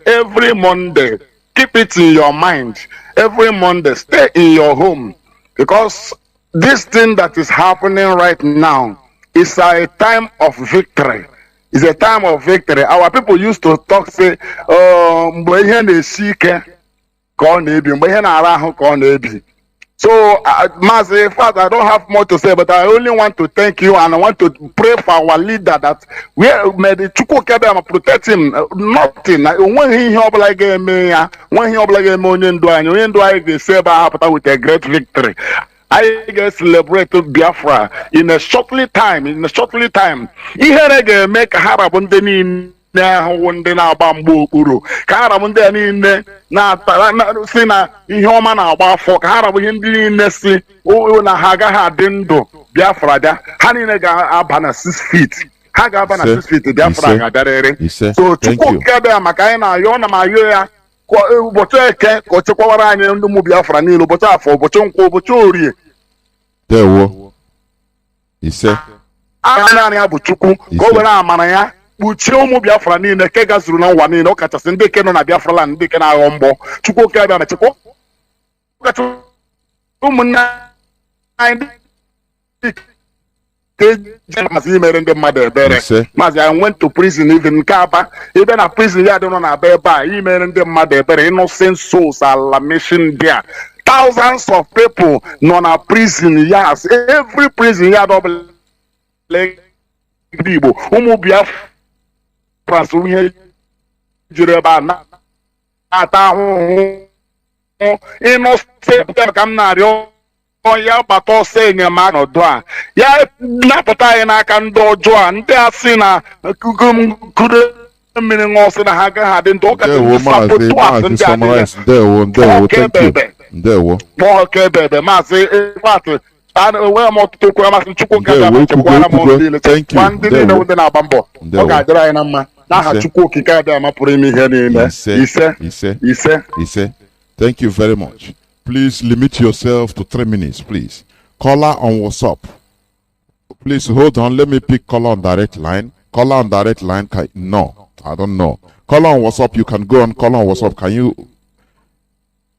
keep it in your mind. Every Monday, stay in your home, because this thing that is happening right now is a time of victory. It's a time of victory. Our people used to talk, say, so, Mazi, in fact, I don't have more to say, but I only want to thank you, and I want to pray for our leader that we may the Chukwu protect him. Nothing. When he obligate me, when he obligate me, with a great victory. I get celebrate Biafra in a shortly time. Ihe make harabundeni na wonde na bambu uru. Ka harabunde ni na si na ihe ọma na agba afọ. Ka harabu ihe ndị niile si o na ha agaghị adị ndụ Biafra da. Ha niile ga-aba na 6 feet. Ha ga-aba na 6 feet Biafra ga-adarịrị. So Chukwu kebe maka anyị na-ayọ na ma ayọ ya. Ụbọchị eke ka ọ chekwawara anyị ndị ụmụ Biafra niile, ụbọchị afọ, ụbọchị nkwọ, ụbọchị orie. Dewo. Ise. Naanị ya bụ Chukwu ka o were amara ya kpuchie ụmụ Biafra niile ke gazuru na ụwa niile, ọ kachasị ndị ke nọ na Biafra land, ndị ke na-aghọ mgbọ. Chukwu oke abịa na Chukwu ụmụnne anyị Mazi imere ndị mmadụ ebere. Mazi, I went to prison even nke Aba. Ebe na prison ya dị nọ na aba ebe a, imere ndị mmadụ ebere. Innocent souls are lamishing there. Thousands of people nọ na prison yards. Every prison yard ọbụla Igbo, ụmụ Biafra so ihe jiri ebe a na-ata ahụhụ. Innocent ka m na-arịọ ya gbata ọsọ enyemaka n'ọdụ a, ya napụta anyị n'aka ndị ọjọọ a, ndị a sị na kudo mmiri ṅụọ na ha agaghị adị ndụ. Ọka Bebe Mazi, enweghị m ọtụtụ okwu amasị Chukwu ga chekwara m niile, kwa ndị niile ndị na-agba mbọ, ọ ga-adịrị anyị na mma n'aha Chukwu okike abịa ama pụrụ ime ihe niile. Ise. Thank you very much. Please limit yourself to 3 minutes, please. Caller on WhatsApp. Please hold on. Let me pick caller on direct line. Caller on direct line. No, I don't know. Caller on WhatsApp. You can go on. Caller on WhatsApp. Can you?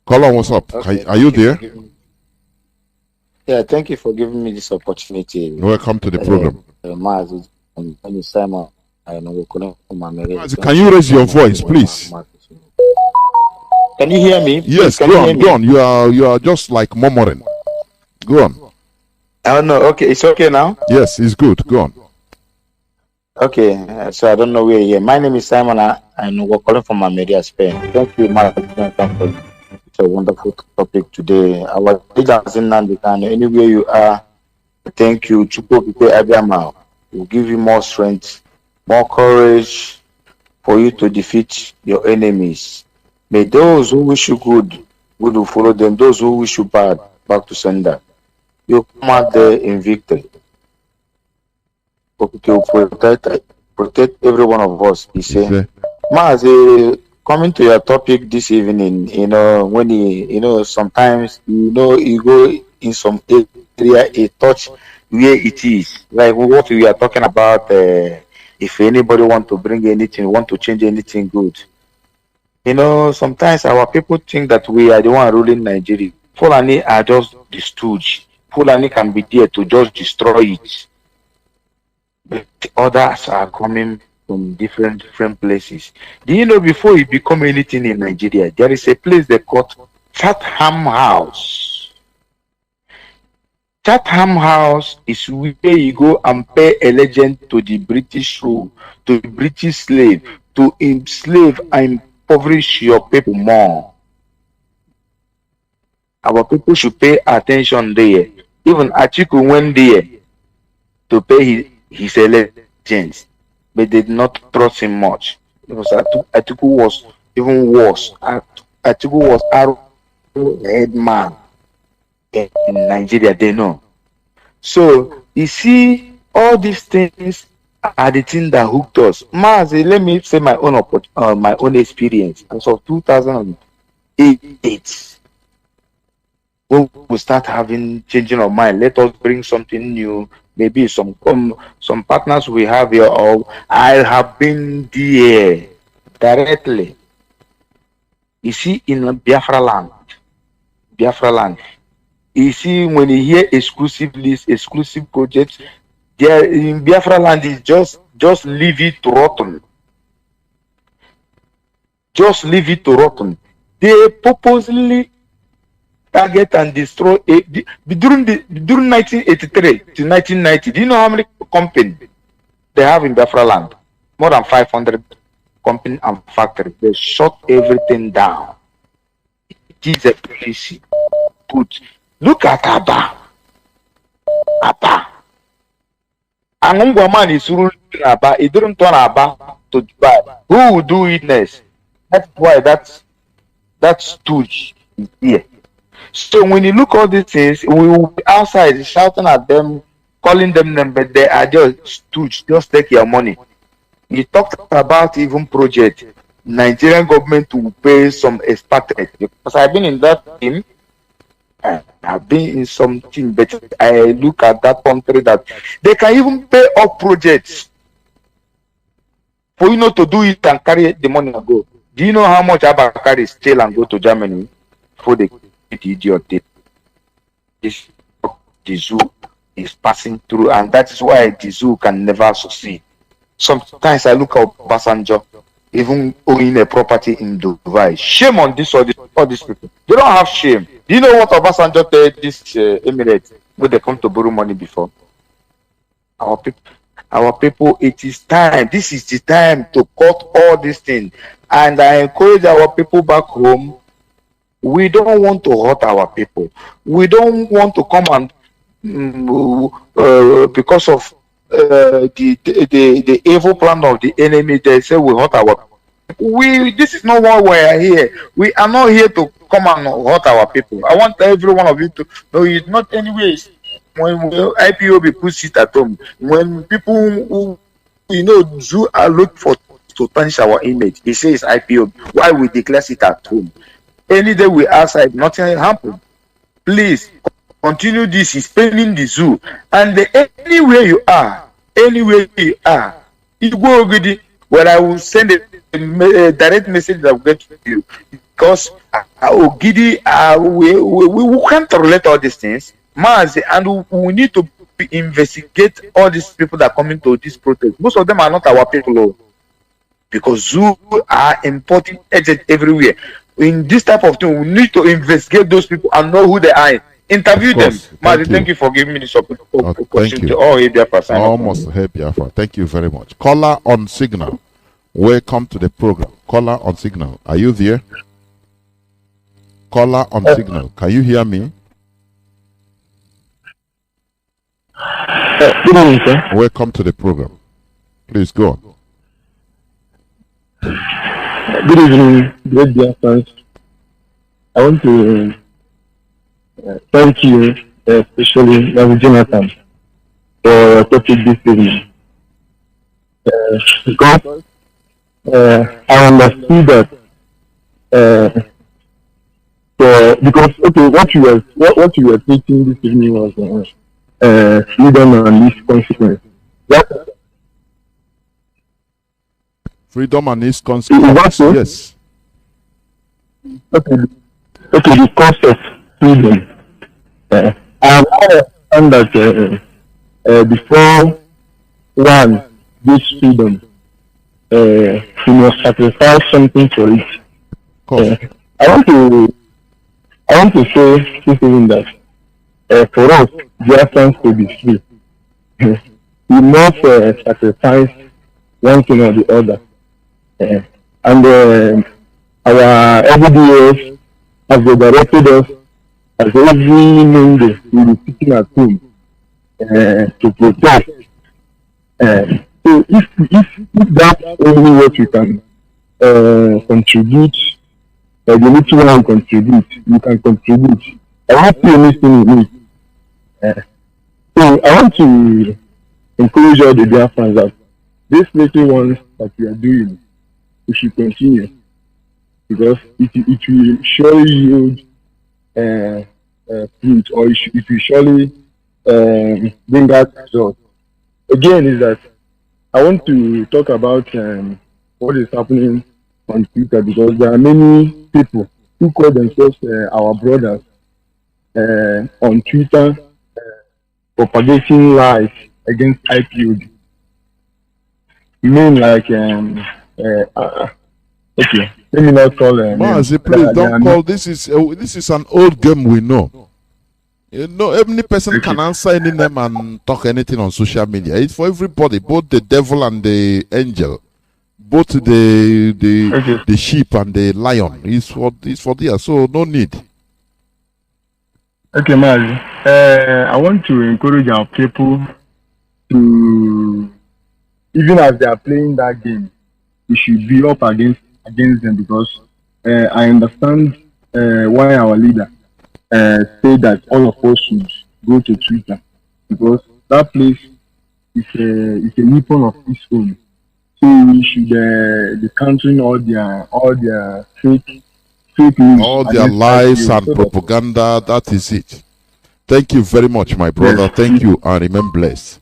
Caller on WhatsApp. Okay, are you there? Yeah, thank you for giving me this opportunity. Welcome to the program. Mazi and Simon, I know Mazi, can you raise your voice, please? Can you hear me? Yes, go on. You are just like murmuring. Go on. Oh no, okay, it's okay now. Yes, it's good. Go on. Okay, so I don't know where you are. My name is Simon, and we're calling from Almeria, Spain. Thank you, Mazi Johnathan, for a wonderful topic today. Our leader is Nnamdi Kanu. Anywhere you are, thank you. Chukwu Abiyama will give you more strength, more courage for you to defeat your enemies. May those who wish you good will follow them. Those who wish you bad, back to sender. You come out there in victory. Protect every one of us. He said, Mazi, coming to your topic this evening, when sometimes, you go in some area, a touch where it is. Like what we are talking about, if anybody want to bring anything, want to change anything good. You know, sometimes our people think that we are the one ruling Nigeria. Fulani are just the stooge. Fulani can be there to just destroy it. But others are coming from different places. Do you know before you become anything in Nigeria, there is a place they call Chatham House. Chatham House is where you go and pay allegiance to the British rule, to the British slave, to enslave and impoverish your people more. Our people should pay attention there. Even Atiku went there to pay his allegiance, but they did not trust him much. Because Atiku was even worse. Atiku was arrowhead man in Nigeria, they know. So you see, all these things are the things that hooked us. Mazi, let me say my own experience. As of 2008, when we start having changing of mind, let us bring something new. Maybe some partners we have here, or I have been there directly. You see, in Biafra land, you see, when you hear exclusive list, exclusive projects, there in Biafra land is just leave it to rotten. Just leave it to rotten. They purposely target and destroy during 1983 to 1990. Do you know how many companies they have in Biafra land? More than 500 companies and factories. They shut everything down. It is a policy. Good. Look at Abba. Angungwaman is ruling Abba. He didn't turn Abba to Dubai. Who will do it next? That's why that stooge is here. So when you look at all these things, we will be outside shouting at them, calling them, but they are just stooge. Just take your money. You talked about even project. Nigerian government will pay some expatriate, because I've been in that team. I've been in something, but I look at that country that they can even pay off projects for you not to do it and carry the money and go. Do you know how much Abba carry still and go to Germany for the idiot? This the zoo is passing through, and that is why the zoo can never succeed. Sometimes I look at Basanjo, even owning a property in Dubai. Shame on all these people. They don't have shame. Do you know what Obasanjo told this Emirates when they come to borrow money before? Our people, it is time. This is the time to cut all these things. And I encourage our people back home. We don't want to hurt our people. We don't want to come and because of the evil plan of the enemy, they say we hurt our people. This is not why we are here. We are not here to come and hurt our people. I want every one of you to know it's not anyways. When IPOB puts it at home, when people who Zoo are look for to tarnish our image, they say it's IPOB. Why we declare it at home? Any day we outside, nothing happen. Please continue this. Is paying the zoo, and anywhere you are, you go already. Well, I will send a direct message that will get to you, because Ogidi, we can't relate all these things, Mazi, and we need to investigate all these people that come into this protest. Most of them are not our people, because zoo are importing agents everywhere. In this type of thing, we need to investigate those people and know who they are. Interview them. Mazi, thank you for giving me this opportunity. Almost Biafra. Thank you very much. Caller on signal. Welcome to the program. Caller on signal. Are you there? Caller on signal. Can you hear me? Good evening, sir. Welcome to the program. Please go on. Good evening, great dear friends. I want to thank you, especially Mazi Johnathan, for topic this evening. Because I understood that because what you were teaching this evening was freedom and least consequence. Freedom and its Is that so? consequences. Yes. Okay. Okay, the cost of freedom. I understand that before one gets freedom, he must sacrifice something for it. Of course. I want to say something that for us, Biafrans to be free, we must sacrifice one thing or the other. And our everyday, as they directed us, as every Monday, we will be sitting at home to protest. So if that's only what we can contribute, the little one contribute, you can contribute. I won't see anything in it. So I want to encourage all the Biafrans that this little ones that we are doing, we should continue, because it will surely yield fruit, or it will surely bring out results. Again, is that I want to talk about what is happening on Twitter, because there are many people who call themselves our brothers on Twitter, propagating lies against IPOD. You mean like okay, let me not call Mazi, please don't call. This is an old game we know. You know, any person can answer any name and talk anything on social media. It's for everybody, both the devil and the angel, both the sheep and the lion. It's for there, so no need. Okay, Mazi. I want to encourage our people to, even as they are playing that game, we should be up against them, because I understand why our leader say that all of us should go to Twitter, because that place is a weapon of its own. So we should be countering all their fake news, all their lies and propaganda. That is it. Thank you very much, my brother. Yes. Thank you, and remain blessed.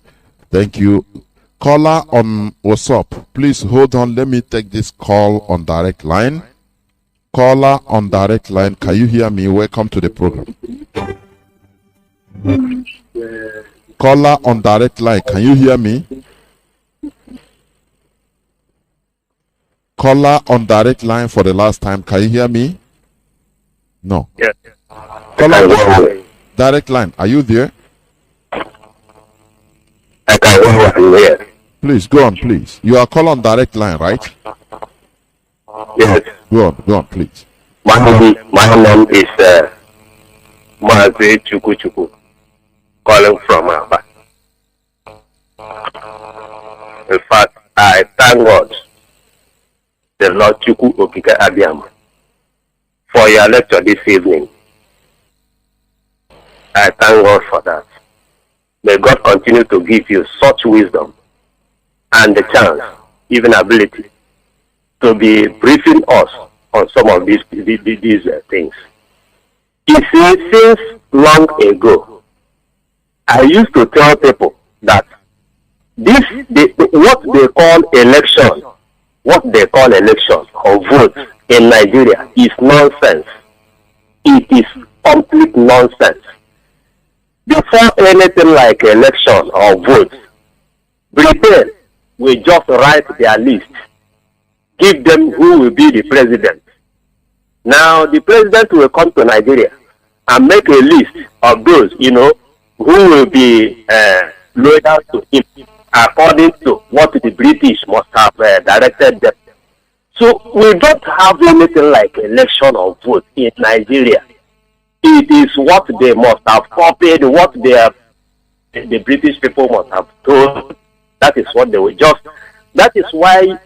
Thank you. Caller on WhatsApp, please hold on. Let me take this call on direct line. Caller on direct line, can you hear me? Welcome to the program. Caller on direct line, can you hear me? Caller on direct line for the last time, can you hear me? No. Yes. Caller direct line, are you there? I can hear. Please go on, please. You are calling on direct line, right? Yes. Go on, please. My name is Mazi Chuku, calling from Aba. In fact, I thank God, the Lord Chuku Okike Abiyama, for your lecture this evening. I thank God for that. May God continue to give you such wisdom and the chance, even ability, to be briefing us on some of these things. You see, since long ago, I used to tell people that what they call election or vote in Nigeria is nonsense. It is complete nonsense. Before anything like election or vote, Britain will just write their list, give them who will be the president. Now the president will come to Nigeria and make a list of those, who will be loyal to him according to what the British must have directed them. So we don't have anything like election or vote in Nigeria. It is what they must have copied, what the British people must have told. That is what they will just. That is why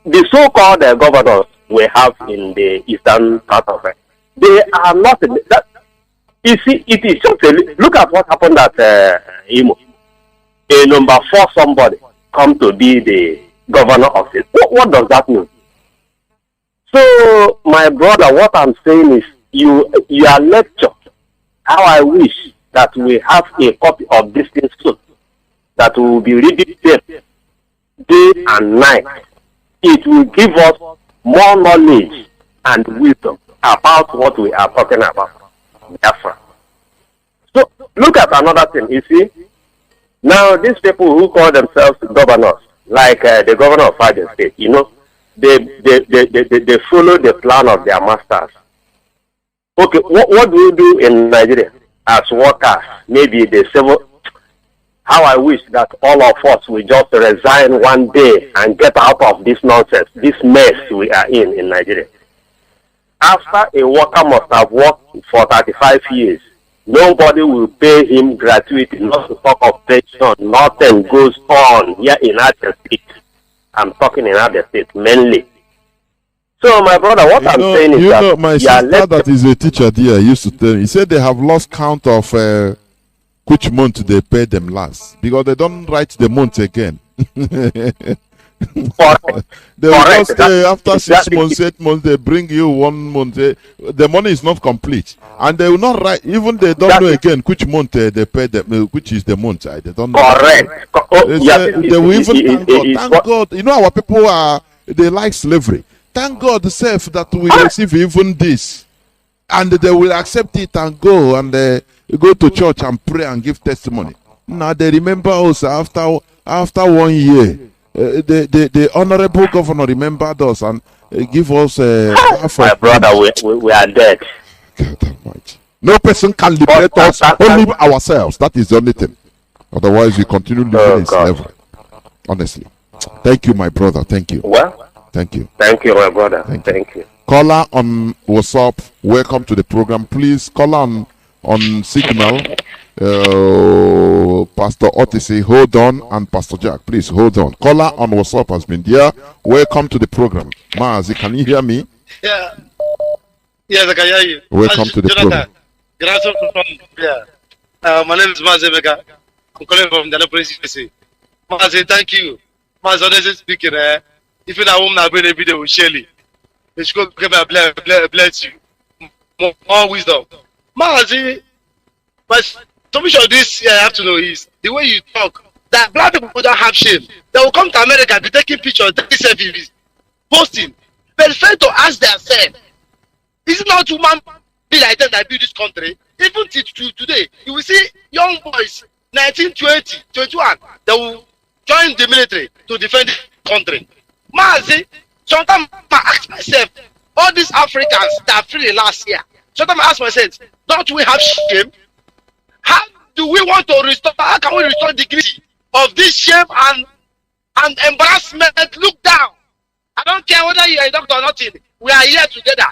the so-called governors we have in the eastern part of it, they are not. That, you see, it is just look at what happened at Imo. A number 4 somebody come to be the governor of it. What does that mean? So, my brother, what I'm saying is, your lecture, how I wish that we have a copy of this thing soon, that we will be reading them day and night it will give us more knowledge and wisdom about what we are talking about. Biafra. So look at another thing. You see, now these people who call themselves governors, like the governor of Abia State, you know, they follow the plan of their masters. Okay, what do you do in Nigeria as workers? Maybe the civil. How I wish that all of us will just resign one day and get out of this nonsense, this mess we are in Nigeria. After a worker must have worked for 35 years, nobody will pay him gratuity, not to talk of pension. Nothing goes on here in Abia State. I'm talking in Abia State mainly. So, my brother, what I'm saying is that... my sister that is a teacher there used to tell me, he said they have lost count of which month they pay them last, because they don't write the month again. They will just after 6 months, 8 months, they bring you 1 month. The money is not complete, and they will not write. Even they don't know again which month they pay them, which is the month. They don't know. Correct. They will even thank God. You know, our people they like slavery. Thank God, self, that we receive even this, and they will accept it and go and go to church and pray and give testimony. Now they remember us after 1 year. The honorable governor remembered us and give us my brother, we are dead. God Almighty. No person can liberate us, only ourselves. That is the only thing. Otherwise, we continue living in slavery. Honestly. Thank you, my brother. Thank you. Well, thank you. Thank you, my brother. Thank you. Caller on WhatsApp, welcome to the program. Please call on Signal. Pastor Odyssey, hold on, and Pastor Jack, please hold on. Caller on WhatsApp has been there. Welcome to the program. Mazi, can you hear me? Yeah. Yes, I can hear you. Welcome to the program. Good afternoon. My name is Mazi Mega. I'm calling from the presidency. Mazi, thank you. Mazi, honestly speaking, if you are home now, bring a video with Shelly. The school bless you. More wisdom. Mazi, but solution of this I have to know is the way you talk. That black people don't have shame. They will come to America, be taking pictures, taking selfies, posting. But fail to ask themselves, is it not human being like them that build this country? Even till today, you will see young boys, 19, 20, 21, they will join the military to defend the country. Mazi, sometimes I ask myself, all these Africans that free last year, sometimes I ask myself, don't we have shame? How do we want to restore? How can we restore dignity of this shame and embarrassment? Look down. I don't care whether you are a doctor or not. We are here together.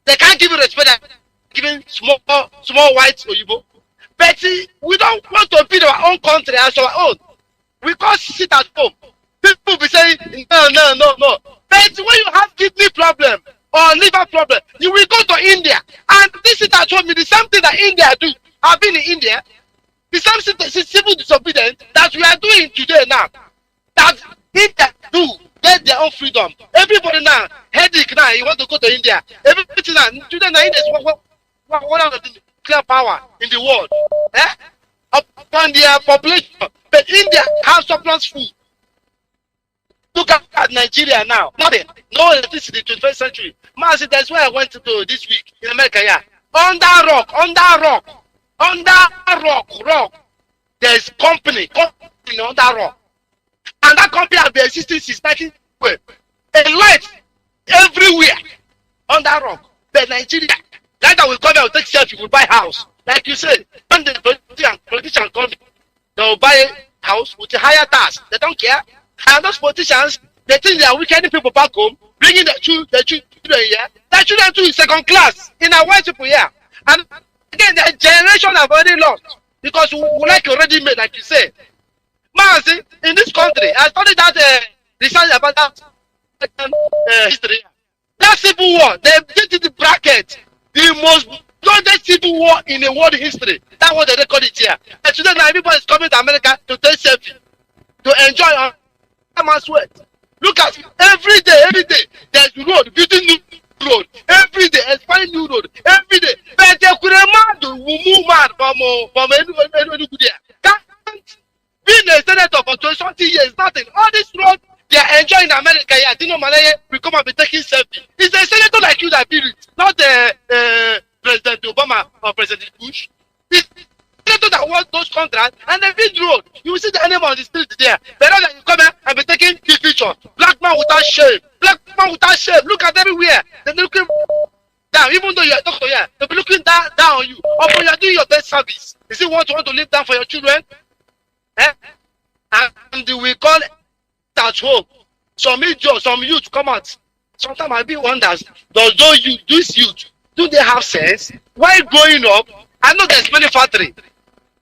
They can't give you respect. Giving small white Oyibo. But we don't want to build our own country as our own. We can't sit at home. People be saying no. But when you have kidney problem or liver problem, you will go to India and this sit at home. The same thing that India do. I've been in India. The same civil disobedience that we are doing today now. That India do get their own freedom. Everybody now, headache now, you want to go to India. Everything now, today now, India is one of the clear power in the world. Upon their population. But India has surplus food. Look at Nigeria now. Nothing. No electricity in the 21st century. Mazi, that's where I went to this week in America, yeah. Under rock. There's company under rock. And that company has been existing since 1912. A light everywhere under rock. But Nigeria, that will come and take selfie, will buy house. Like you said, when the politicians come, they will buy a house with a higher tax. They don't care. And those politicians, they think they are wicked people back home, bringing the children here. Their children too is second class in our white people here. And again, the generation have already lost because we like already made, like you said. Mazi, in this country, I studied that research about that history. That civil war, they did the bracket, the most bloodiest civil war in the world history. That's what they record it here. And today now everybody is coming to America to take selfie, to enjoy our sweat. Look at every day, there's road, building new road. Every day, expanding new road. Every day. But they could move man from Enugu there. Can't being a senator for 20 years, nothing. All this road, They are enjoying America. Yeah, Dino Malaya will come and be taking selfie. It's a senator like you that build it, not President Obama or President Bush. It's a senator that wants those contracts and they build road. You will see the animal on the street there. Better than you come here and be taking the picture. Black man without shame. Black man without shame. Look at everywhere. They're looking down. Even though you are doctor here, they'll be looking down on you. Or when you are doing your best service. Is it what you want to live down for your children? Eh? And we call it at home. Some youth come out. Sometimes I be wonders, this youth, do they have sense? While growing up, I know there's many factories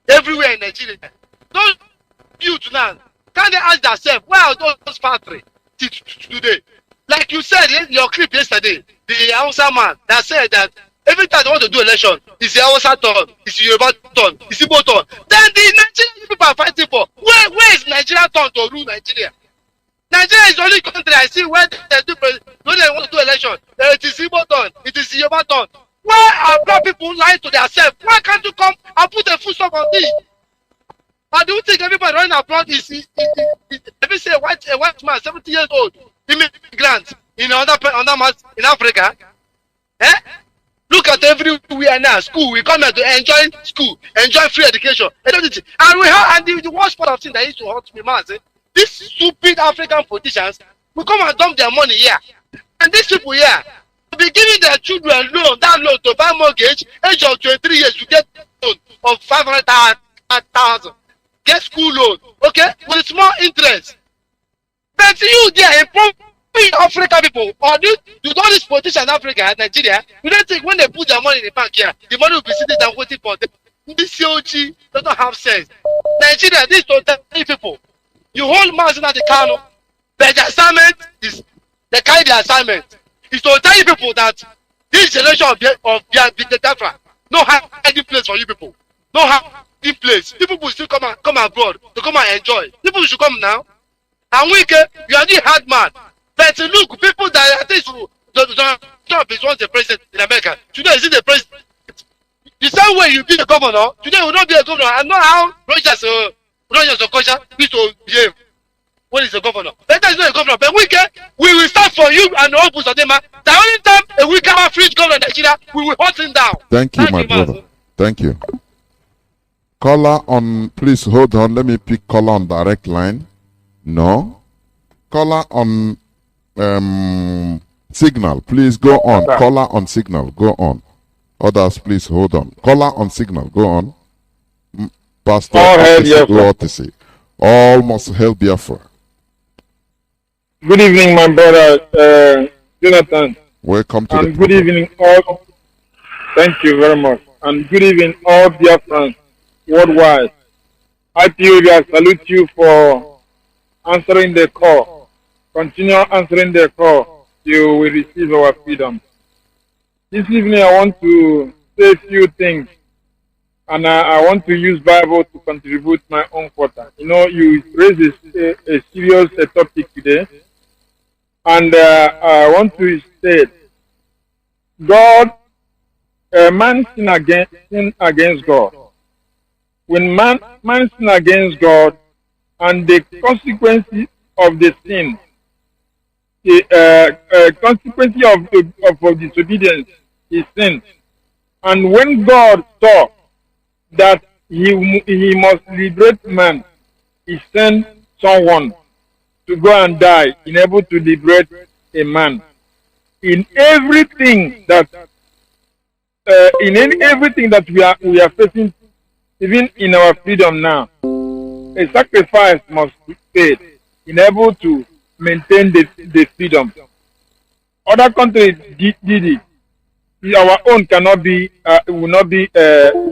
everywhere in Nigeria. Those youth now, can they ask themselves, where are those factories today? Like you said in your clip yesterday, the Hausa man that said that every time they want to do election, it's the Hausa turn, it's the Yoruba turn, it's the Igbo turn. Then the Nigerian people are fighting for, where is Nigeria turn to rule Nigeria? Nigeria is the only country I see where they want to do election. It is Igbo turn, it is the Yoruba turn. Why are black people lying to themselves? Why can't you come and put a full stop on this? Or do you think everybody running abroad is let me say a white man, 70 years old, immigrant in in Africa? Eh? Look at everywhere now. School, we come here to enjoy school, enjoy free education, and we have the worst part of thing that used to hurt me, man. These stupid African politicians will come and dump their money here, and these people here will be giving their children loan to buy mortgage, age of 23 years to get loan of 500,000, get school loan, okay, with small interest. But you there improving African people, or do all these politicians in Africa, Nigeria, you don't think when they put their money in the bank here, the money will be sitting there waiting for them? This AUG doesn't have sense. Nigeria, these 20 people, you hold Mazi Nnamdi Kanu, but the assignment is, they carry the assignment, is to tell you people that this generation of Biafra, no hiding place for you people. No hiding place. People will still come abroad to come and enjoy. People should come now. And we you are the hard man. But look, people that I think Trump is once the president in America. Today is the president. The same way you be a governor, today will not be a governor. I know how Rogers Okocha used to behave when he's a governor. But that is not a governor. But we will start for you and the Opus Adema. The only time a week have a free governor in Nigeria, we will hunt him down. Thank you, my brother. Man. Thank you. Caller on, please hold on. Let me pick caller on direct line. No. Caller on signal. Please go on. Caller on signal. Go on. Others, please hold on. Caller on signal. Go on. Pastor, all must help Biafra. Good evening, my brother Jonathan. Welcome to and the good program. Evening, all. Thank you very much. And good evening, all Biafrans worldwide. I salute you for answering the call. Continue answering the call. You will receive our freedom. This evening, I want to say a few things. And I want to use Bible to contribute my own quarter. You know, you raise a serious topic today. And I want to state, God, man sin against God. When man sin against God, and the consequences of the sin, the consequence of disobedience is sin. And when God saw that he must liberate man, he sent someone to go and die in able to liberate a man. In everything that everything that we are facing, even in our freedom now, a sacrifice must be paid in able to maintain the freedom. Other countries did it. Our own cannot be will not be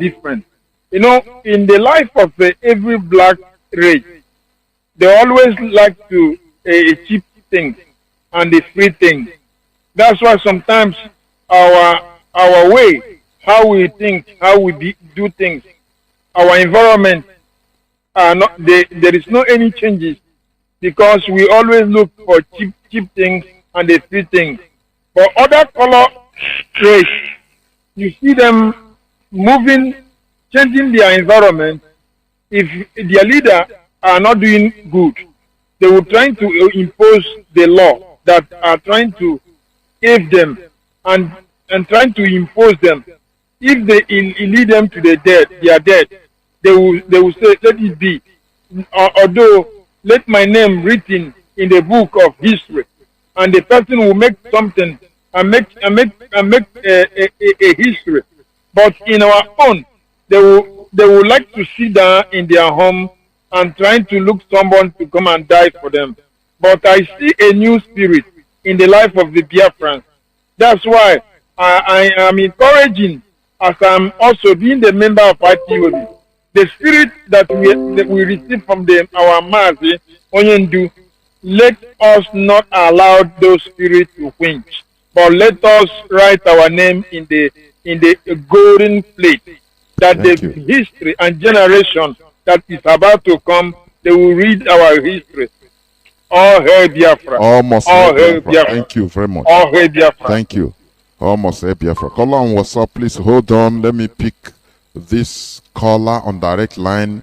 different. You know, in the life of every black race, they always like to cheap things and the free things. That's why sometimes our way, how we think, how we do things, our environment are not. There is no any changes because we always look for cheap things and the free things. For other color race, you see them moving, changing their environment. If their leader are not doing good, they will try to impose the law that are trying to aid them and trying to impose them. If they lead them to the dead, they are dead. They will say, let it be. Although let my name written in the book of history, and the person will make something and make a history. But in our own, they will like to sit down in their home and trying to look someone to come and die for them. But I see a new spirit in the life of the Biafrans. That's why I am encouraging, as I'm also being the member of IPOB, the spirit that we receive from our Mazi Nnamdi, let us not allow those spirits to quench, but let us write our name in the golden plate, that history and generation that is about to come, they will read our history. All hail Biafra. Almost all hail Biafra. Thank you very much. All hail Biafra. Thank you. Almost hail Biafra. Caller on WhatsApp, please hold on. Let me pick this caller on direct line.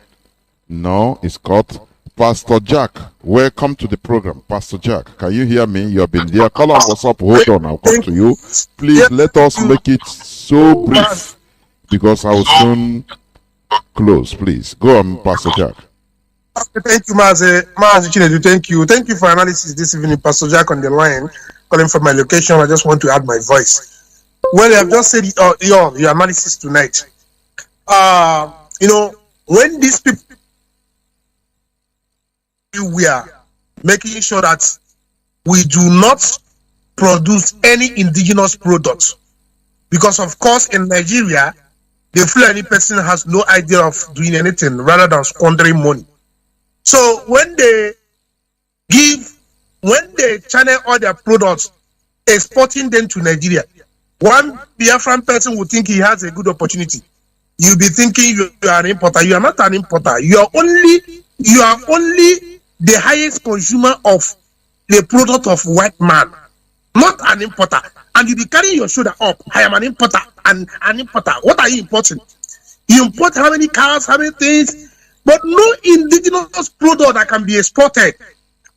No, it's caught. Pastor Jack, welcome to the program. Pastor Jack, can you hear me? You have been there. Call on WhatsApp. Hold on, I'll come to you. Please let us make it so brief because I will soon close. Please go on, Pastor Jack. Thank you, Mazi Chinedu. Thank you. Thank you for analysis this evening, Pastor Jack on the line, calling from my location. I just want to add my voice. Well, I've just said your analysis tonight. When these people, we are making sure that we do not produce any indigenous products, because of course in Nigeria the Fulani person has no idea of doing anything rather than squandering money. So when they channel all their products, exporting them to Nigeria, one Biafran person will think he has a good opportunity. You'll be thinking you are an importer. You are not an importer. You are only the highest consumer of the product of white man, not an importer. And you be carrying your shoulder up. I am an importer and an importer. What are you importing? You import how many cars, how many things, but no indigenous product that can be exported.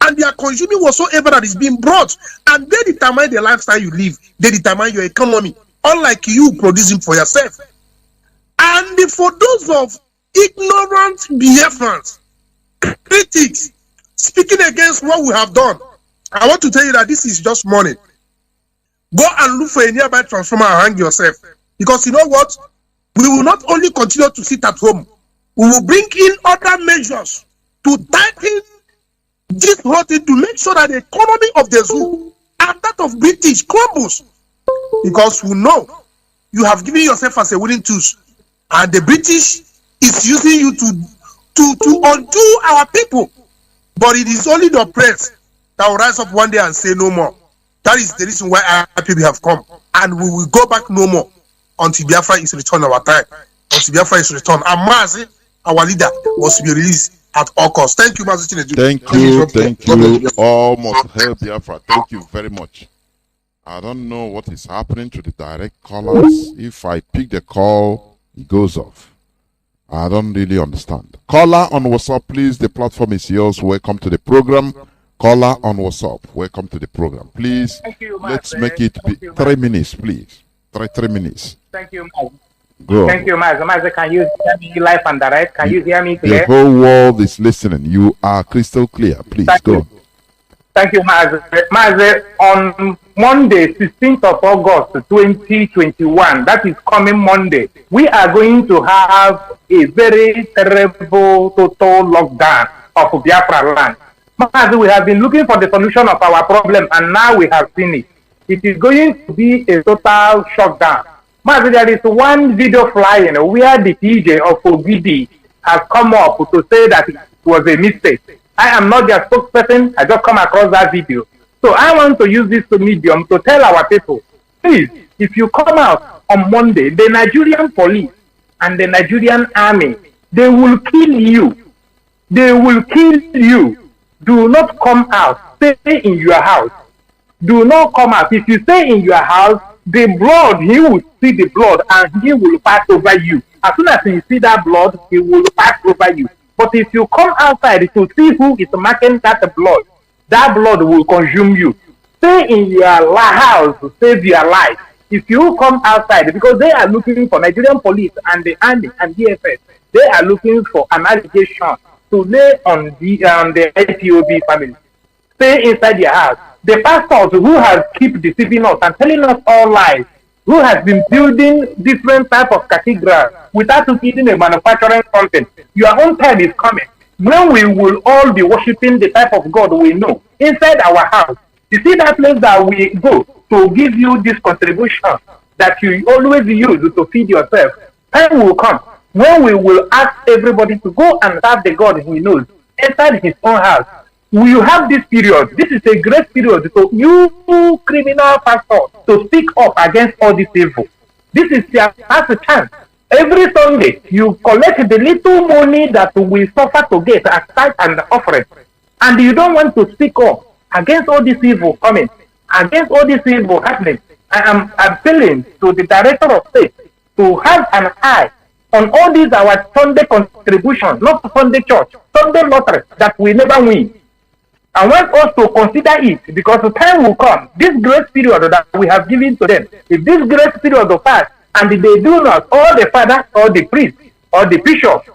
And they are consuming whatsoever that is being brought. And they determine the lifestyle you live. They determine your economy, unlike you producing for yourself. And for those of ignorant Biafrans, critics, speaking against what we have done, I want to tell you that this is just money. Go and look for a nearby transformer and hang yourself. Because you know what? We will not only continue to sit at home, we will bring in other measures to tighten this whole thing, to make sure that the economy of the zoo and that of British crumbles. Because we know you have given yourself as a willing tools, and the British is using you to undo our people. But it is only the oppressed that will rise up one day and say no more. That is the reason why our people have come. And we will go back no more until Biafra is returned our time. Until Biafra is returned. And Mazi, our leader, must be released at all costs. Thank you, Mazi Chinedu. Thank you. Almost hail Biafra. Thank you very much. I don't know what is happening to the direct callers. If I pick the call, it goes off. I don't really understand. Caller on WhatsApp, please. The platform is yours. Welcome to the program. Caller on WhatsApp, welcome to the program. Please, let's make it 3 minutes, please. 3 minutes. Thank you, Mazi. Go. Thank you, Mazi. Mazi, can you hear me live and direct? Can you hear me clear? The whole world is listening. You are crystal clear. Please go. Thank you, Mazi. Mazi, on Monday, 16th of August, 2021, that is coming Monday, we are going to have a very terrible total lockdown of Biafra land. Mazi, we have been looking for the solution of our problem, and now we have seen it. It is going to be a total shutdown. Mazi, there is one video flying where the PJ of OBD has come up to say that it was a mistake. I am not their spokesperson. I just come across that video. So I want to use this medium to tell our people, please, if you come out on Monday, the Nigerian police and the Nigerian army, they will kill you. They will kill you. Do not come out. Stay in your house. Do not come out. If you stay in your house, the blood, he will see the blood and he will pass over you. As soon as he see that blood, he will pass over you. But if you come outside to see who is marking that blood will consume you. Stay in your house to save your life. If you come outside, because they are looking for Nigerian police and the army and DFS, they are looking for an allegation to lay on the IPOB family. Stay inside your house. The pastors who have keep deceiving us and telling us all lies, who has been building different type of cathedrals without feeding a manufacturing content. Your own time is coming when we will all be worshiping the type of God we know inside our house. You see that place that we go to give you this contribution that you always use to feed yourself. Time will come when we will ask everybody to go and serve the God he knows inside his own house. We have this period. This is a great period for you criminal pastors to speak up against all this evil. This is your last chance. Every Sunday, you collect the little money that we suffer to get as tithe and offering, and you don't want to speak up against all this evil coming, against all this evil happening. I am appealing to the Director of State to have an eye on all these our Sunday contributions, not Sunday church, Sunday lottery that we never win. I want us to consider it, because the time will come, this grace period that we have given to them, if this grace period of fast, and if they do not, all the fathers or the priests or the bishops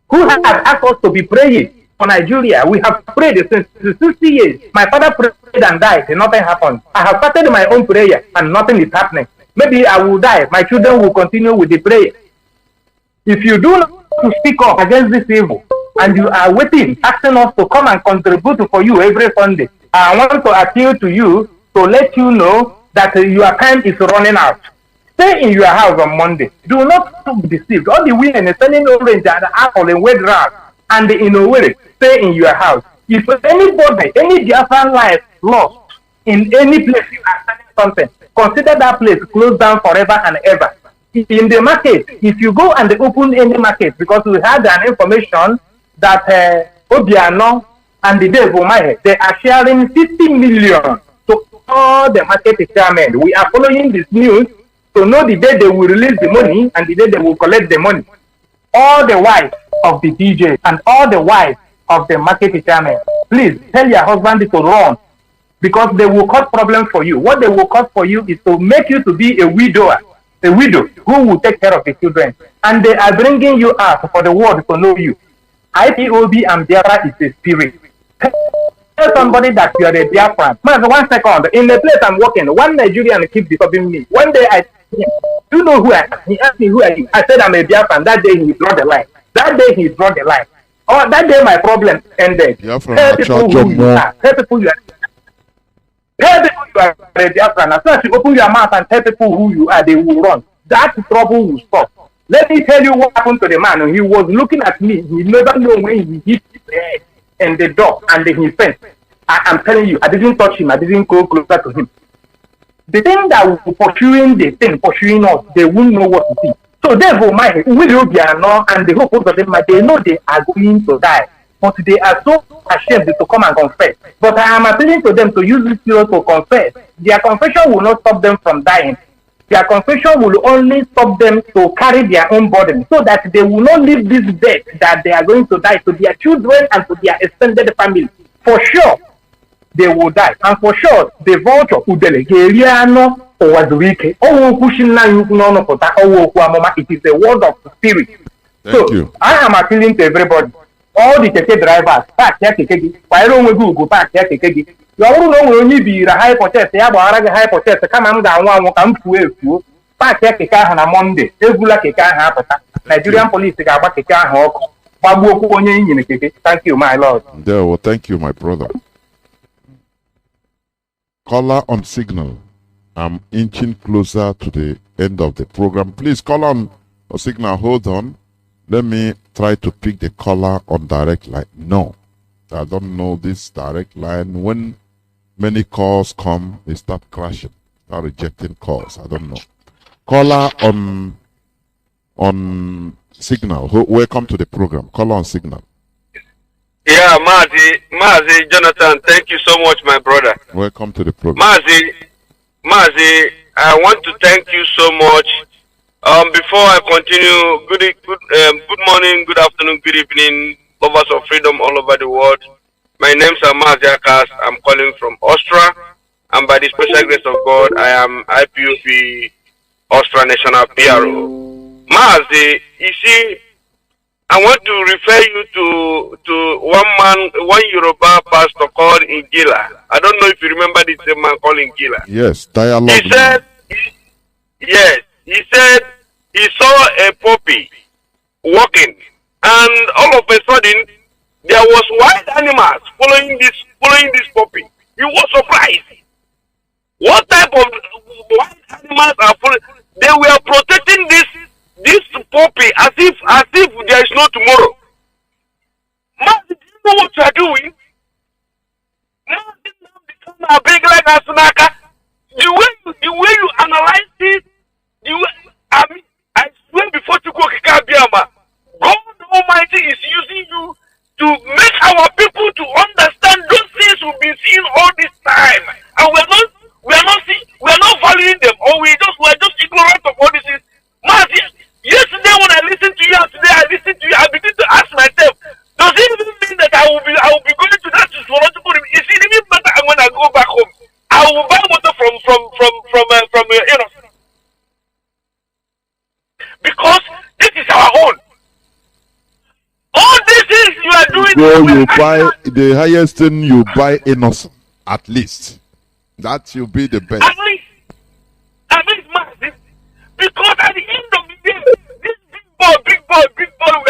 who have asked us to be praying for Nigeria, we have prayed since 60 years. My father prayed and died, and nothing happened. I have started my own prayer and nothing is happening. Maybe I will die, my children will continue with the prayer. If you do not speak up against this evil, and you are waiting, asking us to come and contribute for you every Sunday, I want to appeal to you to let you know that your time is running out. Stay in your house on Monday. Do not be deceived. All the women are selling orange and apple in wet grass and in a way, stay in your house. If anybody, any Biafran life lost in any place you are selling something, consider that place closed down forever and ever. In the market, if you go and open any market, because we had an information that Obiano and the Devil they are sharing 50 million to all the market chairmen. We are following this news to know the day they will release the money and the day they will collect the money. All the wives of the DJ and all the wives of the market chairman, please tell your husband to run, because they will cause problem for you. What they will cause for you is to make you to be a widow who will take care of the children. And they are bringing you out for the world to know you. IPOB and Biafra is a spirit. Tell somebody that you are a Biafran. Man, 1 second. In the place I'm working, one Nigerian keeps disturbing me. One day I you know who I am? He asked me who I am. I said I'm a Biafran. That day he draw the line. That day he draw the line. Oh, that day my problem ended. Tell people who you are. Tell people you are. Tell people you are a Biafran. As soon as you open your mouth and tell people who you are, they will run. That trouble will stop. Let me tell you what happened to the man. He was looking at me. He never knew when he hit his head and the door and he fell. I am telling you, I didn't touch him. I didn't go closer to him. The thing that will pursuing us, they won't know what to see. So therefore, will be and the hope of them, they know they are going to die, but they are so ashamed to come and confess. But I am appealing to them to use this period to confess. Their confession will not stop them from dying. Their confession will only stop them to carry their own burden, so that they will not leave this death that they are going to die to their children and to their extended family. For sure, they will die. And for sure, the vulture it is a word of the spirit. Thank you. I am appealing to everybody. All the keke drivers, park here keke. Why don't we go park here keke? You all know when you be the high protest, you have a high protest, come and down one come to park here keke on a Monday. Every keke happen. Nigerian police take about keke hawk. Thank you, my lord. There, well, thank you, my brother. Caller on signal. I'm inching closer to the end of the program. Please call on a signal. Hold on. Let me try to pick the caller on direct line. No, I don't know this direct line. When many calls come, they start crashing, start rejecting calls. I don't know. Caller on signal. Welcome to the program. Caller on signal. Yeah, Mazi Johnathan, thank you so much, my brother. Welcome to the program. Mazi, I want to thank you so much Before I continue, good morning, good afternoon, good evening, lovers of freedom all over the world. My name is Mazi. I'm calling from Austria, and by the special grace of God, I am IPOP Austria National PRO. Mazi, you see, I want to refer you to one Yoruba pastor called Ingila. I don't know if you remember this man called Ingila. Yes, dialogue. He said, yes, he said he saw a puppy walking, and all of a sudden there was wild animals following this puppy. He was surprised. What type of wild animals are following? They were protecting this puppy as if there is no tomorrow. Man, do you know what you are doing? Mazi Nnamdi Kanu are big like Asunaka. The way you analyze it, I swear before to go Kikabiama, God Almighty is using you to make our people to understand those things we've been seeing all this time, and we're not valuing them, or we're just ignorant of all these things. Mazi, yesterday when I listened to you, and today I listened to you, I begin to ask myself, does it even mean that I will be going to that sociological? Is it even better when I go back home? I will buy water from because this is our own. All these things you are doing. So you buy the highest thing, you buy innocent, at least. That will be the best. At least, Mazi, because at the end of the day, this big boy we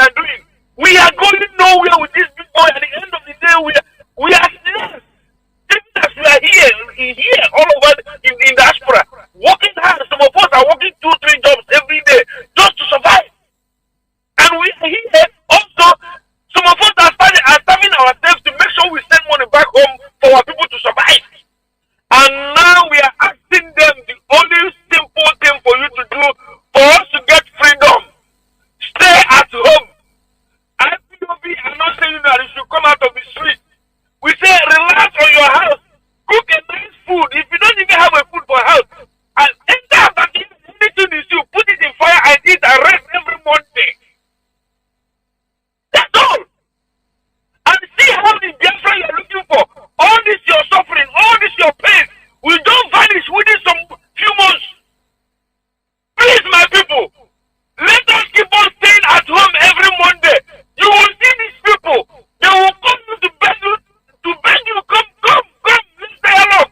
are doing, we are going nowhere with this big boy. At the end of the day, we are slaves. Even as we are here all over in diaspora, working hard. Some of us are working 2-3 jobs every day just to survive. And we are here also. Some of us are starving ourselves to make sure we send money back home for our people to survive. And now we are asking them the only simple thing for you to do for us to get freedom. Stay at home. IPOB are not saying that you should come out of the street. We say relax on your house. Cook a nice food. If you don't even have a food for house, and enter back in anything you do, put it in fire and eat and rest every Monday. That's all. And see how the Biafra you're looking for, all this your suffering, all this your pain, will don't vanish within some few months. Please, my people, let us keep on staying at home every Monday. You will see these people. They will come to beg you, come, let's dialogue.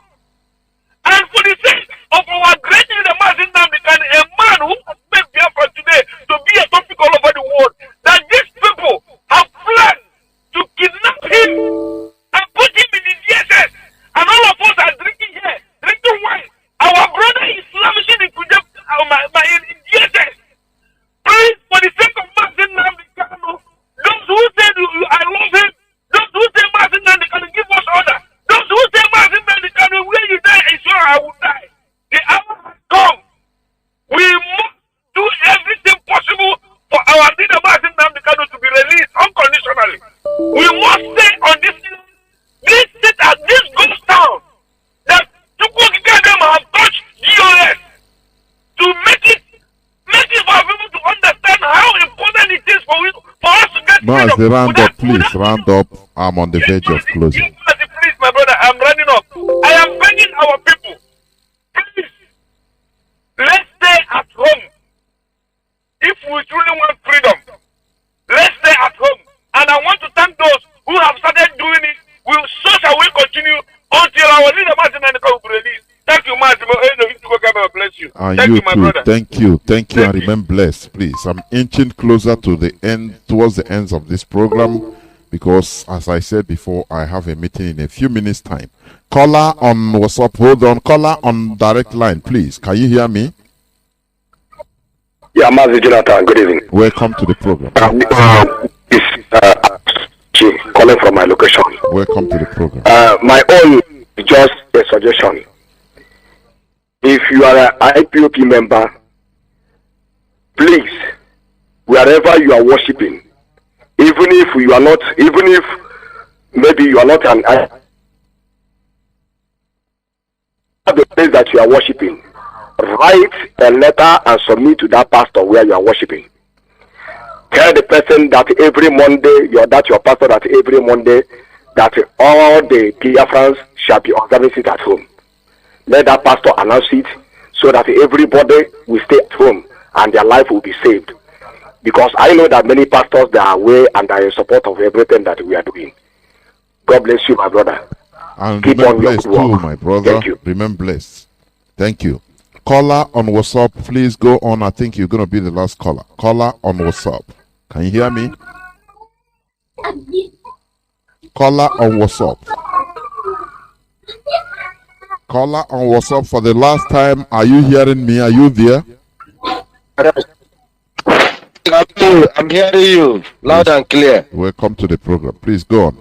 And for the sake of our great leader, Mazi Nnamdi Kanu, a man who has made Biafra today to be a topic all over the world, that these people have planned to kidnap him and put him in the DSS. And all of us are drinking wine. Our brother is lavishing in DSS. Please, for the sake of Mazi Nnamdi Kanu, those who say I love him, those who say Mazi Nnamdi Kanu give us order, those who say Mazi Nnamdi Kanu, where you die is where I will die. The hour has come. We must do everything possible for our leader Mazi Nnamdi Kanu to be released unconditionally. We must stay on this ghost town that Chukwukikadem have touched DOS to make it for people to understand how important it is for us to get Mazi, freedom. round up, please. Round up. I'm on the verge of closing. Please, my brother, I'm running up. I am begging our people. Please, let's stay at home. If we truly want freedom, let's stay at home. And I want to thank those who have started doing it. So shall we continue until our leader Mazi Nnamdi Kanu will be released. Thank you, Mazi. Bless you. And Thank you you, my too. brother. Thank you, and remain blessed, please. I'm inching closer to the end, towards the ends of this program, because as I said before, I have a meeting in a few minutes' time. Caller on WhatsApp, hold on. Caller on direct line, please. Can you hear me? Yeah, Mazi Johnathan, good evening. Welcome to the program. Calling from my location. Welcome to the program. My own is just a suggestion. If you are an IPOP member, please, wherever you are worshiping, even if maybe you are not the place that you are worshiping, write a letter and submit to that pastor where you are worshiping. Tell the person that every Monday, your pastor, that every Monday, that all the Biafrans shall be observing it at home. Let that pastor announce it so that everybody will stay at home and their life will be saved. Because I know that many pastors, they are away and are in support of everything that we are doing. God bless you, my brother. And keep remain on blessed your good too, work. my brother. Thank you. Remain blessed. Thank you. Caller on WhatsApp, please go on. I think you're going to be the last caller. Caller on WhatsApp. Can you hear me? Caller on WhatsApp. Caller on WhatsApp for the last time. Are you hearing me? Are you there? I'm hearing you loud and clear. Welcome to the program. Please go on.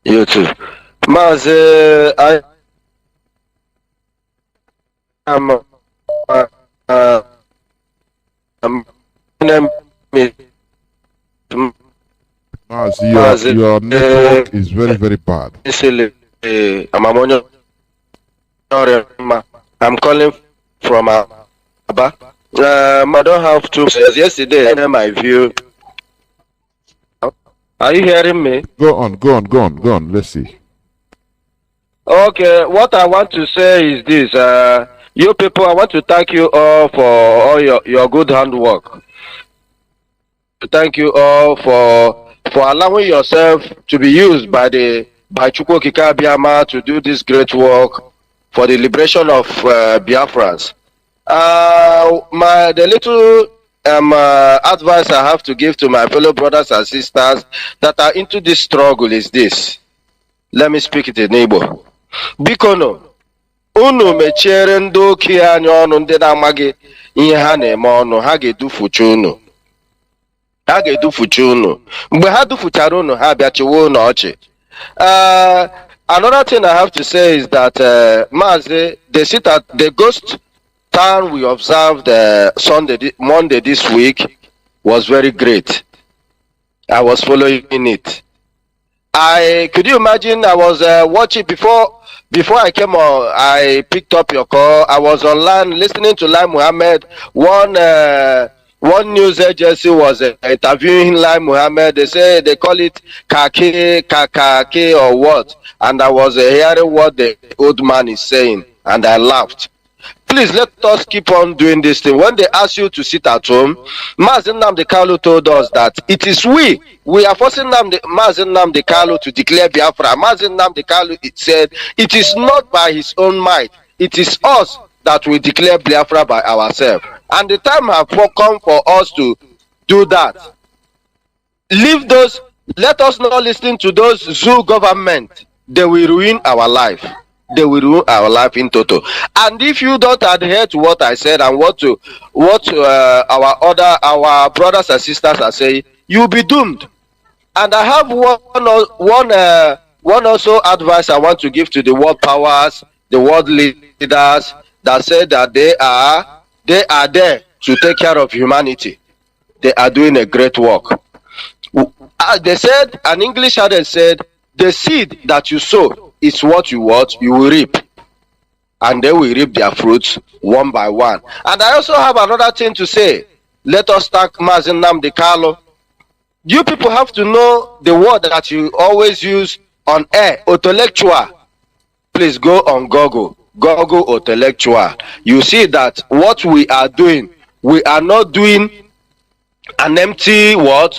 You too. Mazi, I am Mazi, your network is very, very bad. I'm calling from Aba. I don't have to. Yesterday, I my view. Are you hearing me? Go on. Let's see. Okay, what I want to say is this. You people, I want to thank you all for all your good handwork. Thank you all for allowing yourself to be used by Chukwu Okike Abiama to do this great work for the liberation of Biafrans. The little advice I have to give to my fellow brothers and sisters that are into this struggle is this. Let me speak it in Igbo. Bikono, unu mechere ndị okenye anya ọnụ ndị na-amaghị ihe ha na-eme ọnụ, ha ga-edufucha unu. Ha ga-edufucha unu. Mgbe ha dufuchara unu, ha bịachiwe unu ọchị. Another thing I have to say is that Mazi, they sit at the ghost town we observed Monday this week was very great. I was following it. Could you imagine? I was watching before I came on. I picked up your call. I was online listening to Lai Muhammad. One news agency was interviewing Lai Muhammad. They say they call it kake or what, and I was hearing what the old man is saying, and I laughed. Please let us keep on doing this thing. When they ask you to sit at home, Mazi Nnamdi Kanu told us that it is we are forcing Mazi Nnamdi Kanu to declare Biafra. Mazi Nnamdi Kanu said it is not by his own might, it is us that will declare Biafra by ourselves. And the time has come for us to do that. Leave those, let us not listen to those zoo government. They will ruin our life. They will ruin our life in total. And if you don't adhere to what I said and what our brothers and sisters are saying, you'll be doomed. And I have one also advice I want to give to the world powers, the world leaders that say that they are there to take care of humanity. They are doing a great work. They said, an English adage said, the seed that you sow is what you will reap. And they will reap their fruits one by one. And I also have another thing to say. Let us thank Mazi Nnamdi Kanu. You people have to know the word that you always use on air, intellectual. Please go on Google intellectual. You see that what we are doing, we are not doing an empty work.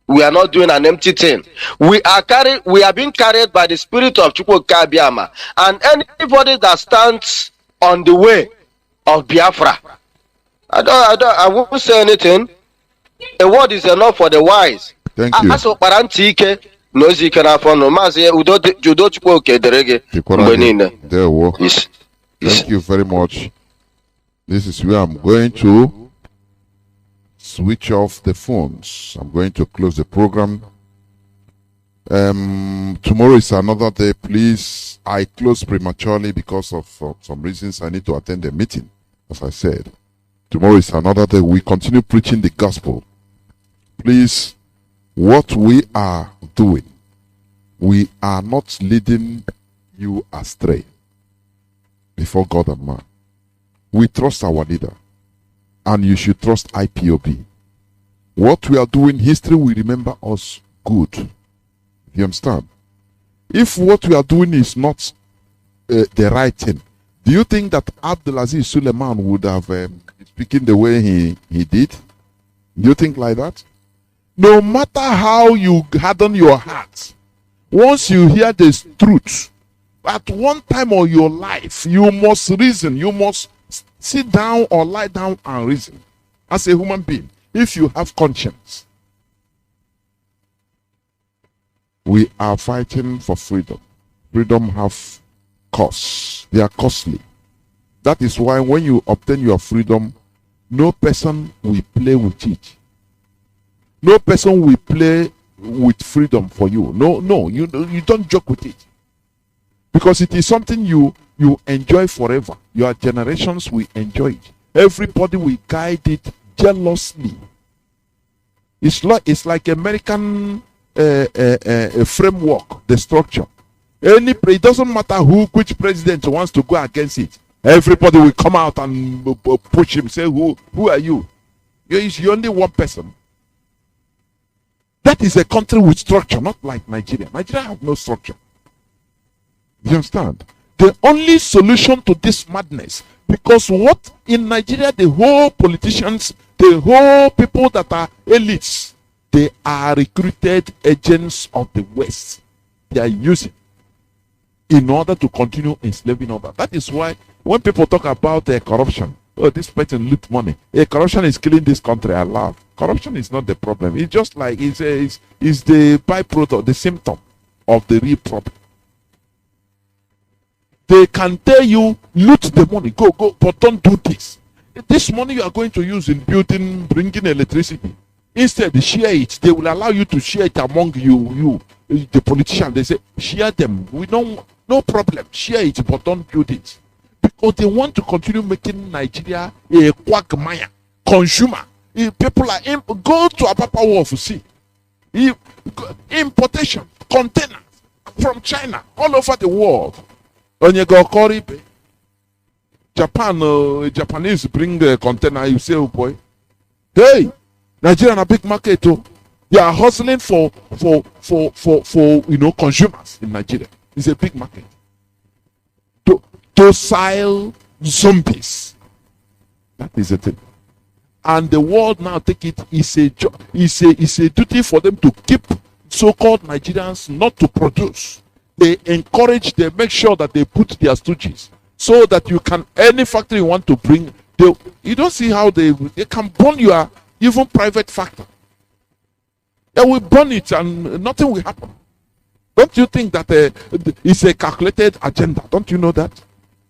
We are not doing an empty thing. We are being carried by the spirit of Chukwu Okike Abiama. And anybody that stands on the way of Biafra, I won't say anything. A word is enough for the wise. Thank you. Thank you very much. This is where I'm going to switch off the phones. I'm going to close the program. Tomorrow is another day. Please, I close prematurely because of some reasons. I need to attend a meeting, as I said. Tomorrow is another day. We continue preaching the gospel. Please, what we are doing, we are not leading you astray. before God and man. We trust our leader, and you should trust IPOB. What we are doing, history will remember us good. You understand? If what we are doing is not the right thing, do you think that Abdulaziz Suleiman would have speaking the way he did? Do you think like that? No matter how you harden your heart, once you hear this truth, at one time of your life, you must reason. You must sit down or lie down and reason as a human being, if you have conscience. We are fighting for freedom. Freedom have costs. They are costly. That is why when you obtain your freedom, no person will play with it. No person will play with freedom for you. No, you don't joke with it. Because it is something you enjoy forever. Your generations will enjoy it. Everybody will guide it jealously. It's like American framework, the structure. It doesn't matter which president wants to go against it. Everybody will come out and push him. Say, who are you? You're only one person. That is a country with structure, not like Nigeria. Nigeria have no structure. You understand? The only solution to this madness, because what in Nigeria, the whole politicians, the whole people that are elites, they are recruited agents of the West. They are using in order to continue enslaving others. That is why when people talk about corruption, oh, this person loot money. Corruption is killing this country. I laugh. Corruption is not the problem. It's just like it's the byproduct, the symptom of the real problem. They can tell you, loot the money, go, but don't do this. This money you are going to use in building, bringing electricity, instead share it. They will allow you to share it among you, the politicians. They say, share them. We don't, no problem. Share it, but don't build it. Because they want to continue making Nigeria a quagmire, consumer. People are go to Apapa Wharf, see. Importation, containers from China, all over the world. When you go Koribe, Japanese bring a container, you say, oh boy, hey, Nigeria a big market too. They are hustling for consumers in Nigeria. It's a big market. Docile zombies. That is the thing. And the world now take it is a duty for them to keep so-called Nigerians not to produce. They encourage, they make sure that they put their stooges so that you can, any factory you want to bring, you don't see how they can burn your even private factory. They will burn it and nothing will happen. Don't you think that it's a calculated agenda? Don't you know that?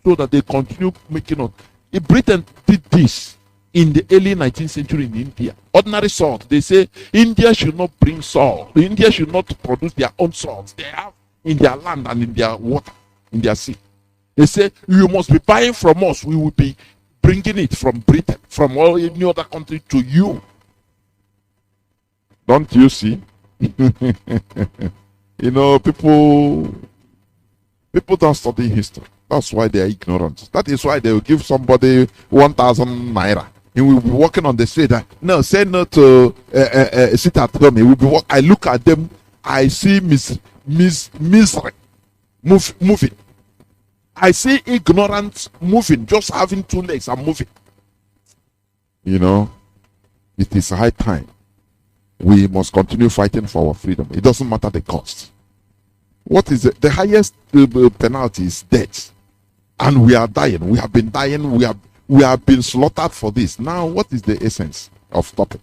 So that they continue making on. Britain did this in the early 19th century in India. Ordinary salt. They say India should not bring salt. India should not produce their own salt. They have in their land and in their water, in their sea. They say, you must be buying from us. We will be bringing it from Britain, from all any other country to you. Don't you see? You know, people don't study history. That's why they are ignorant. That is why they will give somebody 1,000 naira. He will be walking on the street. No, say no to sit at home. He will be I look at them. I see misery moving. I see ignorance moving, just having two legs and moving. You know, it is high time. We must continue fighting for our freedom. It doesn't matter the cost. What is it? The highest penalty is death. And we are dying. We have been dying. We have been slaughtered for this. Now, what is the essence of stopping?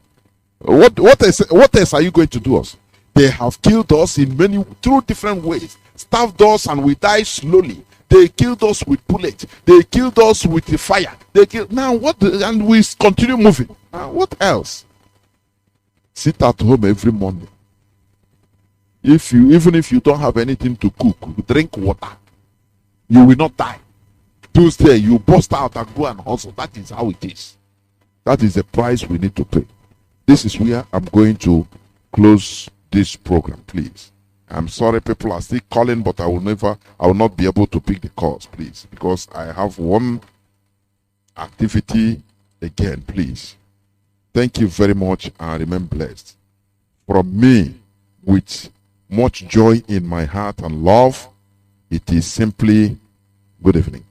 What else are you going to do us? They have killed us in through different ways. Starved us and we die slowly. They killed us with bullets. They killed us with the fire. Now what? And we continue moving. Now what else? Sit at home every morning. Even if you don't have anything to cook, drink water. You will not die. Tuesday you burst out and go and hustle. That is how it is. That is the price we need to pay. This is where I'm going to close this program, please. I'm sorry people are still calling, but I will not be able to pick the calls, please, because I have one activity again, please. Thank you very much and remain blessed. From me, with much joy in my heart and love, it is simply good evening.